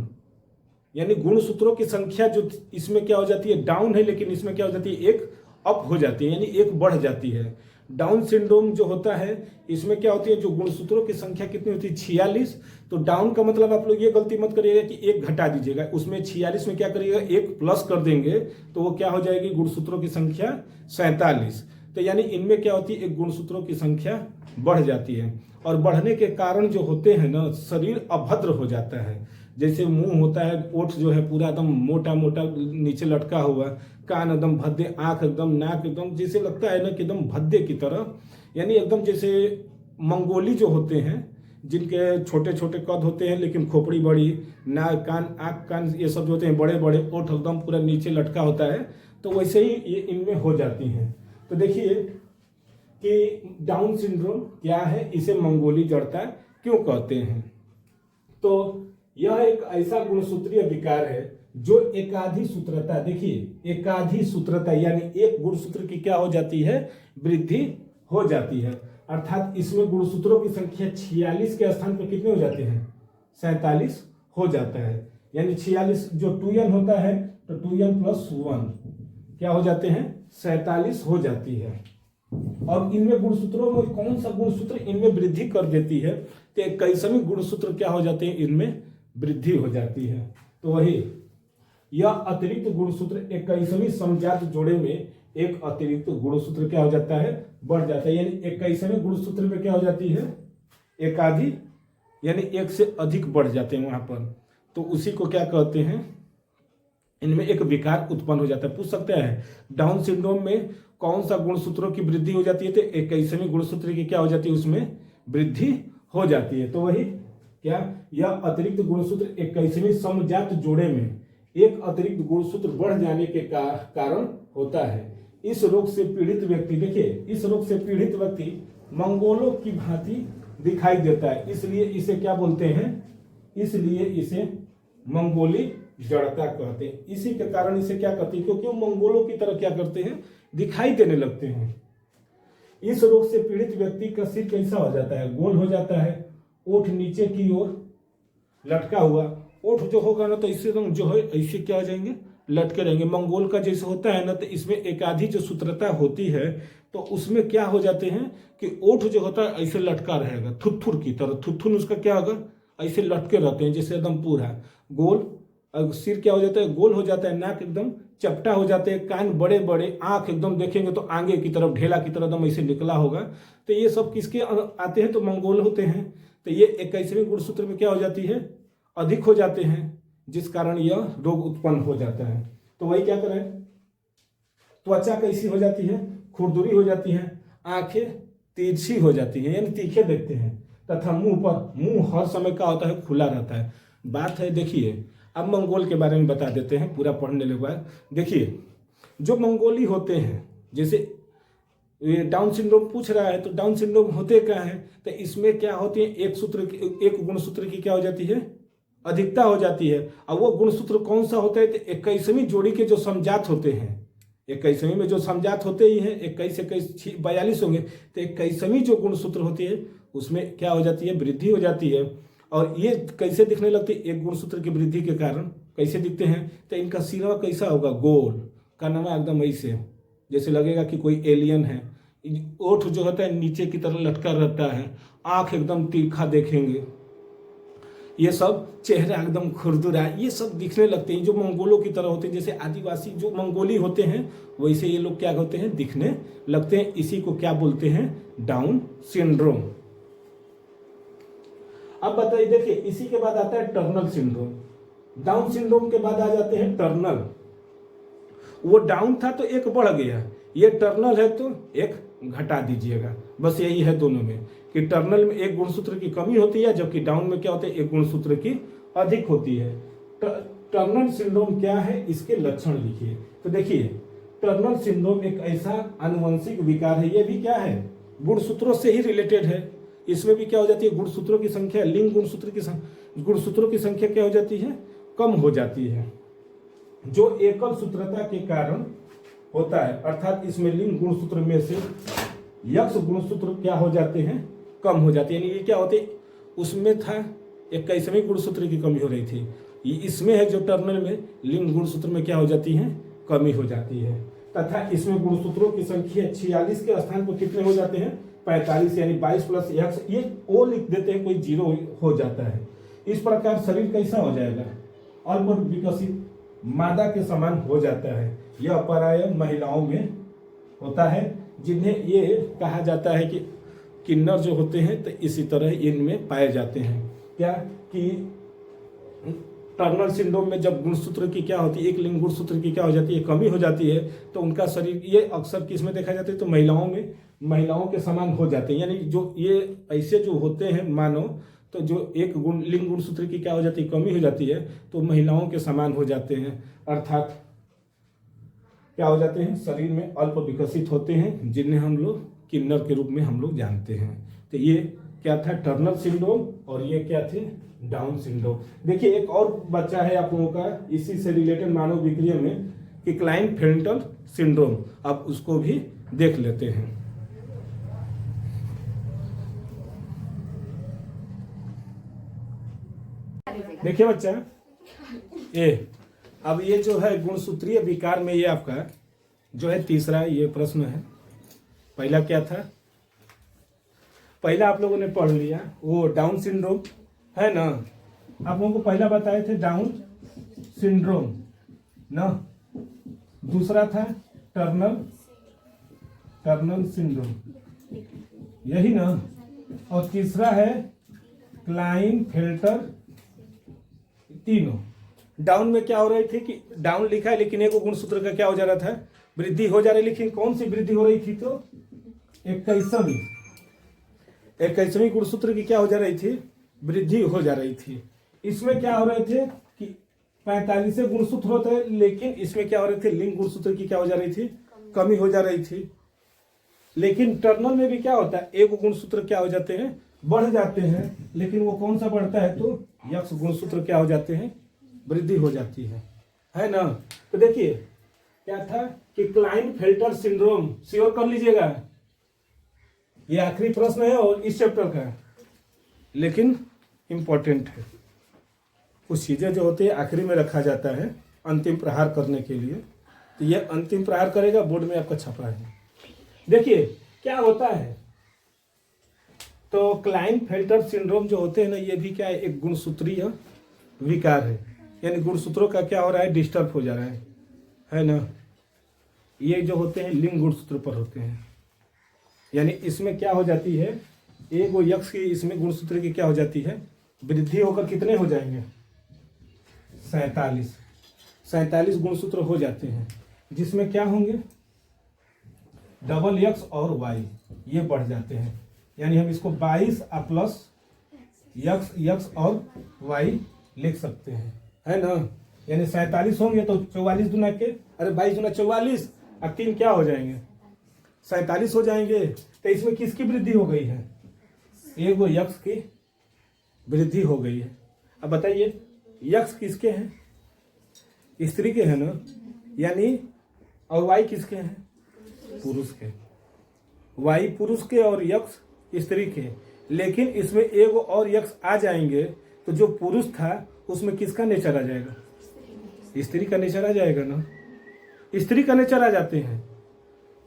यानी गुणसूत्रों की संख्या जो इसमें क्या हो जाती है, डाउन है, लेकिन इसमें क्या हो जाती है, एक अप हो जाती है, यानी एक बढ़ जाती है। डाउन सिंड्रोम जो होता है इसमें क्या होती है, जो गुणसूत्रों की संख्या कितनी होती है, 46। तो डाउन का मतलब आप लोग ये गलती मत करिएगा कि एक घटा दीजिएगा, उसमें 46 में क्या करिएगा, एक प्लस कर देंगे तो वो क्या हो जाएगी, गुणसूत्रों की संख्या 47। तो यानी इनमें क्या होती है, एक गुणसूत्रों की संख्या बढ़ जाती है, और बढ़ने के कारण जो होते हैं ना, शरीर अभद्र हो जाता है। जैसे मुंह होता है, ओठ जो है पूरा एकदम मोटा मोटा नीचे लटका हुआ, कान एकदम भद्दे, आंख एकदम, नाक एकदम, जैसे लगता है ना कि एकदम भद्दे की तरह, यानी एकदम जैसे मंगोली जो होते हैं, जिनके छोटे छोटे कद होते हैं लेकिन खोपड़ी बड़ी, नाक, कान, आंख, कान ये सब जो होते हैं बड़े बड़े, ओठ एकदम पूरा नीचे लटका होता है, तो वैसे ही ये इनमें हो जाती हैं। तो देखिए कि डाउन सिंड्रोम क्या है, इसे मंगोली जड़ता क्यों कहते हैं। तो यह एक ऐसा गुणसूत्रीय विकार है जो एकाधी सूत्रता, देखिए एकाधी सूत्रता, यानी एक गुणसूत्र की क्या हो जाती है, वृद्धि हो जाती है। अर्थात इसमें गुणसूत्रों की संख्या 46 के स्थान पर कितने हो जाते हैं, 47 हो जाता है। यानी 46 जो 2n होता है तो 2n + 1 क्या हो जाते हैं, 47 हो जाती है। और इनमें गुणसूत्रों में कौन सा गुणसूत्र इनमें वृद्धि कर देती है, तो 21वें गुणसूत्र क्या हो जाते हैं, इनमें वृद्धि हो जाती है। तो वही यह अतिरिक्त गुणसूत्र 21वीं समजात जोड़े में एक अतिरिक्त गुणसूत्र क्या हो जाता है, बढ़ जाता है। यानी 21वें गुणसूत्र में क्या हो जाती है, एकाधी, यानी एक से अधिक बढ़ जाते हैं वहां पर, तो उसी को क्या कहते हैं, इनमें एक विकार उत्पन्न हो जाता है। पूछ सकते हैं डाउन सिंड्रोम में कौन सा गुणसूत्रों की वृद्धि हो जाती है, तो 21वें गुणसूत्र की क्या हो जाती है, उसमें वृद्धि हो जाती है। तो वही क्या, यह अतिरिक्त गुणसूत्र 21वें समजात जोड़े में एक अतिरिक्त गुणसूत्र बढ़ जाने के कारण होता है। इस रोग से पीड़ित व्यक्ति, देखिए इस रोग से पीड़ित व्यक्ति मंगोलों की भांति दिखाई देता है, इसलिए इसे क्या बोलते हैं, इसलिए इसे मंगोली जड़ता कहते हैं। इसी के कारण इसे क्या कहते हैं, क्योंकि वो मंगोलों की तरह क्या करते हैं, दिखाई देने लगते हैं। इस रोग से पीड़ित व्यक्ति का सिर कैसा हो जाता है, गोल हो जाता है, ओठ नीचे की ओर लटका हुआ, ओठ जो होगा ना तो इससे जो है ऐसे क्या हो जाएंगे, लटके रहेंगे, मंगोल का जैसे होता है ना, तो इसमें एकाधी जो सूत्रता होती है तो उसमें क्या हो जाते हैं कि ओठ जो होता है ऐसे लटका रहेगा, थुथुर की तरह, थुथुन उसका क्या होगा, ऐसे लटके रहते हैं जैसे एकदम पूरा गोल। सिर क्या हो जाता है, गोल हो जाता है, नाक एकदम चपटा हो जाते हैं, कान बड़े बड़े, आंख एकदम देखेंगे तो आगे की तरफ ढेला की तरह एकदम ऐसे निकला होगा। तो ये सब किसके आते हैं, तो मंगोल होते हैं। तो ये 21वें गुणसूत्र में क्या हो जाती है, अधिक हो जाते हैं, जिस कारण यह रोग उत्पन्न हो जाता है। तो वही क्या करें, त्वचा कैसी हो जाती है, खुरदुरी हो जाती है, आंखें तिरछी हो जाती है, यानी तीखे देखते हैं, तथा मुंह हर समय क्या होता है, खुला रहता है। बात है, देखिए अब मंगोल के बारे में बता देते हैं पूरा पढ़ने के बाद। देखिए जो मंगोली होते हैं, जैसे ये डाउन सिंड्रोम पूछ रहा है, तो डाउन सिंड्रोम होते क्या है, तो इसमें क्या होती है, एक गुणसूत्र की क्या हो जाती है, अधिकता हो जाती है। और वो गुणसूत्र कौन सा होता है, तो 21वीं जोड़ी के जो समजात होते हैं, 21वीं में जो समजात होते ही हैं, 21 42 होंगे, तो 21वीं जो गुणसूत्र होती है उसमें क्या हो जाती है, वृद्धि हो जाती है। और ये कैसे दिखने लगती है, एक गुणसूत्र की वृद्धि के कारण कैसे दिखते हैं, तो इनका सिरवा कैसा होगा, गोल, कनवा एकदम ऐसे जैसे लगेगा कि कोई एलियन है, ओठ जो होता है नीचे की तरफ लटका रहता है, आंख एकदम तीखा देखेंगे, ये सब चेहरा एकदम खुरदुरा, ये सब दिखने लगते हैं, जो मंगोलों की तरह होते हैं, जैसे आदिवासी जो मंगोली होते हैं वैसे ये लोग क्या होते हैं, दिखने लगते हैं। इसी को क्या बोलते हैं, डाउन सिंड्रोम। अब बताइए, देखिए इसी के बाद आता है टर्नल सिंड्रोम। डाउन सिंड्रोम के बाद आ जाते हैं टर्नल। वो डाउन था तो एक बढ़ गया, ये टर्नल है तो एक घटा दीजिएगा, बस यही है दोनों में कि टर्नल में एक गुणसूत्र की कमी होती है, जबकि डाउन में क्या होता है, एक गुणसूत्र की अधिक होती है। टर्नल सिंड्रोम क्या है, इसके लक्षण लिखिए। तो देखिए टर्नल सिंड्रोम एक ऐसा आनुवंशिक विकार है, ये भी क्या है, गुणसूत्रों से ही रिलेटेड है। इसमें भी क्या हो जाती है, गुणसूत्रों की संख्या, लिंग गुणसूत्रों की संख्या क्या हो जाती है, कम हो जाती है, जो एकल सूत्रता के कारण होता है। अर्थात इसमें लिंग गुणसूत्र में से यक्ष गुणसूत्र क्या हो जाते हैं, कम हो जाते हैं। यानी ये क्या होते, उसमें था 21वें गुणसूत्र की कमी हो रही थी, इसमें है जो टर्नल में लिंग गुणसूत्र में क्या हो जाती है, कमी हो जाती है, तथा इसमें गुणसूत्रों की संख्या 46 के स्थान पर कितने हो जाते हैं, 45, यानी 22 प्लस x, ये ओ लिख देते हैं, कोई जीरो हो जाता है। इस प्रकार शरीर कैसा हो जाएगा, अल्प विकसित मादा के समान हो जाता है। यह प्राय महिलाओं में होता है, जिन्हें ये कहा जाता है कि किन्नर जो होते हैं तो इसी तरह इनमें पाए जाते हैं। क्या कि टर्नर सिंड्रोम में जब गुणसूत्र की क्या होती है, एक लिंग गुणसूत्र की क्या हो जाती है, कमी हो जाती है, तो उनका शरीर, ये अक्सर किस में देखा जाता है, तो महिलाओं में, महिलाओं के समान हो जाते हैं। यानी जो ये ऐसे जो होते हैं मानव, तो जो एक लिंग गुणसूत्र की क्या हो जाती है, कमी हो जाती है, तो महिलाओं के समान हो जाते हैं, अर्थात क्या हो जाते हैं, शरीर में अल्प विकसित होते हैं, जिन्हें हम लोग किन्नर के रूप में हम लोग जानते हैं। तो ये क्या था, टर्नर सिंड्रोम, और ये क्या थे, डाउन सिंड्रोम। देखिए एक और बच्चा है आप लोगों का इसी से रिलेटेड मानव विक्रिया में, कि क्लाइनफेल्टर सिंड्रोम, आप उसको भी देख लेते हैं। देखिए बच्चा, अब ये जो है गुणसूत्रीय विकार में, ये आपका जो है तीसरा ये प्रश्न है। पहला क्या था, पहला आप लोगों ने पढ़ लिया वो डाउन सिंड्रोम है ना, आप लोगों को पहला बताए थे डाउन सिंड्रोम ना, दूसरा था टर्नर सिंड्रोम, यही ना, और तीसरा है क्लाइनफेल्टर। तीनों डाउन में क्या हो रही थी कि डाउन लिखा है, लेकिन एक गुणसूत्र का क्या हो जा रहा था, वृद्धि हो जा रही, लेकिन कौन सी वृद्धि हो रही थी, तो 21वीं गुणसूत्र की क्या हो जा रही थी, वृद्धि हो जा रही थी। इसमें क्या हो रहे थे कि 45 गुणसूत्र होते हैं, लेकिन इसमें क्या हो रहे थे, लिंग गुणसूत्र की क्या हो जा रही थी, कमी हो जा रही थी। लेकिन टर्नल में भी क्या होता है, एक गुणसूत्र क्या हो जाते हैं, बढ़ जाते हैं, लेकिन वो कौन सा बढ़ता है, तो यक्ष गुणसूत्र क्या हो जाते हैं, वृद्धि हो जाती है ना। तो देखिए क्या था कि क्लाइनफेल्टर सिंड्रोम, श्योर कर लीजिएगा, ये आखिरी प्रश्न है और इस चैप्टर का, लेकिन इंपॉर्टेंट है। कुछ चीजें जो होती है आखिरी में रखा जाता है अंतिम प्रहार करने के लिए, तो ये अंतिम प्रहार करेगा, बोर्ड में आपका छपा है। देखिए क्या होता है, तो क्लाइनफेल्टर सिंड्रोम जो होते हैं ना, ये भी क्या है, एक गुणसूत्रीय विकार है, यानी गुणसूत्रों का क्या हो रहा है, डिस्टर्ब हो जा रहा है ना। ये जो होते हैं लिंग गुणसूत्र पर होते हैं, यानी इसमें क्या हो जाती है, एक वो यक्ष की इसमें गुणसूत्र की क्या हो जाती है, वृद्धि होकर कितने हो जाएंगे, 47 गुणसूत्र हो जाते हैं, जिसमें क्या होंगे, डबल यक्स और वाई ये बढ़ जाते हैं। यानी हम इसको 22 प्लस यक्स और वाई लिख सकते हैं, है ना। यानी 47 होंगे तो 44 दूना के, अरे 22 दूना 44 और 3 क्या हो जाएंगे, 47 हो जाएंगे। तो इसमें किसकी वृद्धि हो गई है, एक वो यक्ष की वृद्धि हो गई है। अब बताइए यक्ष किसके हैं, स्त्री के हैं ना, यानी और वाई किसके हैं, पुरुष के। वाई पुरुष के और यक्ष स्त्री के, लेकिन इसमें एक और यक्ष आ जाएंगे तो जो पुरुष था उसमें किसका नेचर आ जाएगा, स्त्री का नेचर आ जाएगा ना, स्त्री का नेचर आ जाते हैं,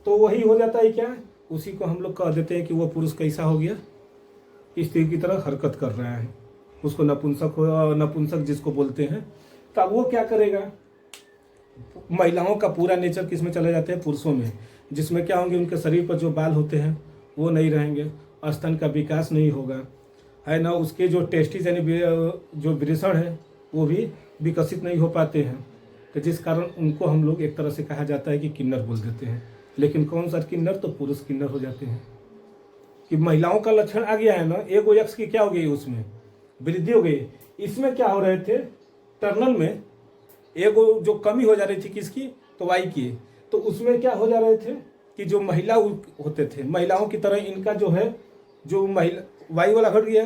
तो वही हो जाता है क्या, उसी को हम लोग कह देते हैं कि वो पुरुष कैसा हो गया, स्त्री की तरह हरकत कर रहा है, उसको नपुंसक जिसको बोलते हैं। तब वो क्या करेगा, महिलाओं का पूरा नेचर किस में चला जाता है, पुरुषों में, जिसमें क्या होंगे, उनके शरीर पर जो बाल होते हैं वो नहीं रहेंगे, स्तन का विकास नहीं होगा, है ना, उसके जो टेस्टिस यानी जो वृषण है वो भी विकसित नहीं हो पाते हैं, तो जिस कारण उनको हम लोग एक तरह से कहा जाता है कि किन्नर बोल देते हैं। लेकिन कौन सा किन्नर, तो पुरुष किन्नर हो जाते हैं, कि महिलाओं का लक्षण आ गया है ना, एक यक्ष की क्या हो गई, उसमें वृद्धि हो गई। इसमें क्या हो रहे थे, टर्नल में एक जो कमी हो जा रही थी किसकी, तो वाई की, तो उसमें क्या हो जा रहे थे कि जो महिला होते थे, महिलाओं की तरह इनका जो है, जो महिला वाई वाला घट गया,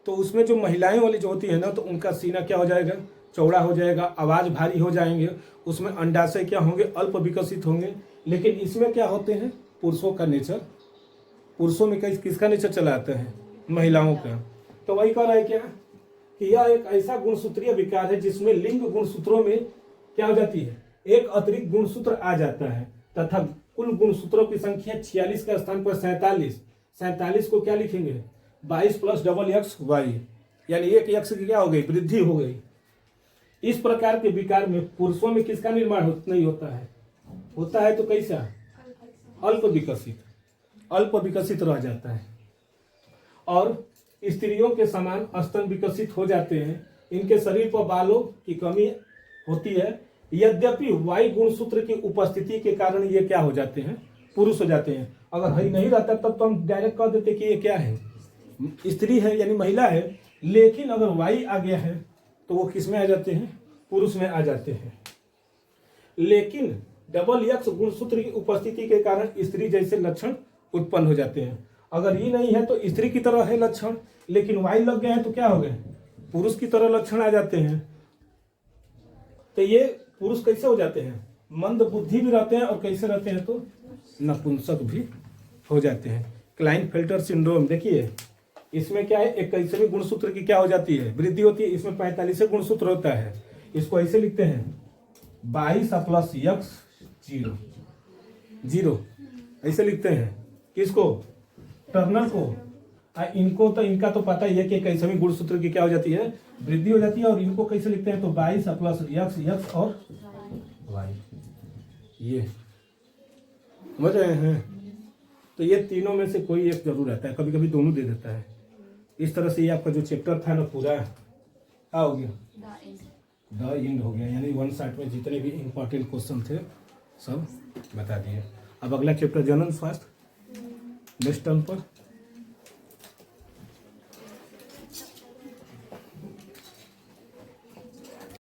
तो उसमें जो महिलाएं वाली जो होती है ना, तो उनका सीना क्या हो जाएगा, चौड़ा हो जाएगा, आवाज भारी हो जाएंगे, उसमें अंडाशय क्या होंगे, अल्प विकसित होंगे। लेकिन इसमें क्या होते हैं, पुरुषों का नेचर, पुरुषों में किसका नेचर चला आता है, महिलाओं का। तो वही कह रहा है क्या कि यह एक ऐसा गुणसूत्रीय विकार है जिसमें लिंग गुणसूत्रों में क्या हो जाती है, एक अतिरिक्त गुणसूत्र आ जाता है तथा कुल गुणसूत्रों की संख्या 46 के स्थान पर 47 को क्या लिखेंगे, 22 प्लस डबल एक्स वाई, यानी एक एक्स की क्या हो गई, वृद्धि हो गई। इस प्रकार के विकार में पुरुषों में किसका निर्माण नहीं होता है, होता है तो कैसा, अल्प विकसित रह जाता है। और स्त्रियों के समान स्तन विकसित हो जाते हैं। इनके शरीर पर बालों की कमी होती है, यद्यपि वाई गुणसूत्र की उपस्थिति के कारण ये क्या हो जाते हैं, पुरुष हो जाते हैं। अगर हई नहीं रहता तब तो हम डायरेक्ट कह देते कि ये क्या है, स्त्री है यानी महिला है। लेकिन अगर वाई आ गया है तो वो किस में आ जाते हैं, पुरुष में आ जाते हैं। लेकिन डबल एक्स गुणसूत्र की उपस्थिति के कारण स्त्री जैसे लक्षण उत्पन्न हो जाते हैं। अगर ये नहीं है तो स्त्री की तरह है लक्षण, लेकिन वाई लग गए हैं तो क्या हो गए, पुरुष की तरह लक्षण आ जाते हैं। तो ये पुरुष कैसे हो जाते हैं, मंद बुद्धि भी रहते हैं और कैसे रहते हैं तो नपुंसक भी हो जाते हैं। क्लाइनफेल्टर सिंड्रोम देखिए, इसमें क्या है, 21वें गुणसूत्र की क्या हो जाती है, वृद्धि होती है। इसमें 45वें गुणसूत्र होता है। इसको ऐसे लिखते हैं 22 प्लस एक्स 0 ऐसे लिखते हैं। किसको, टर्नर को। इनको तो इनका तो पता ही है कि 21वें गुणसूत्र की क्या हो जाती है, वृद्धि हो जाती है। और इनको कैसे लिखते हैं तो 22 प्लस एक्स और वाई, ये समझ रहे हैं। तो ये तीनों में से कोई एक जरूर रहता है, कभी कभी दोनों दे देता है। इस तरह से ये आपका जो चैप्टर था ना पूरा क्या हो गया, द एंड हो गया। यानी 1 शॉट में जितने भी इंपॉर्टेंट क्वेश्चन थे सब बता दिए। अब अगला चैप्टर जनन स्वास्थ्य नेक्स्ट टर्म पर